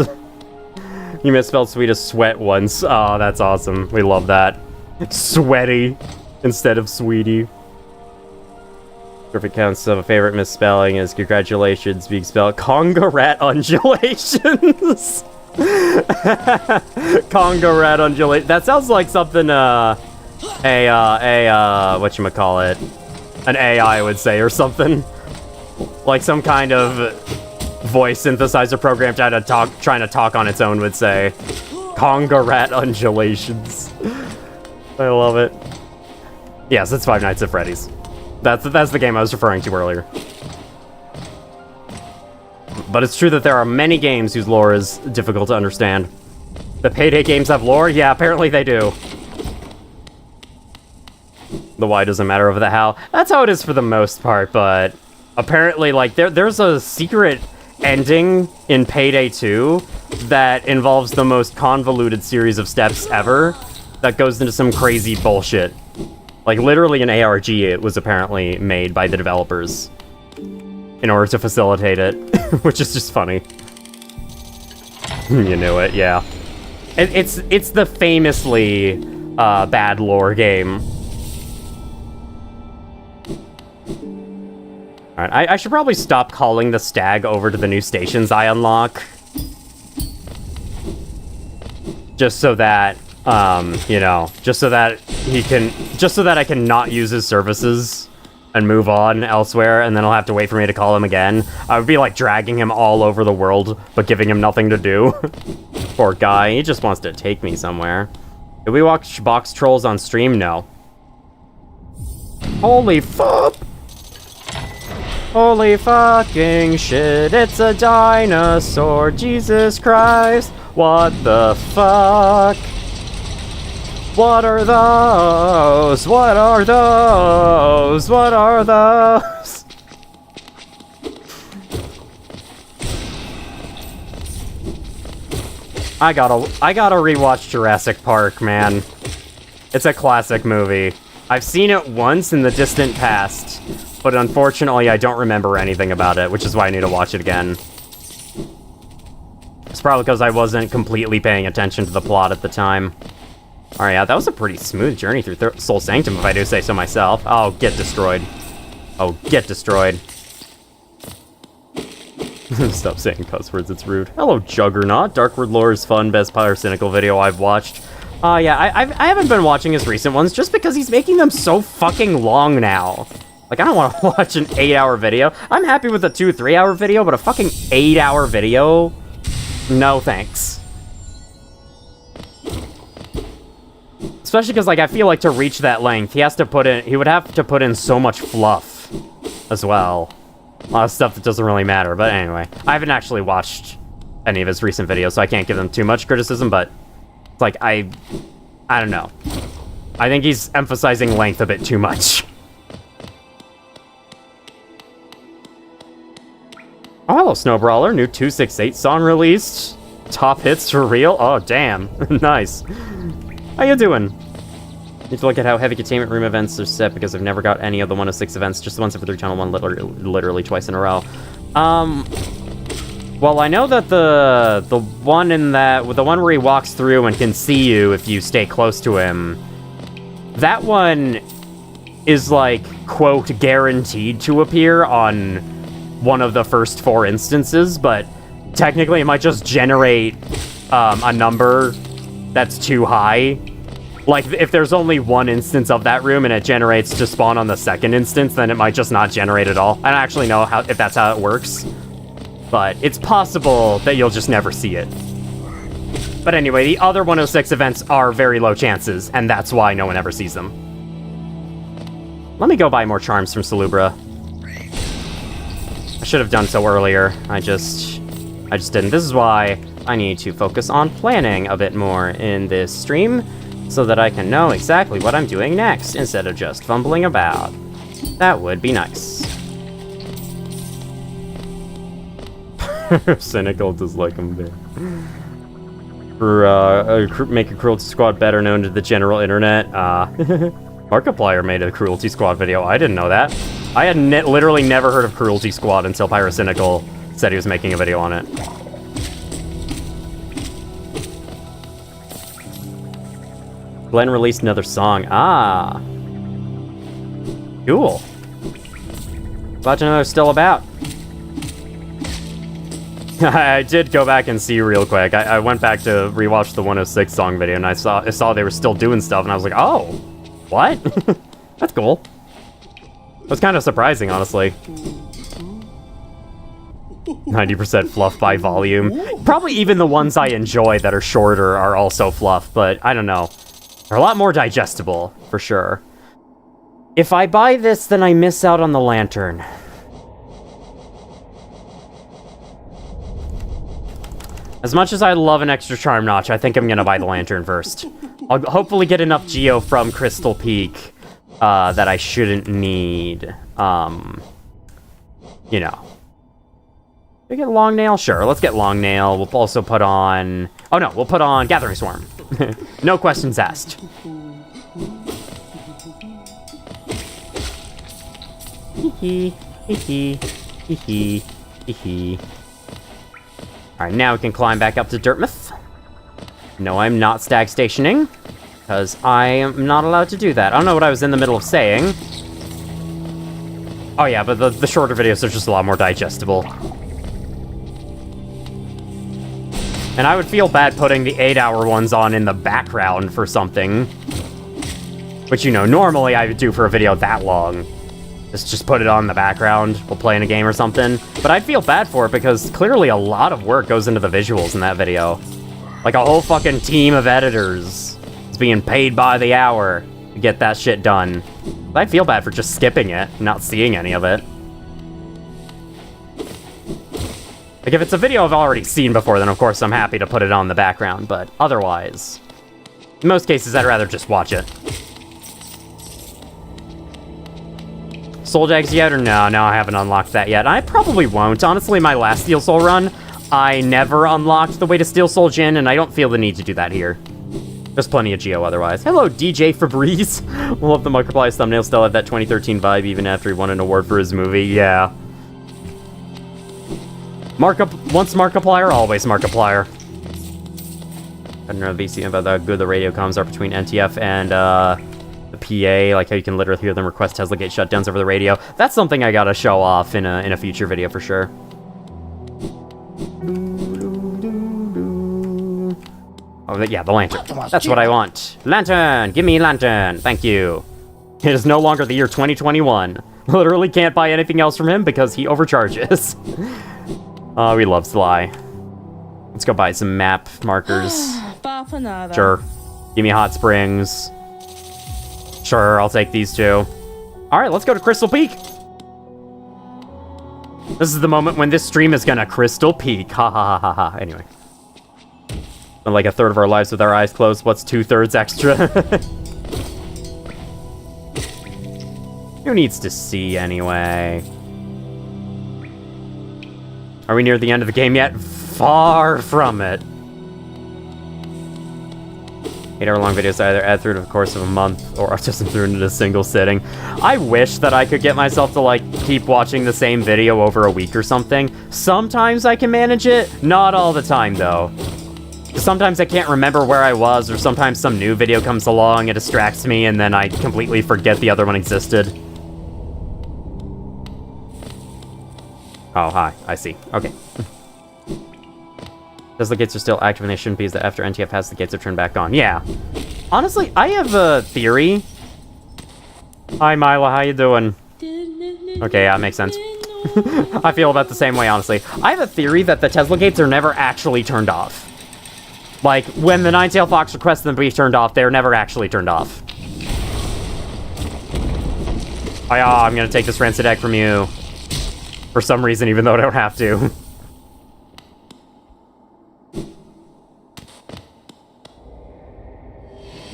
You misspelled sweet as sweat once. Oh, that's awesome. We love that. Sweaty instead of sweetie. Perfect counts of a favorite misspelling is congratulations being spelled Conga rat undulations. Conga rat undulations. That sounds like something whatchamacallit, an AI would say or something. Like some kind of voice synthesizer program trying to talk on its own would say. Conga rat undulations. I love it. Yes, it's Five Nights at Freddy's. That's the game I was referring to earlier. But it's true that there are many games whose lore is difficult to understand. The Payday games have lore? Yeah, apparently they do. The why doesn't matter over the how. That's how it is for the most part, but apparently, like, there's a secret ending in Payday 2 that involves the most convoluted series of steps ever that goes into some crazy bullshit. Like, literally an ARG it was apparently made by the developers in order to facilitate it, which is just funny. You knew it, yeah. It's the famously bad lore game. Alright, I should probably stop calling the stag over to the new stations I unlock. Just so that, you know, just so that I can not use his services and move on elsewhere, and then I'll have to wait for me to call him again. I would be like dragging him all over the world, but giving him nothing to do. Poor guy, he just wants to take me somewhere. Did we watch Box Trolls on stream? No. Holy fuck! Holy fucking shit, it's a dinosaur, Jesus Christ, what the fuck? What are those? What are those? What are those? I gotta rewatch Jurassic Park, man. It's a classic movie. I've seen it once in the distant past, but unfortunately I don't remember anything about it, which is why I need to watch it again. It's probably because I wasn't completely paying attention to the plot at the time. Alright, yeah, that was a pretty smooth journey through Soul Sanctum, if I do say so myself. Oh, get destroyed. Oh, get destroyed. Stop saying cuss words, it's rude. Hello, Juggernaut. Darkward Lore is fun, best Pyrocynical video I've watched. Yeah, I haven't been watching his recent ones just because he's making them so fucking long now. Like, I don't want to watch an 8-hour video. I'm happy with a 2-3-hour video, but a fucking 8-hour video? No thanks. Especially because, like, I feel like to reach that length, he would have to put in so much fluff as well. A lot of stuff that doesn't really matter, but anyway. I haven't actually watched any of his recent videos, so I can't give him too much criticism, but it's like, I don't know. I think he's emphasizing length a bit too much. Oh, hello, Snowbrawler. New 268 song released. Top hits for real? Oh, damn. Nice. How you doing? Need to look at how heavy containment room events are set because I've never got any of the 106 events, just the ones for 3 channel 1 literally twice in a row. Well, I know that the one where he walks through and can see you if you stay close to him, that one is like, quote, guaranteed to appear on one of the first 4 instances, but technically it might just generate a number that's too high. Like, if there's only 1 instance of that room and it generates to spawn on the 2nd instance, then it might just not generate at all. I don't actually know if that's how it works, but it's possible that you'll just never see it. But anyway, the other 106 events are very low chances, and that's why no one ever sees them. Let me go buy more charms from Salubra. I should have done so earlier. I just didn't. This is why I need to focus on planning a bit more in this stream, so that I can know exactly what I'm doing next, instead of just fumbling about. That would be nice. Cynical dislike him there. For, make a Cruelty Squad better known to the general internet. Markiplier made a Cruelty Squad video. I didn't know that. I had literally never heard of Cruelty Squad until Pyrocynical said he was making a video on it. Glenn released another song. Ah. Cool. Glad to know they're still about. I did go back and see real quick. I went back to rewatch the 106 song video, and I saw they were still doing stuff, and I was like, oh, what? That's cool. It was kind of surprising, honestly. 90% fluff by volume. Probably even the ones I enjoy that are shorter are also fluff, but I don't know. They're a lot more digestible, for sure. If I buy this, then I miss out on the lantern. As much as I love an extra charm notch, I think I'm gonna buy the lantern first. I'll hopefully get enough Geo from Crystal Peak that I shouldn't need. You know. We get Long Nail? Sure, let's get Long Nail. We'll also put on... Oh no, we'll put on Gathering Swarm. No questions asked. Hee hee, hee hee, hee hee. Alright, now we can climb back up to Dirtmouth. No, I'm not stag stationing, because I am not allowed to do that. I don't know what I was in the middle of saying. Oh yeah, but the shorter videos are just a lot more digestible. And I would feel bad putting the 8-hour ones on in the background for something. Which, you know, normally I would do for a video that long. Just put it on in the background while playing a game or something. But I'd feel bad for it because clearly a lot of work goes into the visuals in that video. Like a whole fucking team of editors is being paid by the hour to get that shit done. But I'd feel bad for just skipping it, not seeing any of it. Like, if it's a video I've already seen before, then of course I'm happy to put it on the background, but otherwise, in most cases, I'd rather just watch it. Soul Jags yet, or no? No, I haven't unlocked that yet. I probably won't. Honestly, my last Steel Soul run, I never unlocked the way to Steel Soul Jin, and I don't feel the need to do that here. There's plenty of Geo otherwise. Hello, DJ Febreze. Love the Markiplier's thumbnail still had that 2013 vibe even after he won an award for his movie. Yeah. Once Markiplier, always Markiplier. I don't know if you see about how good the radio comms are between NTF and the PA, like how you can literally hear them request Tesla Gate shutdowns over the radio. That's something I gotta show off in a future video for sure. Oh, yeah, the lantern. That's what I want. Lantern! Give me lantern! Thank you. It is no longer the year 2021. Literally can't buy anything else from him because he overcharges. Oh, we love Sly. Let's go buy some map markers. Sure. Give me Hot Springs. Sure, I'll take these two. Alright, let's go to Crystal Peak. This is the moment when this stream is gonna Crystal Peak. Ha ha ha ha ha. Anyway. Spend like a third of our lives with our eyes closed. What's 2/3 extra? Who needs to see anyway? Are we near the end of the game yet? Far from it. 8-hour-long videos either add through the course of a month or autism through into a single sitting. I wish that I could get myself to, like, keep watching the same video over a week or something. Sometimes I can manage it, not all the time, though. Sometimes I can't remember where I was, or sometimes some new video comes along, it distracts me, and then I completely forget the other one existed. Oh, hi. I see. Okay. Because the gates are still active and they shouldn't be, is that after NTF has the gates are turned back on. Yeah. Honestly, I have a theory. Hi, Mila. How you doing? Okay, yeah, makes sense. I feel about the same way, honestly. I have a theory that the Tesla gates are never actually turned off. Like, when the Nine-Tailed Fox requests them to be turned off, they're never actually turned off. I'm gonna take this rancid egg from you. For some reason, even though I don't have to.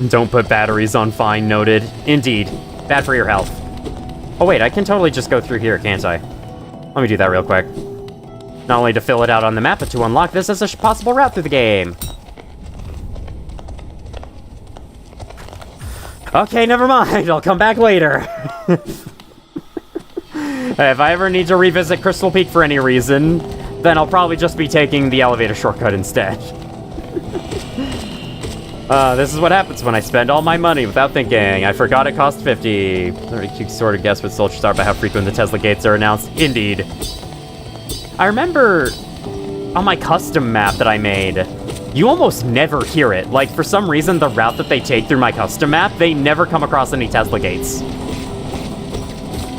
Don't put batteries on fine, noted. Indeed. Bad for your health. Oh wait, I can totally just go through here, can't I? Let me do that real quick. Not only to fill it out on the map, but to unlock this as a possible route through the game. Okay, never mind. I'll come back later. If I ever need to revisit Crystal Peak for any reason, then I'll probably just be taking the elevator shortcut instead. This is what happens when I spend all my money without thinking. I forgot it cost 50. You can sort of guess what soldiers are by how frequent the Tesla gates are announced. Indeed. I remember on my custom map that I made, you almost never hear it. Like, for some reason, the route that they take through my custom map, they never come across any Tesla gates.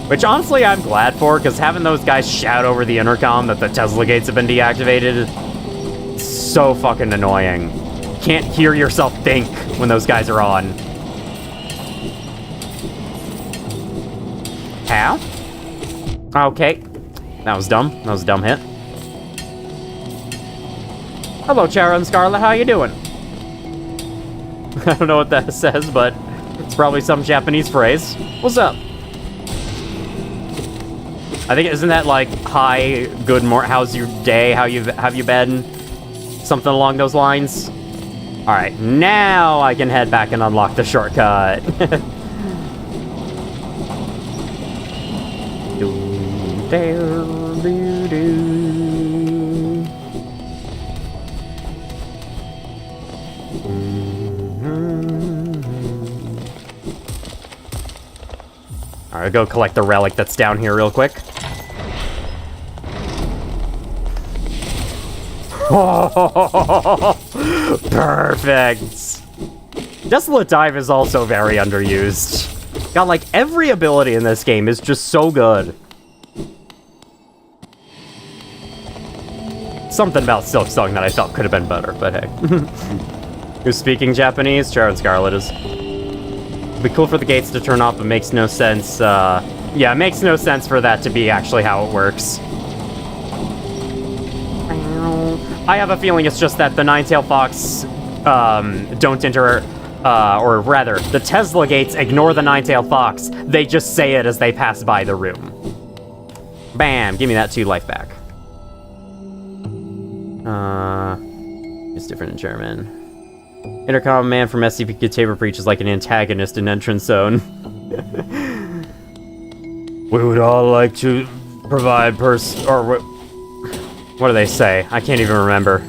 Which, honestly, I'm glad for, because having those guys shout over the intercom that the Tesla gates have been deactivated is so fucking annoying. Can't hear yourself think when those guys are on. How? Okay. That was dumb. That was a dumb hit. Hello, Chara and Scarlet. How you doing? I don't know what that says, but it's probably some Japanese phrase. What's up? I think, isn't that like, hi, good morning, how's your day, have you been? Something along those lines. Alright, now I can head back and unlock the shortcut. Alright, go collect the relic that's down here real quick. Oh, perfect. Desolate Dive is also very underused. God, like, every ability in this game is just so good. Something about Silk Song that I felt could have been better, but hey. Who's speaking Japanese? Sharon Scarlet is. It'd be cool for the gates to turn off, but makes no sense, yeah, it makes no sense for that to be actually how it works. I have a feeling it's just that the Nine-Tailed Fox, don't enter, or rather, the Tesla gates ignore the Nine-Tailed Fox. They just say it as they pass by the room. Bam! Give me that 2 life back. It's different in German. Intercom man from SCP Taber Breach is like an antagonist in Entrance Zone. We would all like to provide what do they say? I can't even remember.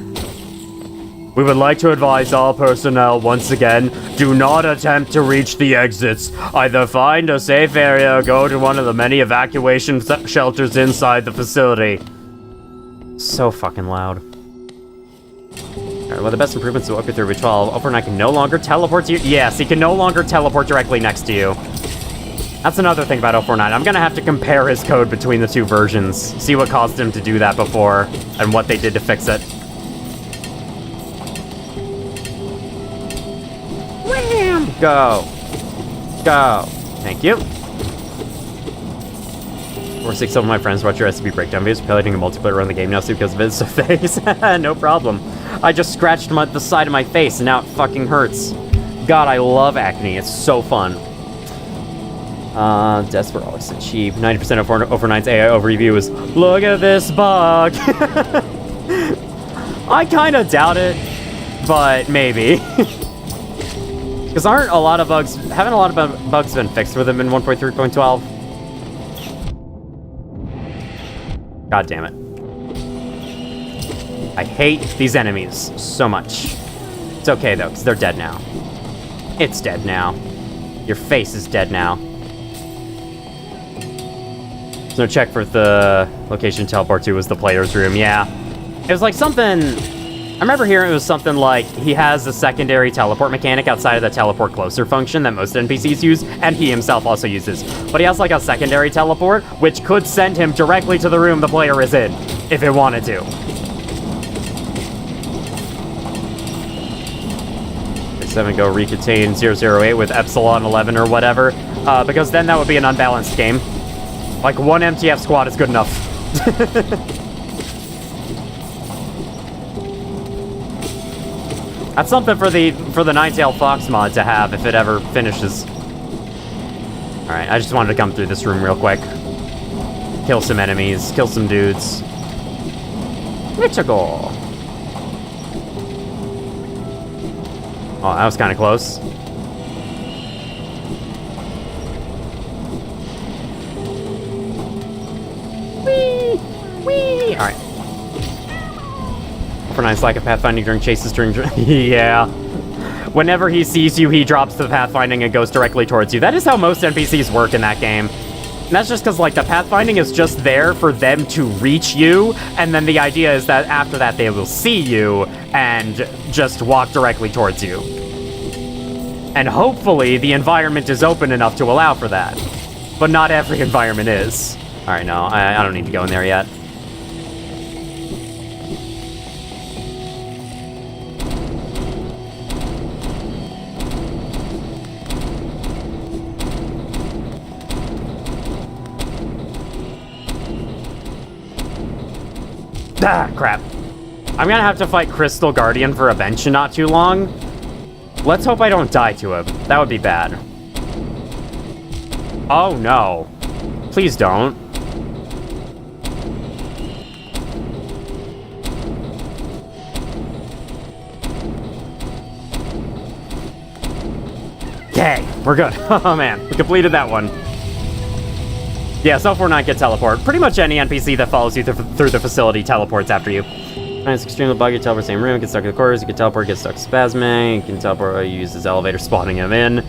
We would like to advise all personnel once again, do not attempt to reach the exits. Either find a safe area or go to one of the many evacuation shelters inside the facility. So fucking loud. Alright, well, the best improvements to upgrade through Route 12. Overnight can no longer teleport to you. Yes, he can no longer teleport directly next to you. That's another thing about 049. I'm gonna have to compare his code between the 2 versions. See what caused him to do that before, and what they did to fix it. Wham! Go. Go. Thank you. 4-6 of my friends watch your SCP breakdown videos, piloting a multiplayer on the game now, so because of it, so thanks. No problem. I just scratched the side of my face, and now it fucking hurts. God, I love acne. It's so fun. Desperate said cheap. 90% of 049's AI overview is, look at this bug. I kind of doubt it, but maybe. Because haven't a lot of bugs been fixed with him in 1.3.12? God damn it. I hate these enemies so much. It's okay though, because they're dead now. It's dead now. Your face is dead now. There's no check for the location teleport to was the player's room. Yeah. It was like something... I remember hearing it was something like he has a secondary teleport mechanic outside of the teleport closer function that most NPCs use, and he himself also uses. But he has like a secondary teleport, which could send him directly to the room the player is in, if it wanted to. 7 go recontain 008 with Epsilon 11 or whatever, because then that would be an unbalanced game. Like, one MTF squad is good enough. That's something for the Nine-Tailed Fox mod to have if it ever finishes. Alright, I just wanted to come through this room real quick. Kill some enemies, kill some dudes. Mythical! Oh, that was kind of close. Whee! Whee! Alright. For nice like a pathfinding during chases during... yeah. Whenever he sees you, he drops the pathfinding and goes directly towards you. That is how most NPCs work in that game. And that's just because, like, the pathfinding is just there for them to reach you, and then the idea is that after that they will see you and just walk directly towards you. And hopefully the environment is open enough to allow for that. But not every environment is. Alright, no, I don't need to go in there yet. Ah, crap. I'm gonna have to fight Crystal Guardian for a bench in not too long. Let's hope I don't die to him. That would be bad. Oh, no. Please don't. Okay, we're good. Oh, man. We completed that one. Yeah, Self-49 can teleport. Pretty much any NPC that follows you through the facility teleports after you. It's extremely buggy. Teleport same room. Get stuck in the corners. You can teleport. Get stuck spasming. You can teleport. Use his elevator, spawning him in.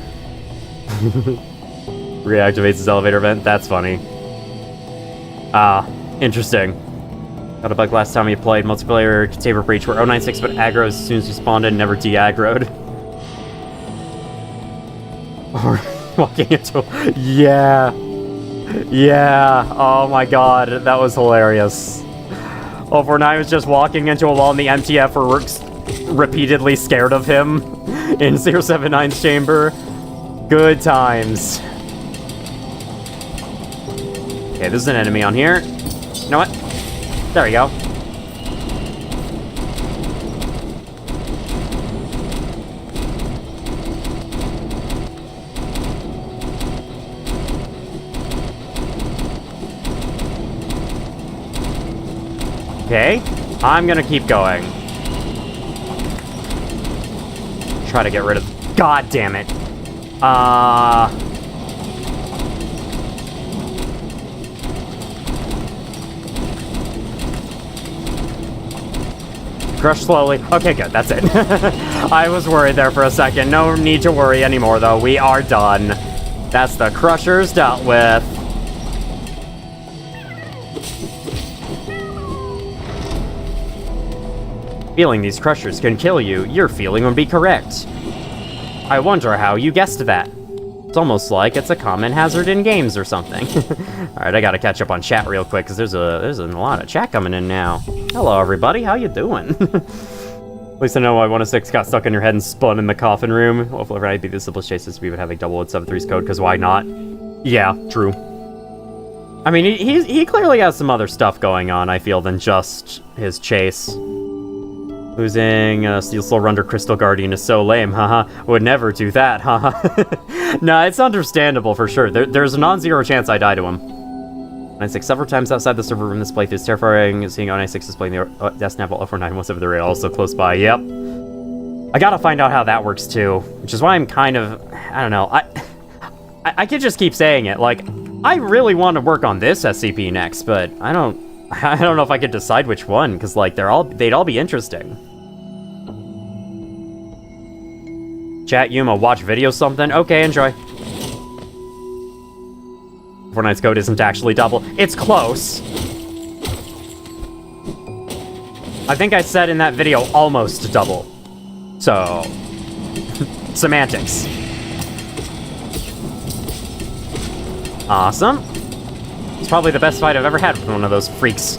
Reactivates his elevator vent. That's funny. Interesting. Got a bug last time we played multiplayer Saber Breach where 096 but aggro as soon as you spawned in, never de-aggroed. Or walking into... yeah. Yeah. Oh my god. That was hilarious. Overnight was just walking into a wall and the MTF were repeatedly scared of him in 079's chamber. Good times. Okay, there's an enemy on here. You know what? There we go. Okay, I'm gonna keep going. Try to get rid of... God damn it. Crush slowly. Okay, good, that's it. I was worried there for a second. No need to worry anymore, though. We are done. That's the Crushers dealt with. Feeling these Crushers can kill you, your feeling would be correct. I wonder how you guessed that. It's almost like it's a common hazard in games or something. Alright, I gotta catch up on chat real quick, because there's a lot of chat coming in now. Hello, everybody. How you doing? At least I know why 106 got stuck in your head and spun in the coffin room. Well, if I'd be the simplest chases, we would have a double with 7.3's code, because why not? Yeah, true. I mean, he clearly has some other stuff going on, I feel, than just his chase. Losing Steel Soul Runner Crystal Guardian is so lame, haha. Would never do that, haha. Nah, it's understandable for sure. There's a non-zero chance I die to him. 96 several times outside the server room this playthrough is terrifying. Seeing 96 displaying the Death Snap while 049 was over the rail, also close by. Yep. I gotta find out how that works too, which is why I'm kind of, I don't know, I could just keep saying it, like, I really want to work on this SCP next, but I don't know if I could decide which one, because, like, they'd all be interesting. Chat, Yuma, watch video something? Okay, enjoy. Fortnite's code isn't actually double. It's close. I think I said in that video almost double. So, semantics. Awesome. It's probably the best fight I've ever had with one of those freaks.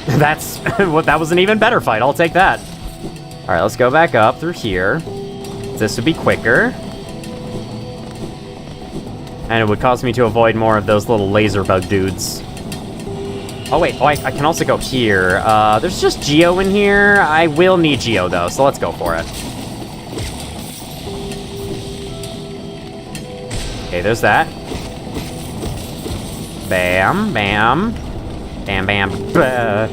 That was an even better fight. I'll take that. All right, let's go back up through here. This would be quicker. And it would cause me to avoid more of those little laser bug dudes. Oh wait, I can also go here. There's just Geo in here. I will need Geo though, so let's go for it. Okay, there's that. Bam, bam. Bam, bam, bah.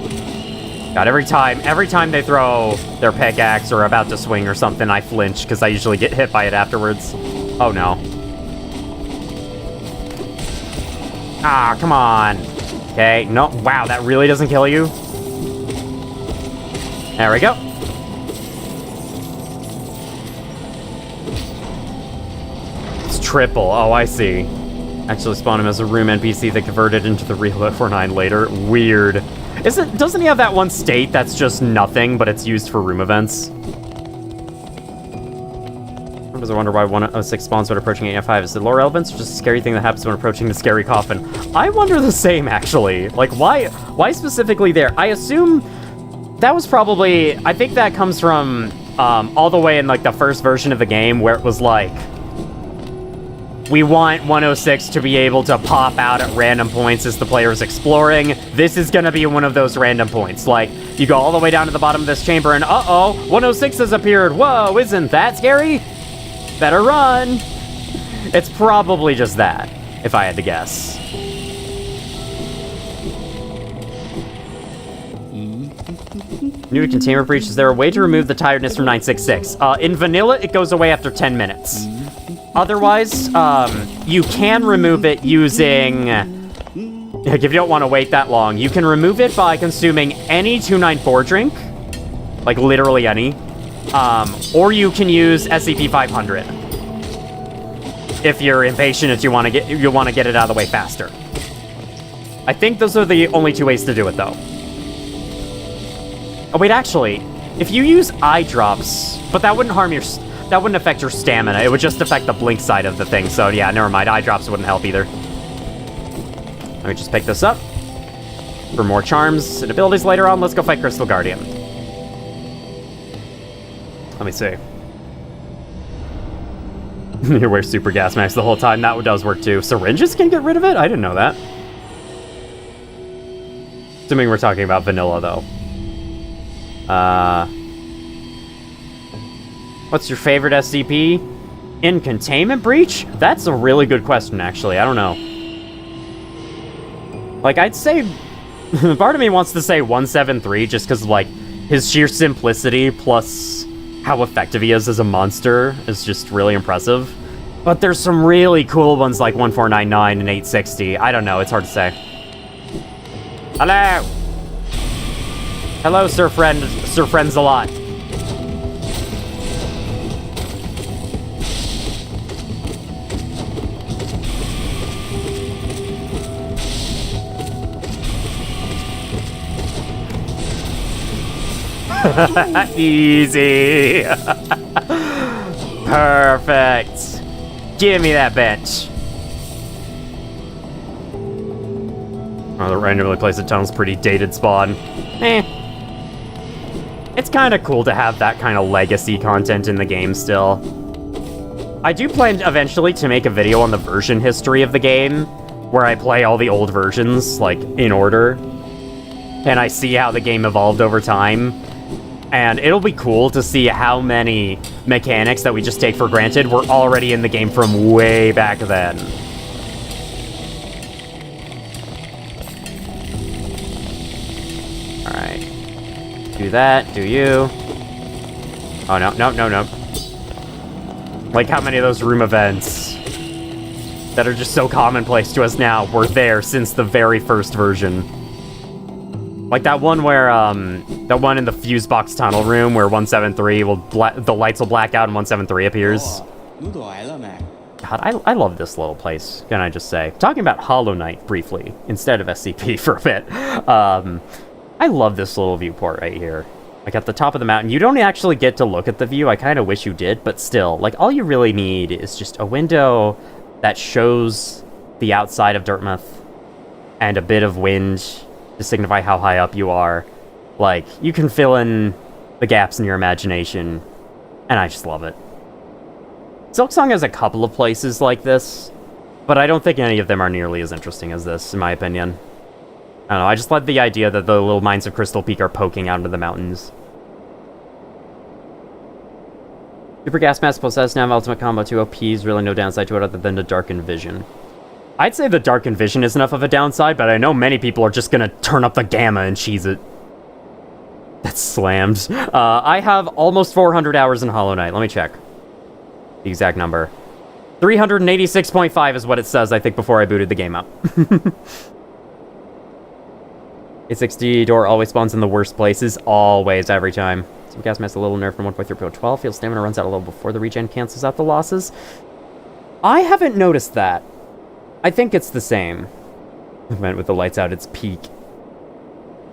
God, every time they throw their pickaxe or about to swing or something, I flinch, because I usually get hit by it afterwards. Oh no. Ah, come on. Okay, no, wow, that really doesn't kill you? There we go. It's triple, oh, I see. Actually spawned him as a room NPC that converted into the real 049 later. Weird. Doesn't he have that one state that's just nothing, but it's used for room events? Sometimes I wonder why 106 spawns when approaching 8F5. Is it lore relevance or just a scary thing that happens when approaching the scary coffin? I wonder the same, actually. Like, why specifically there? I assume that was probably... I think that comes from all the way in, like, the first version of the game where it was like... We want 106 to be able to pop out at random points as the player is exploring. This is going to be one of those random points. Like, you go all the way down to the bottom of this chamber and uh-oh, 106 has appeared. Whoa, isn't that scary? Better run. It's probably just that, if I had to guess. New containment breach. Is there a way to remove the tiredness from 966? In vanilla, it goes away after 10 minutes. Otherwise, you can remove it using... Like, if you don't want to wait that long, you can remove it by consuming any 294 drink. Like, literally any. Or you can use SCP-500. If you're impatient, if you want to get it out of the way faster. I think those are the only two ways to do it, though. Oh, wait, actually, if you use eye drops... But that wouldn't harm your... That wouldn't affect your stamina. It would just affect the blink side of the thing. So, yeah, never mind. Eye drops wouldn't help either. Let me just pick this up. For more charms and abilities later on, let's go fight Crystal Guardian. Let me see. You wear super gas mask the whole time. That does work too. Syringes can get rid of it? I didn't know that. Assuming we're talking about vanilla, though. What's your favorite SCP? In Containment Breach? That's a really good question, actually. I don't know. Like, I'd say... part of me wants to say 173, just because, like, his sheer simplicity plus how effective he is as a monster is just really impressive. But there's some really cool ones like 1499 and 860. I don't know, it's hard to say. Hello! Hello, Sir Friends a lot. Easy. Perfect. Give me that bench. Oh, the randomly placed tunnel's pretty dated spawn. It's kind of cool to have that kind of legacy content in the game still. I do plan eventually to make a video on the version history of the game, where I play all the old versions, like, in order. And I see how the game evolved over time. And it'll be cool to see how many mechanics that we just take for granted were already in the game from way back then. Alright. Do that, do you. Oh, no, no, no, no. Like, how many of those room events that are just so commonplace to us now were there since the very first version? Like that one where, that one in the fuse box tunnel room where 173 will, the lights will black out and 173 appears. God, I love this little place, can I just say. Talking about Hollow Knight briefly, instead of SCP for a bit. I love this little viewport right here. Like at the top of the mountain, you don't actually get to look at the view. I kind of wish you did, but still, like all you really need is just a window that shows the outside of Dartmouth and a bit of wind to signify how high up you are. Like, you can fill in the gaps in your imagination, and I just love it. Silksong has a couple of places like this, but I don't think any of them are nearly as interesting as this, in my opinion. I don't know, I just love the idea that the little mines of Crystal Peak are poking out into the mountains. Super Gas Mask possessed now ultimate combo 2 OPs, really no downside to it other than the Darkened Vision. I'd say the Darkened Vision is enough of a downside, but I know many people are just gonna turn up the gamma and cheese it. That's slammed. I have almost 400 hours in Hollow Knight. Let me check the exact number. 386.5 is what it says, I think, before I booted the game up. A60 door always spawns in the worst places. Always, every time. Some gas mask a little nerf from 1.3 to 12. Feels stamina runs out a little before the regen cancels out the losses. I haven't noticed that. I think it's the same. Event with the lights out, it's peak.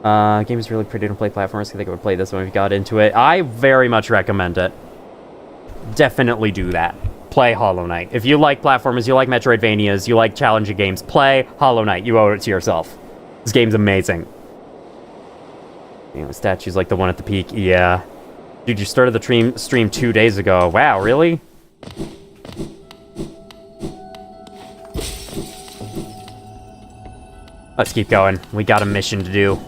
Game is really pretty to play platformers. I think I would play this when we got into it. I very much recommend it. Definitely do that. Play Hollow Knight. If you like platformers, you like Metroidvanias, you like challenging games, play Hollow Knight. You owe it to yourself. This game's amazing. You know, statues like the one at the peak. Yeah. Dude, you started the stream 2 days ago. Wow, really? Let's keep going. We got a mission to do.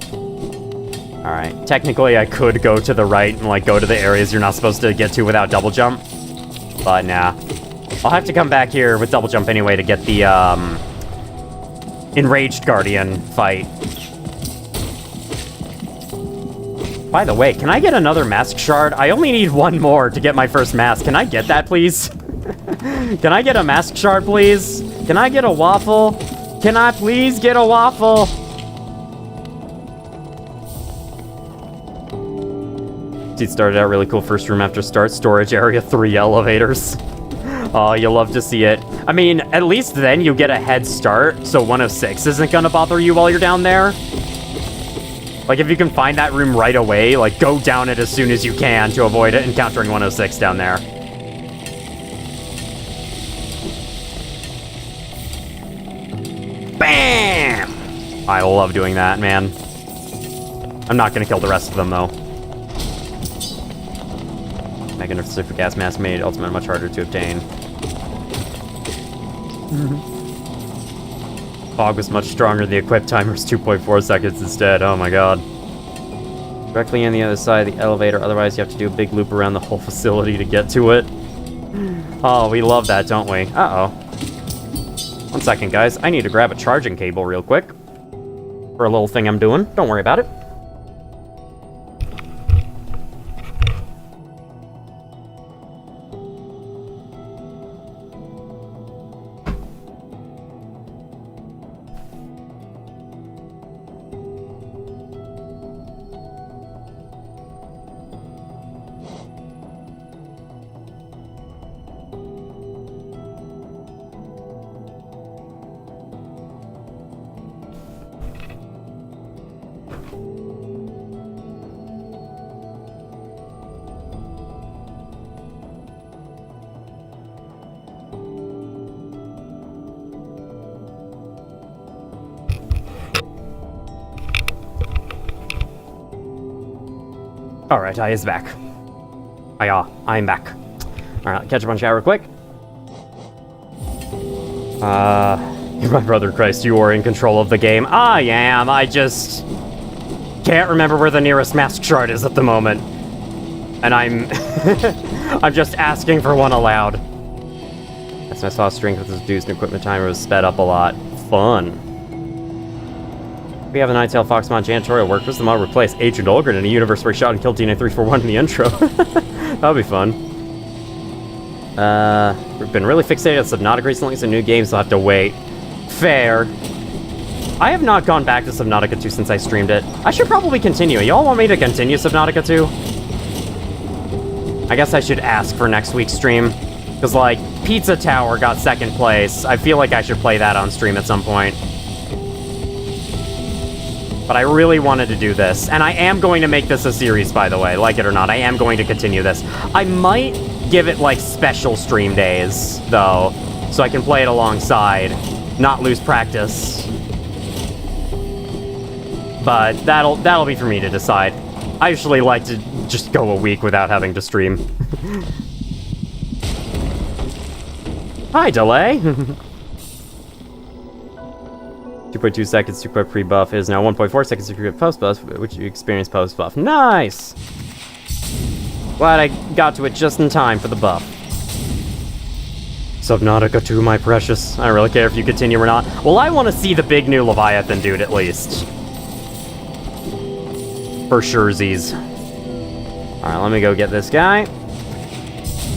Alright. Technically, I could go to the right and, like, go to the areas you're not supposed to get to without double jump. But, nah. I'll have to come back here with double jump anyway to get the, Enraged Guardian fight. By the way, can I get another mask shard? I only need one more to get my first mask. Can I get that, please? Can I get a mask shard, please? Can I get a waffle? Can I please get a waffle? It started out really cool first room after start. Storage area, 3 elevators. Oh, you love to see it. I mean, at least then you get a head start, so 106 isn't gonna bother you while you're down there. Like, if you can find that room right away, like, go down it as soon as you can to avoid encountering 106 down there. Bam! I love doing that, man. I'm not gonna kill the rest of them, though. Negative Super Gas Mask made Ultimate much harder to obtain. Fog was much stronger. The equip timer is 2.4 seconds instead. Oh my god. Directly on the other side of the elevator. Otherwise, you have to do a big loop around the whole facility to get to it. Oh, we love that, don't we? Uh-oh. 1 second, guys. I need to grab a charging cable real quick. For a little thing I'm doing. Don't worry about it. Alright, I is back. I'm back. Alright, catch up on chat real quick. My brother Christ, you are in control of the game. I am, I just can't remember where the nearest mask shard is at the moment. And I'm I'm just asking for one aloud. As I saw strength with his reduced and equipment timer was sped up a lot. Fun. We have a Nine-Tailed Fox mod janitorial workers. The mod replaced Agent Olgren in a universe where he shot and killed DNA341 in the intro. That'll be fun. We've been really fixated on Subnautica recently, so new games will have to wait. Fair. I have not gone back to Subnautica 2 since I streamed it. I should probably continue. Y'all want me to continue Subnautica 2? I guess I should ask for next week's stream. Because, like, Pizza Tower got second place. I feel like I should play that on stream at some point. But I really wanted to do this. And I am going to make this a series, by the way. Like it or not, I am going to continue this. I might give it, like, special stream days, though. So I can play it alongside. Not lose practice. But that'll be for me to decide. I usually like to just go a week without having to stream. Hi, delay! 2.2 seconds to quit pre-buff is now 1.4 seconds to quit post-buff, which you experience post-buff. Nice! Glad I got to it just in time for the buff. Subnautica 2, my precious. I don't really care if you continue or not. Well, I want to see the big new Leviathan dude, at least. For surezies. Alright, let me go get this guy.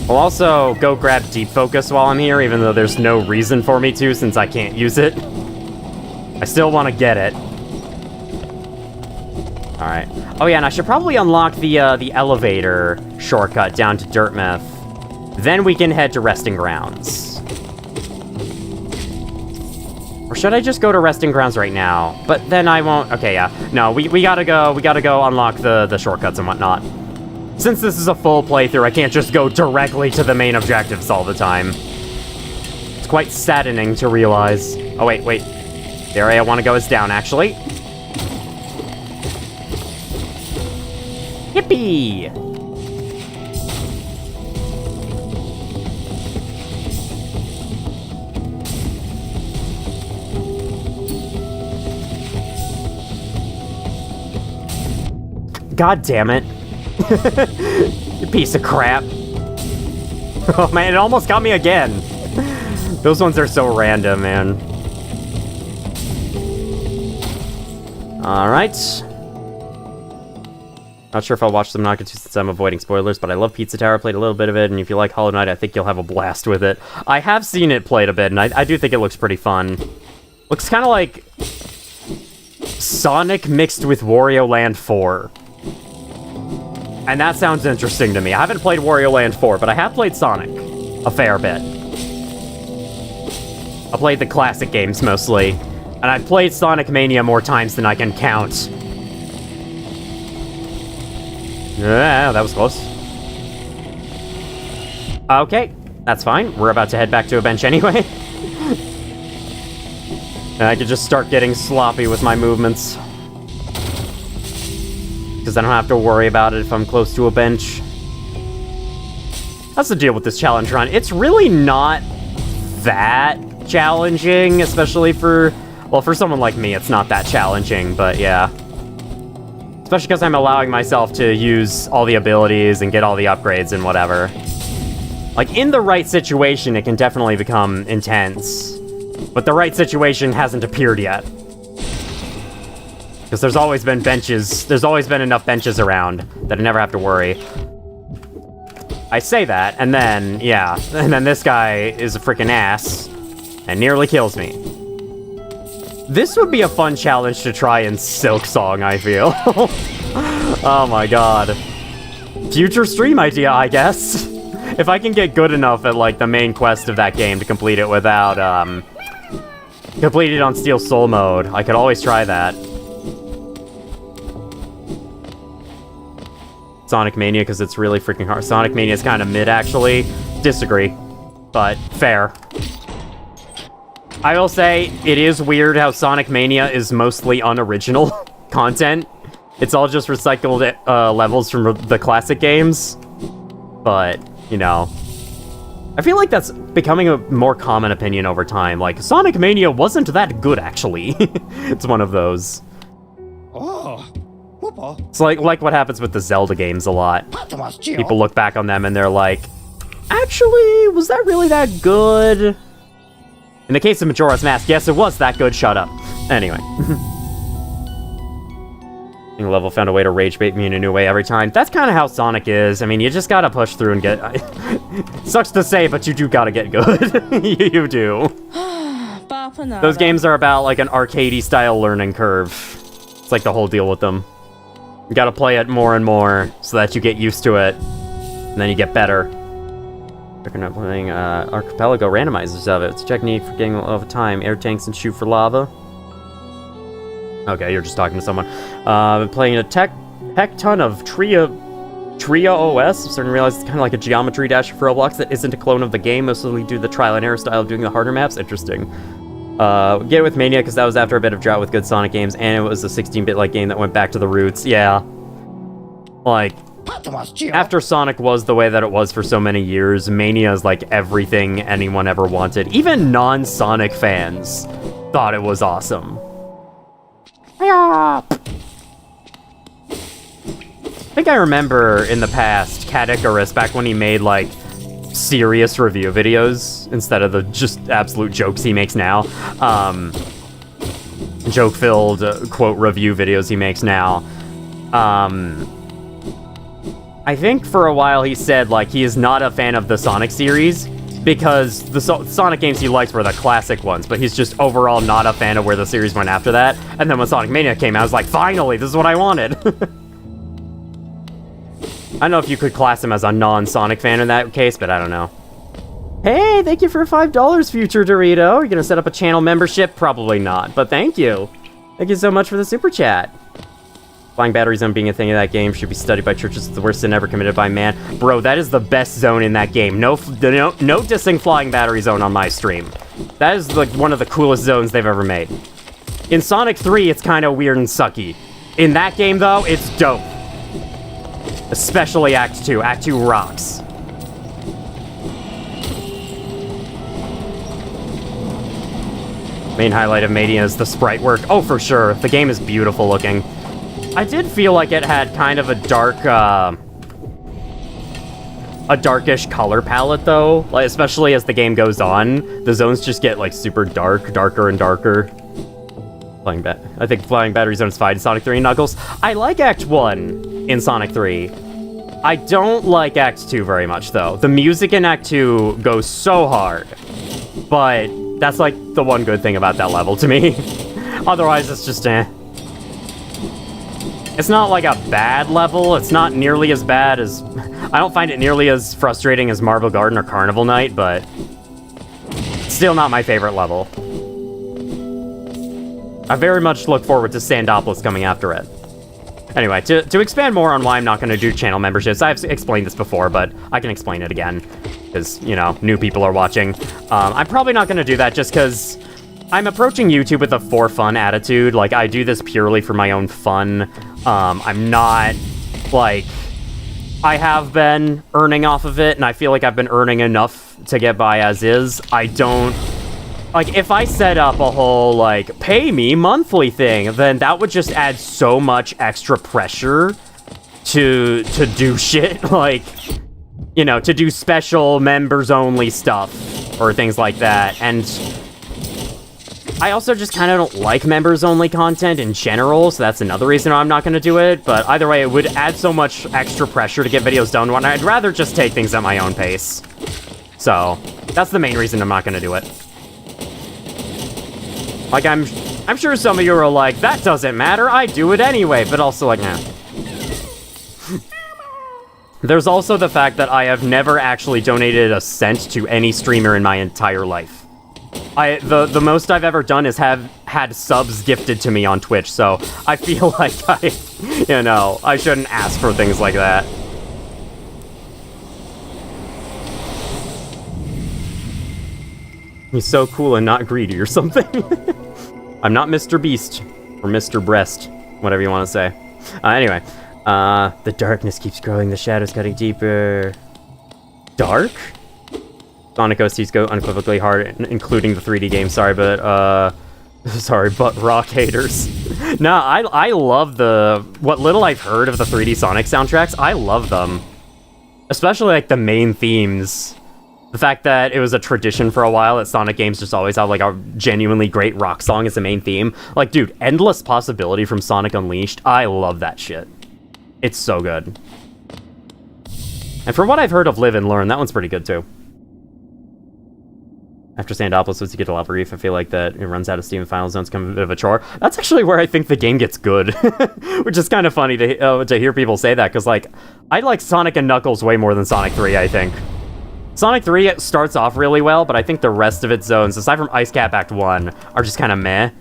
I'll also go grab Deep Focus while I'm here, even though there's no reason for me to, since I can't use it. I still want to get it. Alright. Oh yeah, and I should probably unlock the elevator shortcut down to Dirtmouth. Then we can head to Resting Grounds. Or should I just go to Resting Grounds right now? But then I won't... Okay, yeah. No, we gotta go unlock the shortcuts and whatnot. Since this is a full playthrough, I can't just go directly to the main objectives all the time. It's quite saddening to realize. Oh, wait. The area I want to go is down, actually. Yippee! God damn it. You piece of crap. Oh man, it almost got me again. Those ones are so random, man. Alright. Not sure if I'll watch Subnautica 2 since I'm avoiding spoilers, but I love Pizza Tower. I played a little bit of it, and if you like Hollow Knight, I think you'll have a blast with it. I have seen it played a bit, and I do think it looks pretty fun. Looks kind of like Sonic mixed with Wario Land 4. And that sounds interesting to me. I haven't played Wario Land 4, but I have played Sonic a fair bit. I played the classic games mostly, and I've played Sonic Mania more times than I can count. Yeah, that was close. Okay, that's fine. We're about to head back to a bench anyway. And I could just start getting sloppy with my movements. Because I don't have to worry about it if I'm close to a bench. That's the deal with this challenge run. It's really not that challenging, especially for... Well, for someone like me, it's not that challenging, but yeah. Especially because I'm allowing myself to use all the abilities and get all the upgrades and whatever. Like, in the right situation, it can definitely become intense. But the right situation hasn't appeared yet. Because there's always been enough benches around that I never have to worry. I say that, and then, yeah, and then this guy is a freaking ass and nearly kills me. This would be a fun challenge to try in Silksong, I feel. Oh my god. Future stream idea, I guess. If I can get good enough at, like, the main quest of that game to complete it without, complete it on Steel Soul mode, I could always try that. Sonic Mania, because it's really freaking hard. Sonic Mania is kind of mid, actually. Disagree. But, fair. I will say, it is weird how Sonic Mania is mostly unoriginal content. It's all just recycled levels from the classic games. But, you know. I feel like that's becoming a more common opinion over time. Like, Sonic Mania wasn't that good, actually. It's one of those. Oh. It's like what happens with the Zelda games a lot. People look back on them and they're like, actually, was that really that good? In the case of Majora's Mask, yes, it was that good, shut up. Anyway. level found a way to rage bait me in a new way every time. That's kind of how Sonic is. I mean, you just gotta push through and get... Sucks to say, but you do gotta get good. You do. Those games are about, like, an arcadey style learning curve. It's like the whole deal with them. You gotta play it more and more so that you get used to it. And then you get better. We're not playing Archipelago randomizers of it. It's a technique for getting a lot of time. Air tanks and shoot for lava. Okay, you're just talking to someone. Been playing a heck ton of Tria OS. I'm starting to realize it's kind of like a geometry dash for Roblox that isn't a clone of the game, mostly due to the trial and error style of doing the harder maps. Interesting. Get it with Mania, because that was after a bit of drought with good Sonic games, and it was a 16-bit-like game that went back to the roots. Yeah. Like, after Sonic was the way that it was for so many years, Mania is like everything anyone ever wanted. Even non-Sonic fans thought it was awesome. I think I remember in the past, Cat Icarus, back when he made, like, serious review videos instead of the just absolute jokes he makes now. Joke-filled, quote, review videos he makes now. I think for a while he said, like, he is not a fan of the Sonic series because the Sonic games he likes were the classic ones, but he's just overall not a fan of where the series went after that. And then when Sonic Mania came out, I was like, finally, this is what I wanted. I don't know if you could class him as a non-Sonic fan in that case, but I don't know. Hey, thank you for $5, Future Dorito. You're gonna set up a channel membership? Probably not, but thank you. Thank you so much for the super chat. Flying battery zone being a thing in that game should be studied by churches. It's the worst sin ever committed by man. Bro, that is the best zone in that game. No dissing flying battery zone on my stream. That is like one of the coolest zones they've ever made. In Sonic 3, it's kind of weird and sucky. In that game, though, it's dope. Especially Act 2. Act 2 rocks. Main highlight of Mania is the sprite work. Oh, for sure. The game is beautiful looking. I did feel like it had kind of a darkish color palette, though. Like, especially as the game goes on. The zones just get, like, super darker and darker. I think Flying Battery Zone is fine in Sonic 3 and Knuckles. I like Act 1 in Sonic 3. I don't like Act 2 very much, though. The music in Act 2 goes so hard. But that's, like, the one good thing about that level to me. Otherwise, it's just, eh. It's not like a bad level. It's not nearly as bad as... I don't find it nearly as frustrating as Marble Garden or Carnival Night, but... still not my favorite level. I very much look forward to Sandopolis coming after it. Anyway, to expand more on why I'm not going to do channel memberships, I've explained this before, but I can explain it again, because, you know, new people are watching. I'm probably not going to do that just because I'm approaching YouTube with a for fun attitude. Like, I do this purely for my own fun. I'm not, like... I have been earning off of it, and I feel like I've been earning enough to get by as is. I don't... Like, if I set up a whole, like, pay me monthly thing, then that would just add so much extra pressure to do shit. Like, you know, to do special members-only stuff or things like that. And I also just kind of don't like members-only content in general, so that's another reason I'm not going to do it. But either way, it would add so much extra pressure to get videos done when I'd rather just take things at my own pace. So, that's the main reason I'm not going to do it. Like, I'm sure some of you are like, that doesn't matter, I do it anyway, but also like, nah. There's also the fact that I have never actually donated a cent to any streamer in my entire life. The most I've ever done is have had subs gifted to me on Twitch, so I feel like I shouldn't ask for things like that. He's so cool and not greedy or something. I'm not Mr. Beast or Mr. Breast, whatever you want to say. Anyway, the darkness keeps growing, the shadows cutting deeper. Dark? Sonic OSTs go unequivocally hard, including the 3D game. Sorry, but rock haters. No, I love what little I've heard of the 3D Sonic soundtracks. I love them, especially like the main themes. The fact that it was a tradition for a while that Sonic games just always have like a genuinely great rock song as the main theme. Like, dude, Endless Possibility from Sonic Unleashed. I love that shit. It's so good. And from what I've heard of Live and Learn, that one's pretty good too. After Sandopolis, once you get to Lava Reef, I feel like that it runs out of steam and Final Zone's become a bit of a chore. That's actually where I think the game gets good. Which is kind of funny to hear people say that, because, like, I like Sonic and Knuckles way more than Sonic 3, I think. Sonic 3 it starts off really well, but I think the rest of its zones, aside from Ice Cap Act 1, are just kind of meh.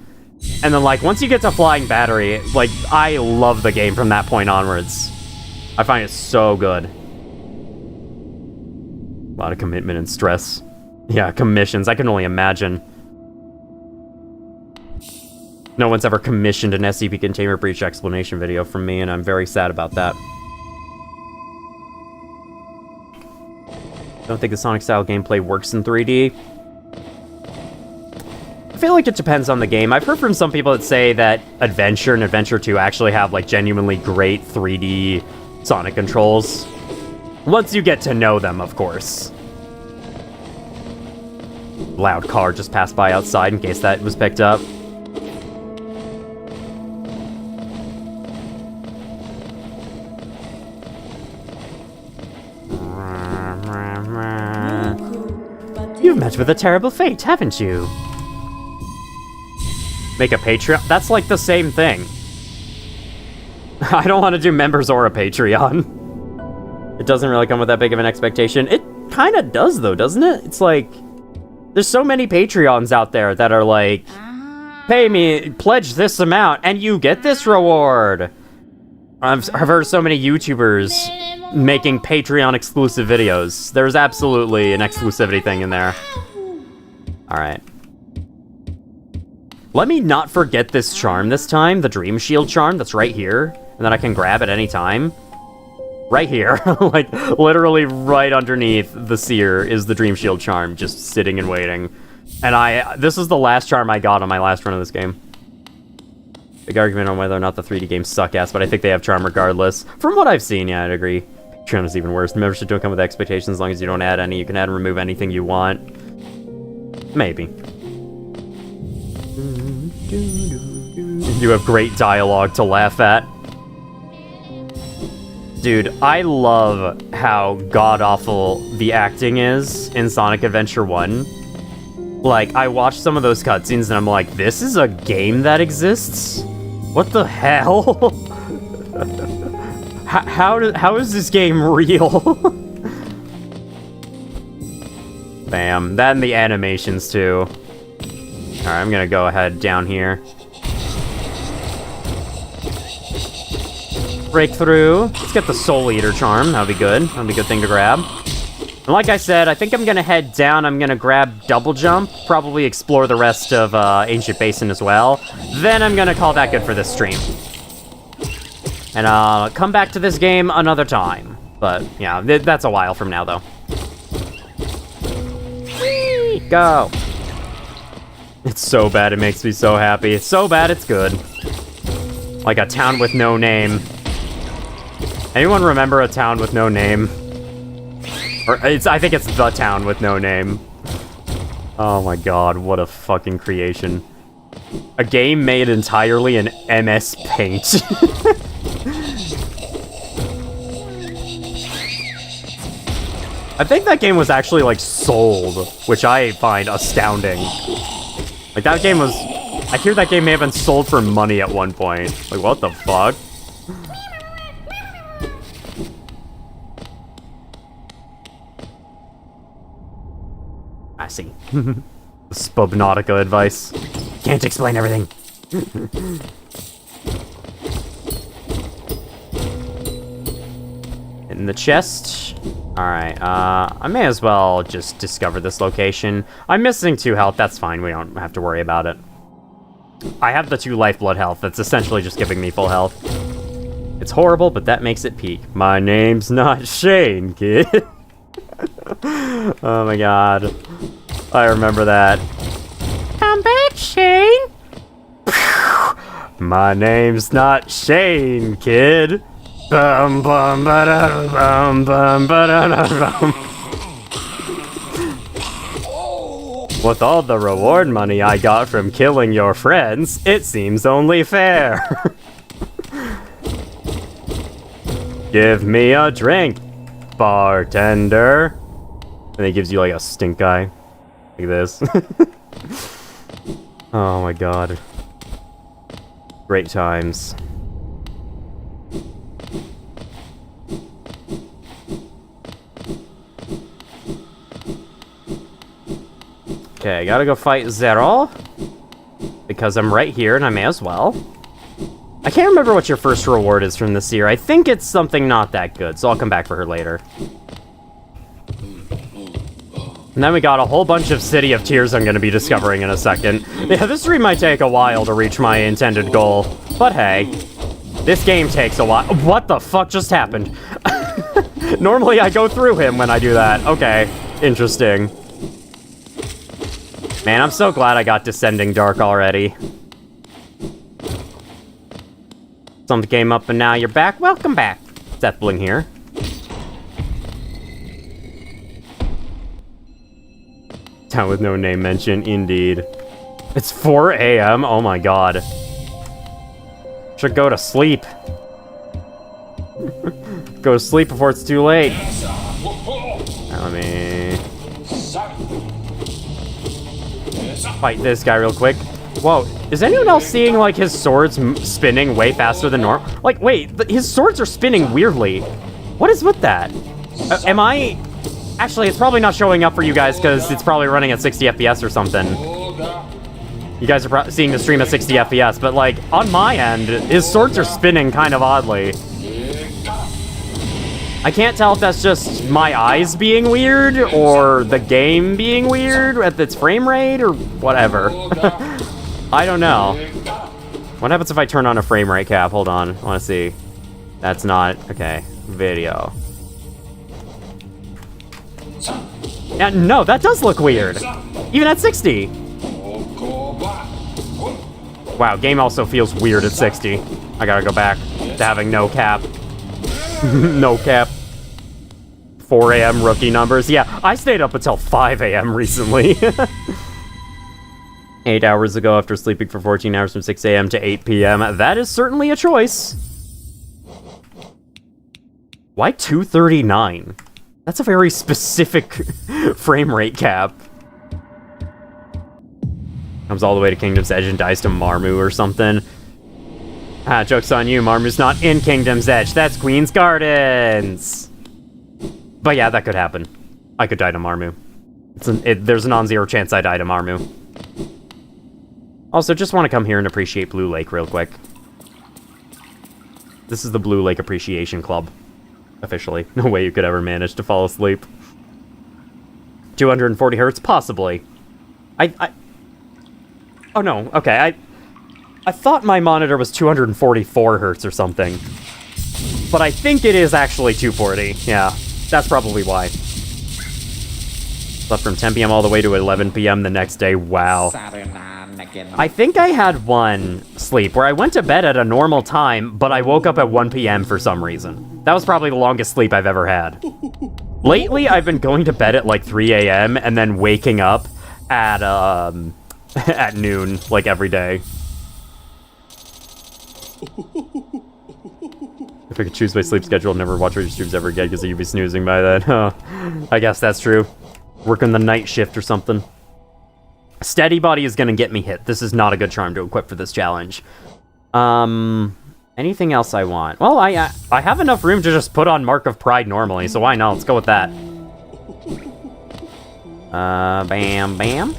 And then, like, once you get to Flying Battery, like, I love the game from that point onwards. I find it so good. A lot of commitment and stress. Yeah, commissions. I can only imagine. No one's ever commissioned an SCP containment breach explanation video from me, and I'm very sad about that. Don't think the Sonic-style gameplay works in 3D. I feel like it depends on the game. I've heard from some people that say that Adventure and Adventure 2 actually have, like, genuinely great 3D Sonic controls. Once you get to know them, of course. Loud car just passed by outside in case that was picked up. You've met with a terrible fate, haven't you? Make a Patreon? That's like the same thing. I don't want to do members or a Patreon. It doesn't really come with that big of an expectation. It kind of does, though, doesn't it? It's like... There's so many Patreons out there that are like, pay me, pledge this amount, and you get this reward. I've heard so many YouTubers making Patreon-exclusive videos. There's absolutely an exclusivity thing in there. Alright. Let me not forget this charm this time, the Dream Shield charm that's right here, and that I can grab at any time. Right here, like, literally right underneath the seer is the Dream Shield charm, just sitting and waiting. And this is the last charm I got on my last run of this game. Big argument on whether or not the 3D games suck ass, but I think they have charm regardless. From what I've seen, yeah, I'd agree. Patreon is even worse. Membership don't come with expectations as long as you don't add any. You can add and remove anything you want. Maybe. You have great dialogue to laugh at. Dude, I love how god-awful the acting is in Sonic Adventure 1. Like, I watched some of those cutscenes and I'm like, this is a game that exists? What the hell? how is this game real? Bam. That and the animations, too. Alright, I'm gonna go ahead down here. Breakthrough. Let's get the Soul Eater charm. That'll be good. That'll be a good thing to grab. And like I said, I think I'm gonna head down. I'm gonna grab Double Jump. Probably explore the rest of Ancient Basin as well. Then I'm gonna call that good for this stream. And I'll come back to this game another time. But, yeah, that's a while from now, though. Whee! Go! It's so bad, it makes me so happy. It's so bad, it's good. Like a town with no name. Anyone remember A Town with No Name? Or I think it's The Town with No Name. Oh my god, what a fucking creation. A game made entirely in MS Paint. I think that game was actually, like, sold, which I find astounding. Like, that game was... I hear that game may have been sold for money at one point. Like, what the fuck? I see. Spubnautica advice. Can't explain everything. In the chest. Alright, I may as well just discover this location. I'm missing 2 health, that's fine, we don't have to worry about it. I have the 2 lifeblood health, that's essentially just giving me full health. It's horrible, but that makes it peak. My name's not Shane, kid. Oh my god. I remember that. Come back, Shane! My name's not Shane, kid. Bum bum ba da bum bum ba da bum. With all the reward money I got from killing your friends, it seems only fair. Give me a drink, bartender. And he gives you like a stink eye. Like this. Oh my god. Great times. Okay, I gotta go fight Zero. Because I'm right here and I may as well. I can't remember what your first reward is from this year. I think it's something not that good, so I'll come back for her later. And then we got a whole bunch of City of Tears I'm gonna be discovering in a second. Yeah, this stream might take a while to reach my intended goal. But hey, this game takes a while. What the fuck just happened? Normally I go through him when I do that. Okay, interesting. Man, I'm so glad I got Descending Dark already. Something came up and now you're back. Welcome back. Zeppelin here. Town with no name mention, indeed. It's 4 a.m. Oh my god. Should go to sleep. Go to sleep before it's too late. Let me fight this guy real quick. Whoa, is anyone else seeing like his swords spinning way faster than normal? Like, wait, his swords are spinning weirdly. What is with that? Am I... Actually, it's probably not showing up for you guys because it's probably running at 60 FPS or something. You guys are seeing the stream at 60 FPS, but like, on my end, his swords are spinning kind of oddly. I can't tell if that's just my eyes being weird, or the game being weird at its frame rate, or whatever. I don't know. What happens if I turn on a frame rate cap? Hold on, I want to see. That's not... Okay, video. Yeah, no, that does look weird. Even at 60. Wow, game also feels weird at 60. I gotta go back to having no cap. No cap. 4 a.m. rookie numbers. Yeah, I stayed up until 5 a.m. recently. 8 hours ago after sleeping for 14 hours from 6 a.m. to 8 p.m. That is certainly a choice. Why 239? That's a very specific frame rate cap. Comes all the way to Kingdom's Edge and dies to Marmu or something. Ah, joke's on you, Marmu's not in Kingdom's Edge. That's Queen's Gardens. But yeah, that could happen. I could die to Marmu. There's a non-zero chance I die to Marmu. Also, just want to come here and appreciate Blue Lake real quick. This is the Blue Lake Appreciation Club. Officially. No way you could ever manage to fall asleep. 240 hertz? Possibly. Oh no, okay, I thought my monitor was 244 hertz or something. But I think it is actually 240. Yeah, that's probably why. Slept from 10 p.m. all the way to 11 p.m. the next day. Wow. I think I had one sleep where I went to bed at a normal time, but I woke up at 1 p.m. for some reason. That was probably the longest sleep I've ever had. Lately, I've been going to bed at like 3 a.m. and then waking up at, at noon, like every day. If I could choose my sleep schedule, I'd never watch your streams ever again because you'd be snoozing by then. Huh. I guess that's true. Working the night shift or something. Steady body is gonna get me hit. This is not a good charm to equip for this challenge. Anything else I want? Well, I have enough room to just put on Mark of Pride normally, so why not? Let's go with that. Bam, bam.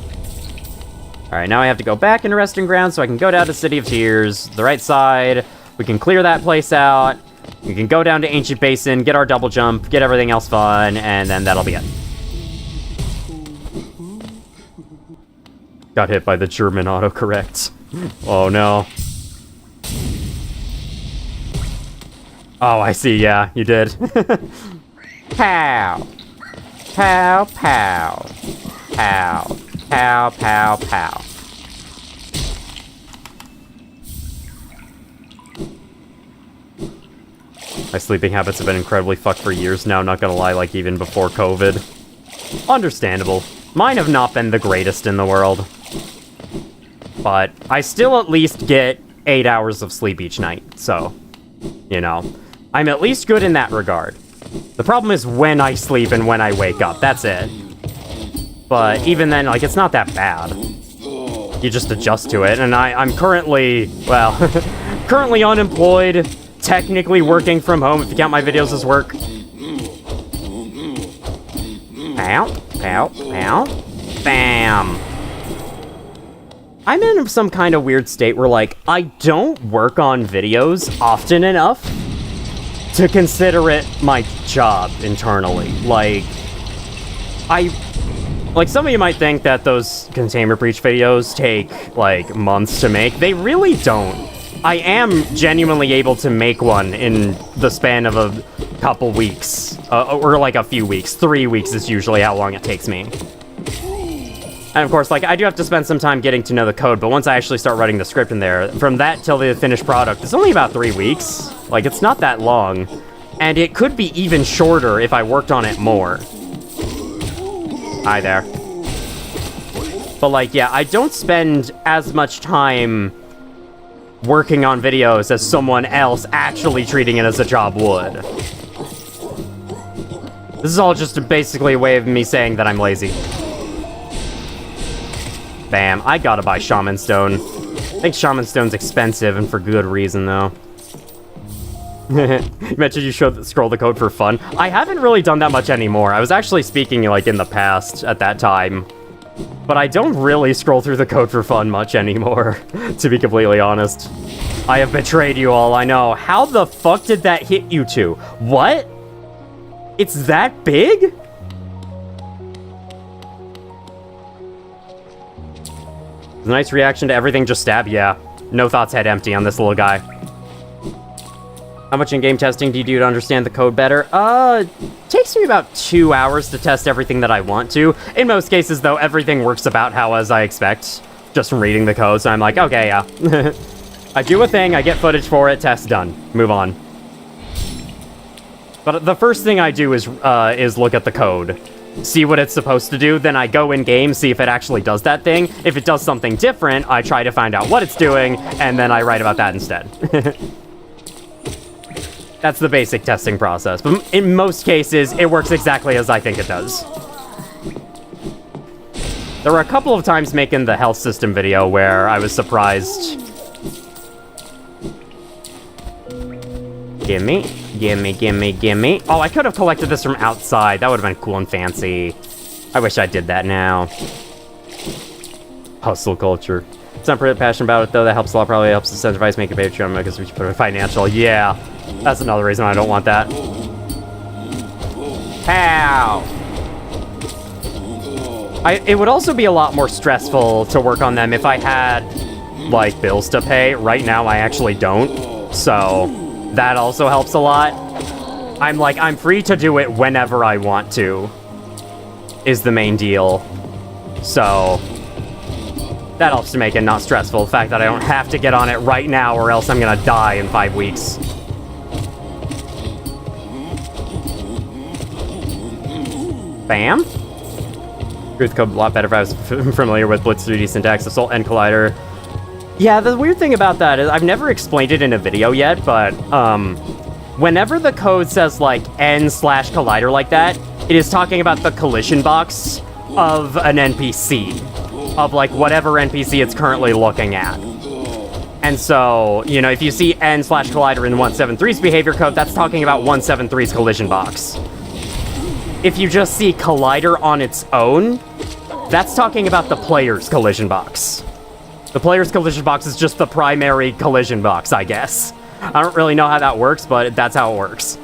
Alright, now I have to go back into Resting Ground so I can go down to City of Tears, the right side. We can clear that place out. We can go down to Ancient Basin, get our double jump, get everything else fun, and then that'll be it. Got hit by the German autocorrect. Oh no. Oh, I see, yeah, you did. Pow. Pow, pow. Pow. Pow, pow, pow. My sleeping habits have been incredibly fucked for years now, not gonna lie, like even before COVID. Understandable. Mine have not been the greatest in the world. But I still at least get 8 hours of sleep each night, so, you know. I'm at least good in that regard. The problem is when I sleep and when I wake up, that's it. But even then, like, it's not that bad. You just adjust to it, and I'm currently, well, currently unemployed, technically working from home, if you count my videos as work. Ow, ow, ow, bam. I'm in some kind of weird state where, like, I don't work on videos often enough to consider it my job internally. Like, some of you might think that those Containment Breach videos take, like, months to make. They really don't. I am genuinely able to make one in the span of a couple weeks. Or, like, a few weeks. 3 weeks is usually how long it takes me. And, of course, like, I do have to spend some time getting to know the code, but once I actually start writing the script in there, from that till the finished product, it's only about 3 weeks. Like, it's not that long. And it could be even shorter if I worked on it more. Hi there. But, like, yeah, I don't spend as much time working on videos as someone else actually treating it as a job would. This is all just basically a way of me saying that I'm lazy. Bam, I gotta buy Shaman Stone. I think Shaman Stone's expensive, and for good reason, though. You mentioned you scroll the code for fun. I haven't really done that much anymore. I was actually speaking, like, in the past at that time. But I don't really scroll through the code for fun much anymore, to be completely honest. I have betrayed you all, I know. How the fuck did that hit you two? What? It's that big? Nice reaction to everything, just stab, yeah. No thoughts, head empty on this little guy. How much in-game testing do you do to understand the code better? Takes me about 2 hours to test everything that I want to. In most cases, though, everything works about how as I expect, just from reading the code, so I'm like, okay, yeah. I do a thing, I get footage for it, test done. Move on. But the first thing I do is look at the code. See what it's supposed to do, then I go in-game, see if it actually does that thing. If it does something different, I try to find out what it's doing, and then I write about that instead. That's the basic testing process, but in most cases, it works exactly as I think it does. There were a couple of times making the health system video where I was surprised. Gimme, gimme, gimme, gimme. Oh, I could have collected this from outside. That would have been cool and fancy. I wish I did that now. Hustle culture. It's not pretty passionate about it, though. That helps a lot. Probably helps incentivize making Patreon because we should put it financial. Yeah, that's another reason I don't want that. How? It would also be a lot more stressful to work on them if I had, like, bills to pay. Right now, I actually don't. So that also helps a lot. I'm free to do it whenever I want to, is the main deal. So that helps to make it not stressful. The fact that I don't have to get on it right now or else I'm gonna die in 5 weeks. Bam. Agree with code a lot better if I was familiar with Blitz 3D syntax, Assault and Collider. Yeah, the weird thing about that is I've never explained it in a video yet, but whenever the code says like n/collider like that, it is talking about the collision box of an NPC, of like whatever NPC it's currently looking at. And so, you know, if you see n/collider in 173's behavior code, that's talking about 173's collision box. If you just see collider on its own, that's talking about the player's collision box. The player's collision box is just the primary collision box, I guess. I don't really know how that works, but that's how it works.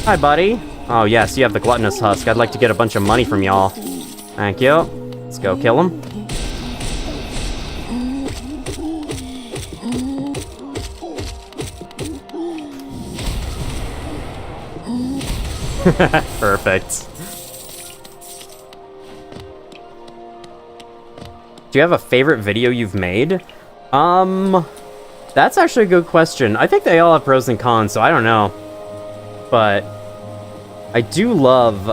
Hi, buddy. Oh, yes, you have the gluttonous husk. I'd like to get a bunch of money from y'all. Thank you. Let's go kill him. Perfect. Do you have a favorite video you've made? That's actually a good question. I think they all have pros and cons, so I don't know. But I do love,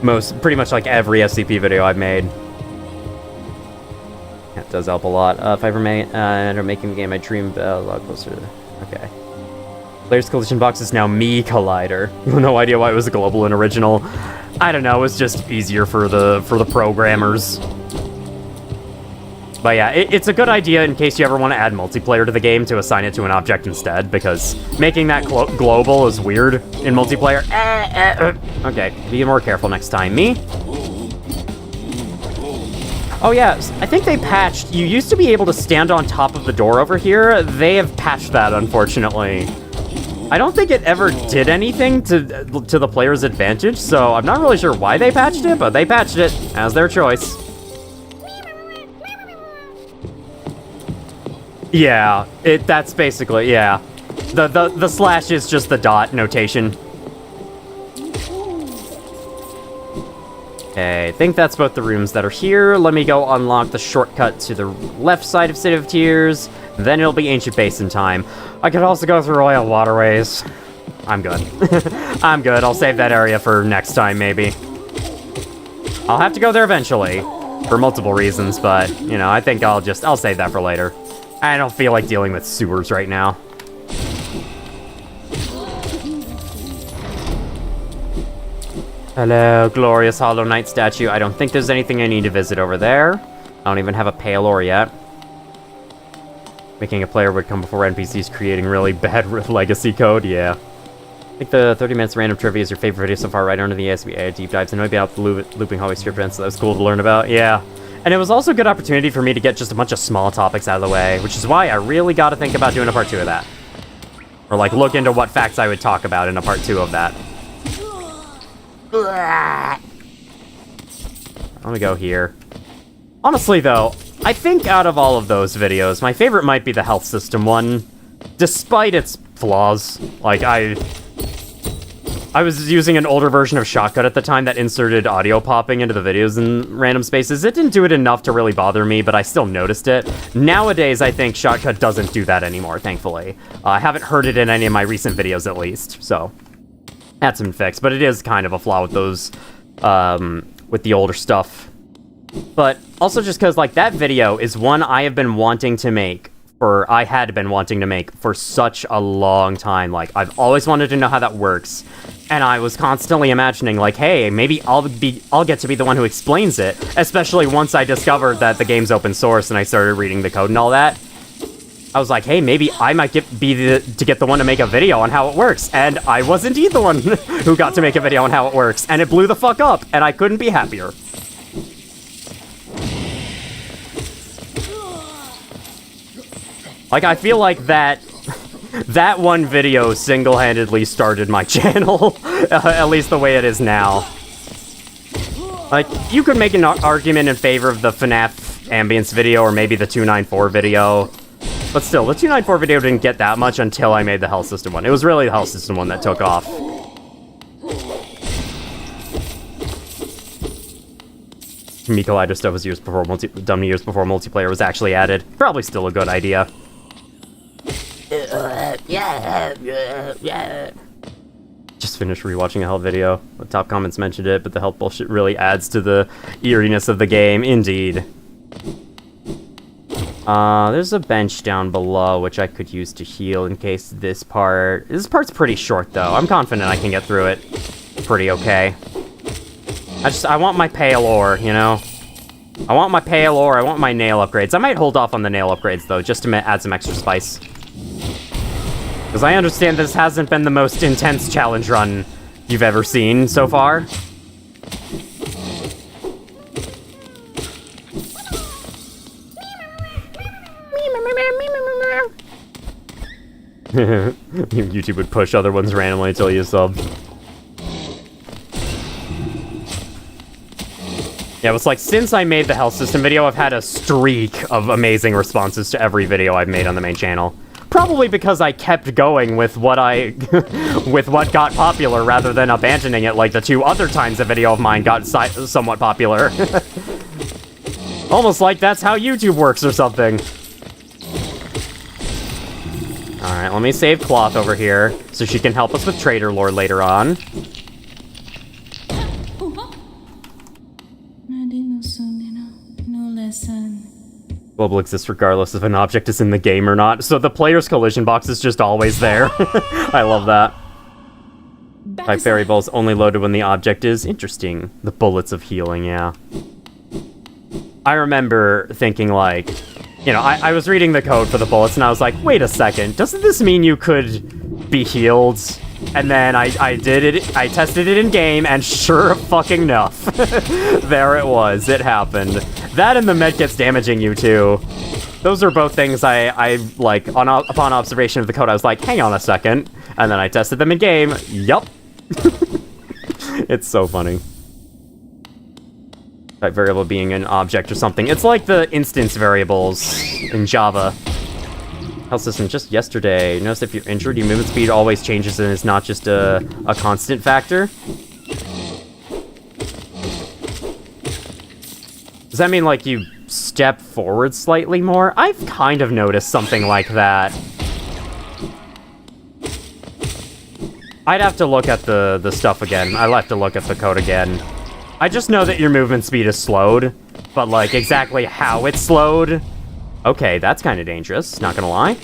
pretty much like every SCP video I've made. That does help a lot. If I ever end up making the game, I dream a lot closer. Okay. Player's collision box is now me Collider. No idea why it was a global and original. I don't know, it was just easier for the programmers. But yeah, it's a good idea in case you ever want to add multiplayer to the game to assign it to an object instead, because making that global is weird in multiplayer. Okay, be more careful next time. Me? Oh yeah, I think they patched. You used to be able to stand on top of the door over here. They have patched that, unfortunately. I don't think it ever did anything to the player's advantage, so I'm not really sure why they patched it, but they patched it as their choice. Yeah, that's basically, yeah. The slash is just the dot notation. Okay, I think that's both the rooms that are here. Let me go unlock the shortcut to the left side of City of Tears. Then it'll be Ancient Basin time. I could also go through Royal Waterways. I'm good. I'm good. I'll save that area for next time, maybe. I'll have to go there eventually. For multiple reasons, but, you know, I think I'll save that for later. I don't feel like dealing with sewers right now. Hello, glorious Hollow Knight statue. I don't think there's anything I need to visit over there. I don't even have a pale ore yet. Making a player would come before NPCs creating really bad legacy code, yeah. I think the 30 minutes random trivia is your favorite video so far, right under the SBA deep dives, and maybe out the looping hallway strip events, so that was cool to learn about, yeah. And it was also a good opportunity for me to get just a bunch of small topics out of the way, which is why I really got to think about doing a part 2 of that. Or like look into what facts I would talk about in a part 2 of that. Let me go here. Honestly, though, I think out of all of those videos, my favorite might be the health system one, despite its flaws. Like, I was using an older version of Shotcut at the time that inserted audio popping into the videos in random spaces. It didn't do it enough to really bother me, but I still noticed it. Nowadays, I think Shotcut doesn't do that anymore, thankfully. I haven't heard it in any of my recent videos, at least, so that's been fixed. But it is kind of a flaw with those, with the older stuff. But also just because, like, that video is one I have been wanting to make I had been wanting to make for such a long time. Like, I've always wanted to know how that works. And I was constantly imagining, like, hey, maybe I'll get to be the one who explains it. Especially once I discovered that the game's open source and I started reading the code and all that. I was like, hey, maybe I might get the one to make a video on how it works. And I was indeed the one who got to make a video on how it works. And it blew the fuck up, and I couldn't be happier. Like, I feel like that one video single-handedly started my channel, at least the way it is now. Like, you could make an argument in favor of the FNAF ambience video, or maybe the 294 video, but still, the 294 video didn't get that much until I made the health system one. It was really the health system one that took off. Me Collider stuff was used before done years before multiplayer was actually added. Probably still a good idea. Just finished rewatching a health video. The top comments mentioned it, but the health bullshit really adds to the eeriness of the game. Indeed. There's a bench down below, which I could use to heal in case this part's pretty short, though. I'm confident I can get through it pretty okay. I want my pale ore, you know? I want my pale ore, I want my nail upgrades. I might hold off on the nail upgrades, though, just to add some extra spice. Because I understand this hasn't been the most intense challenge run you've ever seen so far. YouTube would push other ones randomly until you sub. Yeah, it's like, since I made the health system video, I've had a streak of amazing responses to every video I've made on the main channel. Probably because I kept going with what with what got popular rather than abandoning it like the 2 other times a video of mine got somewhat popular. Almost like that's how YouTube works or something. Alright, let me save Cloth over here so she can help us with Trader Lord later on. listen. Global exists regardless if an object is in the game or not, so the player's collision box is just always there. I love that. Type variables only loaded when the object is interesting. The bullets of healing, yeah. I remember thinking, like, you know, I was reading the code for the bullets and I was like, wait a second, doesn't this mean you could be healed? And then I did it, I tested it in game, and sure fucking enough, there it was, it happened. That and the med kits damaging you too. Those are both things I like, upon observation of the code, I was like, hang on a second. And then I tested them in game, yup. It's so funny. Type variable being an object or something. It's like the instance variables in Java. Health system just yesterday. Notice if you're injured, your movement speed always changes and it's not just a constant factor. Does that mean, like, you step forward slightly more? I've kind of noticed something like that. I'd have to look at the stuff again. I'll have to look at the code again. I just know that your movement speed is slowed, but, like, exactly how it's slowed... Okay, that's kind of dangerous, not gonna lie.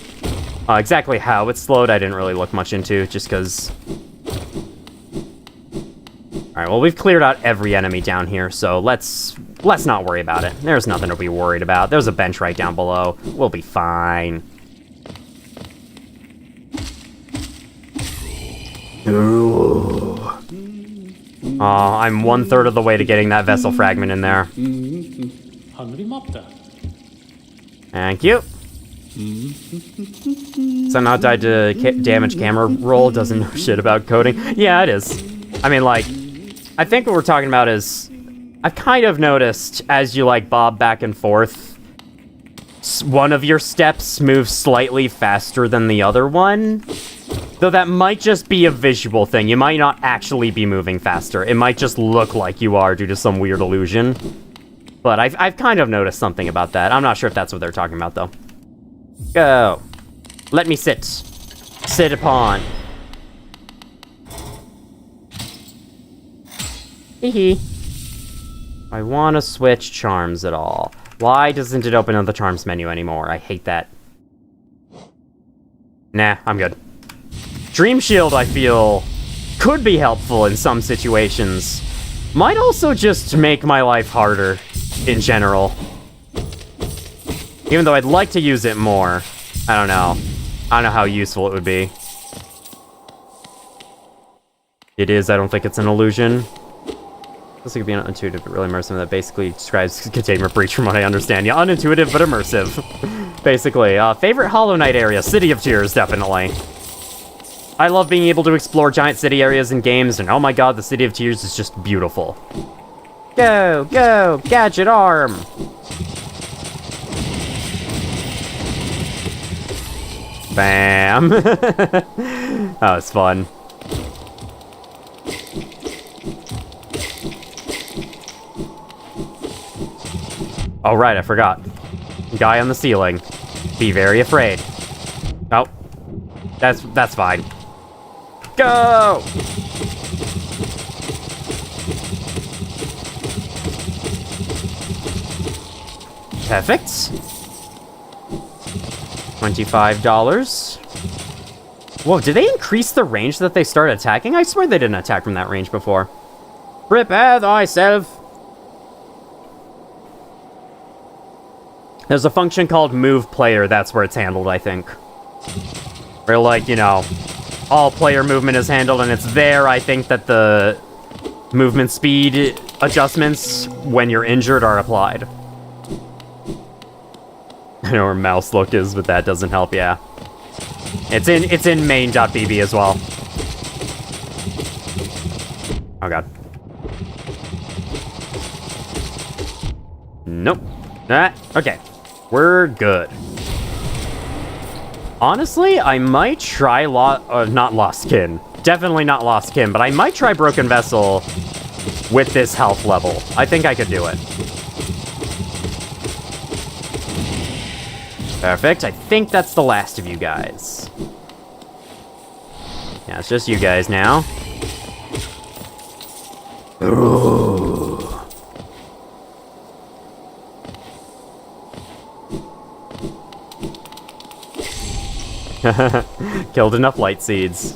Exactly how it's slowed, I didn't really look much into, just because... Alright, well, we've cleared out every enemy down here, so let's not worry about it. There's nothing to be worried about. There's a bench right down below. We'll be fine. Ooh. Aw, I'm 1/3 of the way to getting that vessel fragment in there. Thank you. Somehow died to damage camera roll, doesn't know shit about coding. Yeah, it is. I mean, like, I think what we're talking about is, I've kind of noticed as you, like, bob back and forth, one of your steps moves slightly faster than the other one. Though that might just be a visual thing. You might not actually be moving faster. It might just look like you are due to some weird illusion. But I've kind of noticed something about that. I'm not sure if that's what they're talking about, though. Go. Let me sit. Sit upon. Hee. I want to switch charms at all. Why doesn't it open up the charms menu anymore? I hate that. Nah, I'm good. Dream Shield, I feel, could be helpful in some situations. Might also just make my life harder, in general. Even though I'd like to use it more. I don't know. I don't know how useful it would be. It is, I don't think it's an illusion. This could be an intuitive but really immersive that basically describes Containment Breach from what I understand. Yeah, unintuitive but immersive. Basically. Favorite Hollow Knight area? City of Tears, definitely. I love being able to explore giant city areas in games, and oh my god, the City of Tears is just beautiful. Go, go, gadget arm! Bam! That was fun. Oh right, I forgot. Guy on the ceiling. Be very afraid. Oh. That's fine. Go! Perfect. $25. Whoa, did they increase the range that they start attacking? I swear they didn't attack from that range before. Prepare thyself. There's a function called Move Player, that's where it's handled, I think. Where, like, you know, all player movement is handled, and it's there, I think, that the movement speed adjustments when you're injured are applied. I know where mouse look is, but that doesn't help, yeah. It's in main.bb as well. Oh god. Nope. Okay. We're good. Honestly, I might try not Lost Kin. Definitely not Lost Kin, but I might try Broken Vessel with this health level. I think I could do it. Perfect. I think that's the last of you guys. Yeah, it's just you guys now. Ooh. Killed enough light seeds.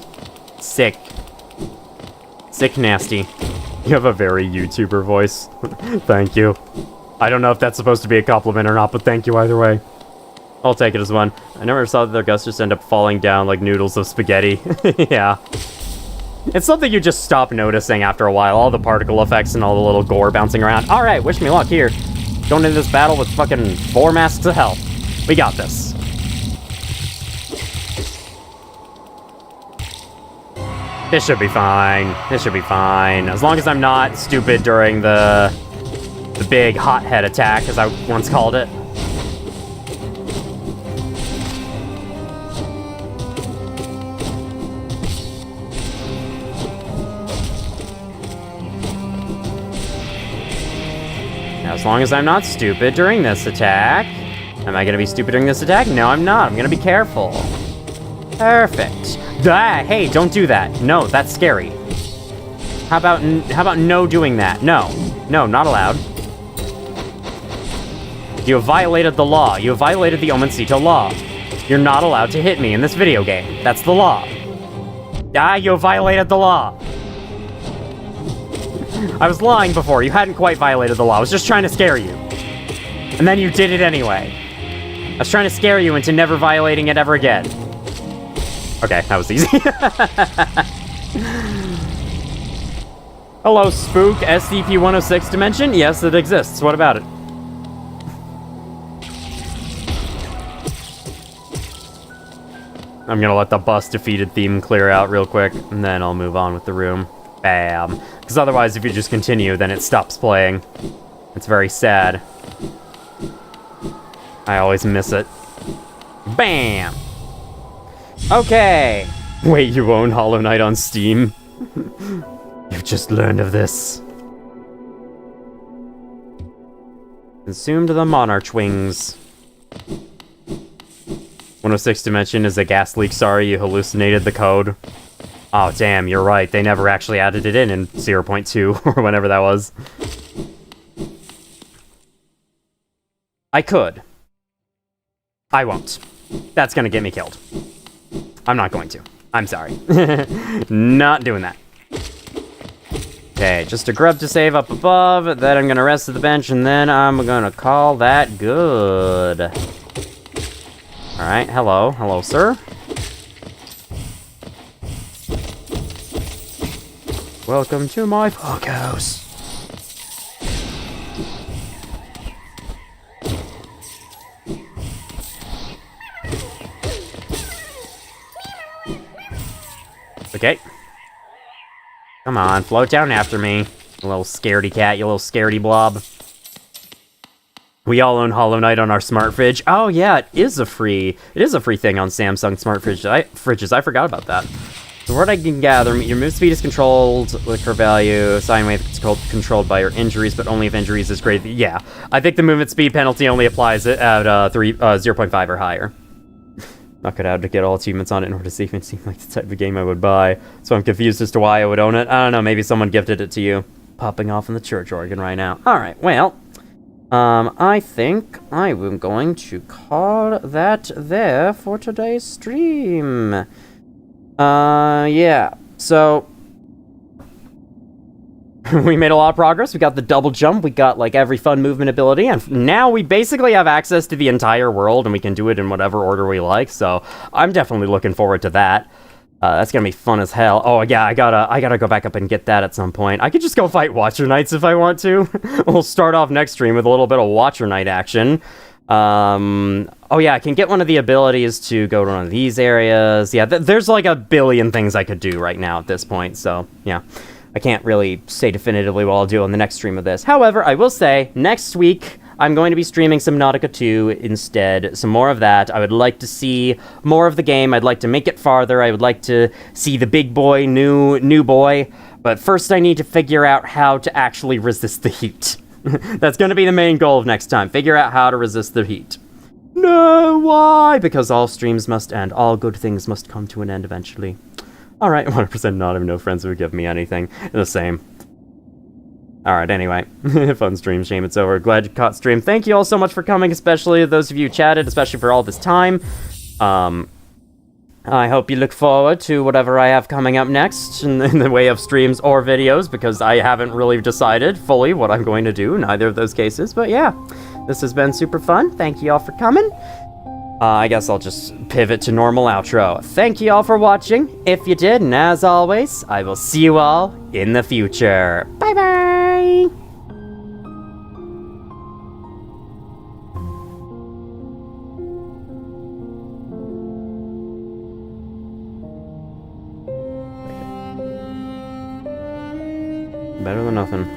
Sick. Sick nasty. You have a very YouTuber voice. Thank you. I don't know if that's supposed to be a compliment or not, but thank you either way. I'll take it as one. I never saw that their gusts just end up falling down like noodles of spaghetti. Yeah. It's something you just stop noticing after a while. All the particle effects and all the little gore bouncing around. Alright, wish me luck here. Going into this battle with fucking 4 masks of health. We got this. This should be fine. This should be fine. As long as I'm not stupid during the big hothead attack, as I once called it. Now, as long as I'm not stupid during this attack. Am I gonna be stupid during this attack? No, I'm not. I'm gonna be careful. Perfect. Ah, hey, don't do that. No, that's scary. How about no doing that? No, not allowed. You have violated the law. You have violated the Omencito law. You're not allowed to hit me in this video game. That's the law. Ah, you have violated the law. I was lying before. You hadn't quite violated the law. I was just trying to scare you. And then you did it anyway. I was trying to scare you into never violating it ever again. Okay, that was easy. Hello, Spook, SCP-106 Dimension? Yes, it exists. What about it? I'm gonna let the bus defeated theme clear out real quick, and then I'll move on with the room. Bam. Because otherwise, if you just continue, then it stops playing. It's very sad. I always miss it. Bam! Okay. Wait, you own Hollow Knight on Steam? You've just learned of this. Consumed the Monarch Wings. 106 Dimension is a gas leak. Sorry, you hallucinated the code. Oh, damn, you're right. They never actually added it in 0.2 or whenever that was. I could. I won't. That's gonna get me killed. I'm not going to. I'm sorry. Not doing that. Okay, just a grub to save up above. Then I'm gonna rest at the bench, and then I'm gonna call that good. Alright, hello. Hello, sir. Welcome to my fuckhouse. Okay. Come on, float down after me. You little scaredy cat, you little scaredy blob. We all own Hollow Knight on our smart fridge. Oh yeah, it is a free thing on Samsung smart fridges. I forgot about that. So what I can gather, your move speed is controlled with her value, sine wave is controlled by your injuries, but only if injuries is greater. Yeah, I think the movement speed penalty only applies at 0.5 or higher. Knock it out to get all achievements on it in order to see if it seemed like the type of game I would buy. So I'm confused as to why I would own it. I don't know, maybe someone gifted it to you. Popping off in the church organ right now. Alright, well, I think I am going to call that there for today's stream. Yeah, so we made a lot of progress. We got the double jump, we got like every fun movement ability, and now we basically have access to the entire world, and we can do it in whatever order we like, so I'm definitely looking forward to that. That's gonna be fun as hell. Oh yeah, I gotta go back up and get that at some point. I could just go fight Watcher Knights if I want to. We'll start off next stream with a little bit of Watcher Knight action. Oh yeah, I can get one of the abilities to go to one of these areas. Yeah, there's like a billion things I could do right now at this point, so yeah. I can't really say definitively what I'll do on the next stream of this. However, I will say, next week, I'm going to be streaming Subnautica 2 instead. Some more of that. I would like to see more of the game. I'd like to make it farther. I would like to see the big boy, new boy. But first I need to figure out how to actually resist the heat. That's going to be the main goal of next time. Figure out how to resist the heat. No, why? Because all streams must end. All good things must come to an end eventually. Alright, 100% not. I have no friends who would give me anything. The same. Alright, anyway. Fun stream, shame it's over. Glad you caught stream. Thank you all so much for coming, especially those of you who chatted, especially for all this time. I hope you look forward to whatever I have coming up next in the way of streams or videos, because I haven't really decided fully what I'm going to do in either of those cases. But yeah, this has been super fun. Thank you all for coming. I guess I'll just pivot to normal outro. Thank you all for watching, if you did, and as always, I will see you all in the future. Bye-bye! Better than nothing.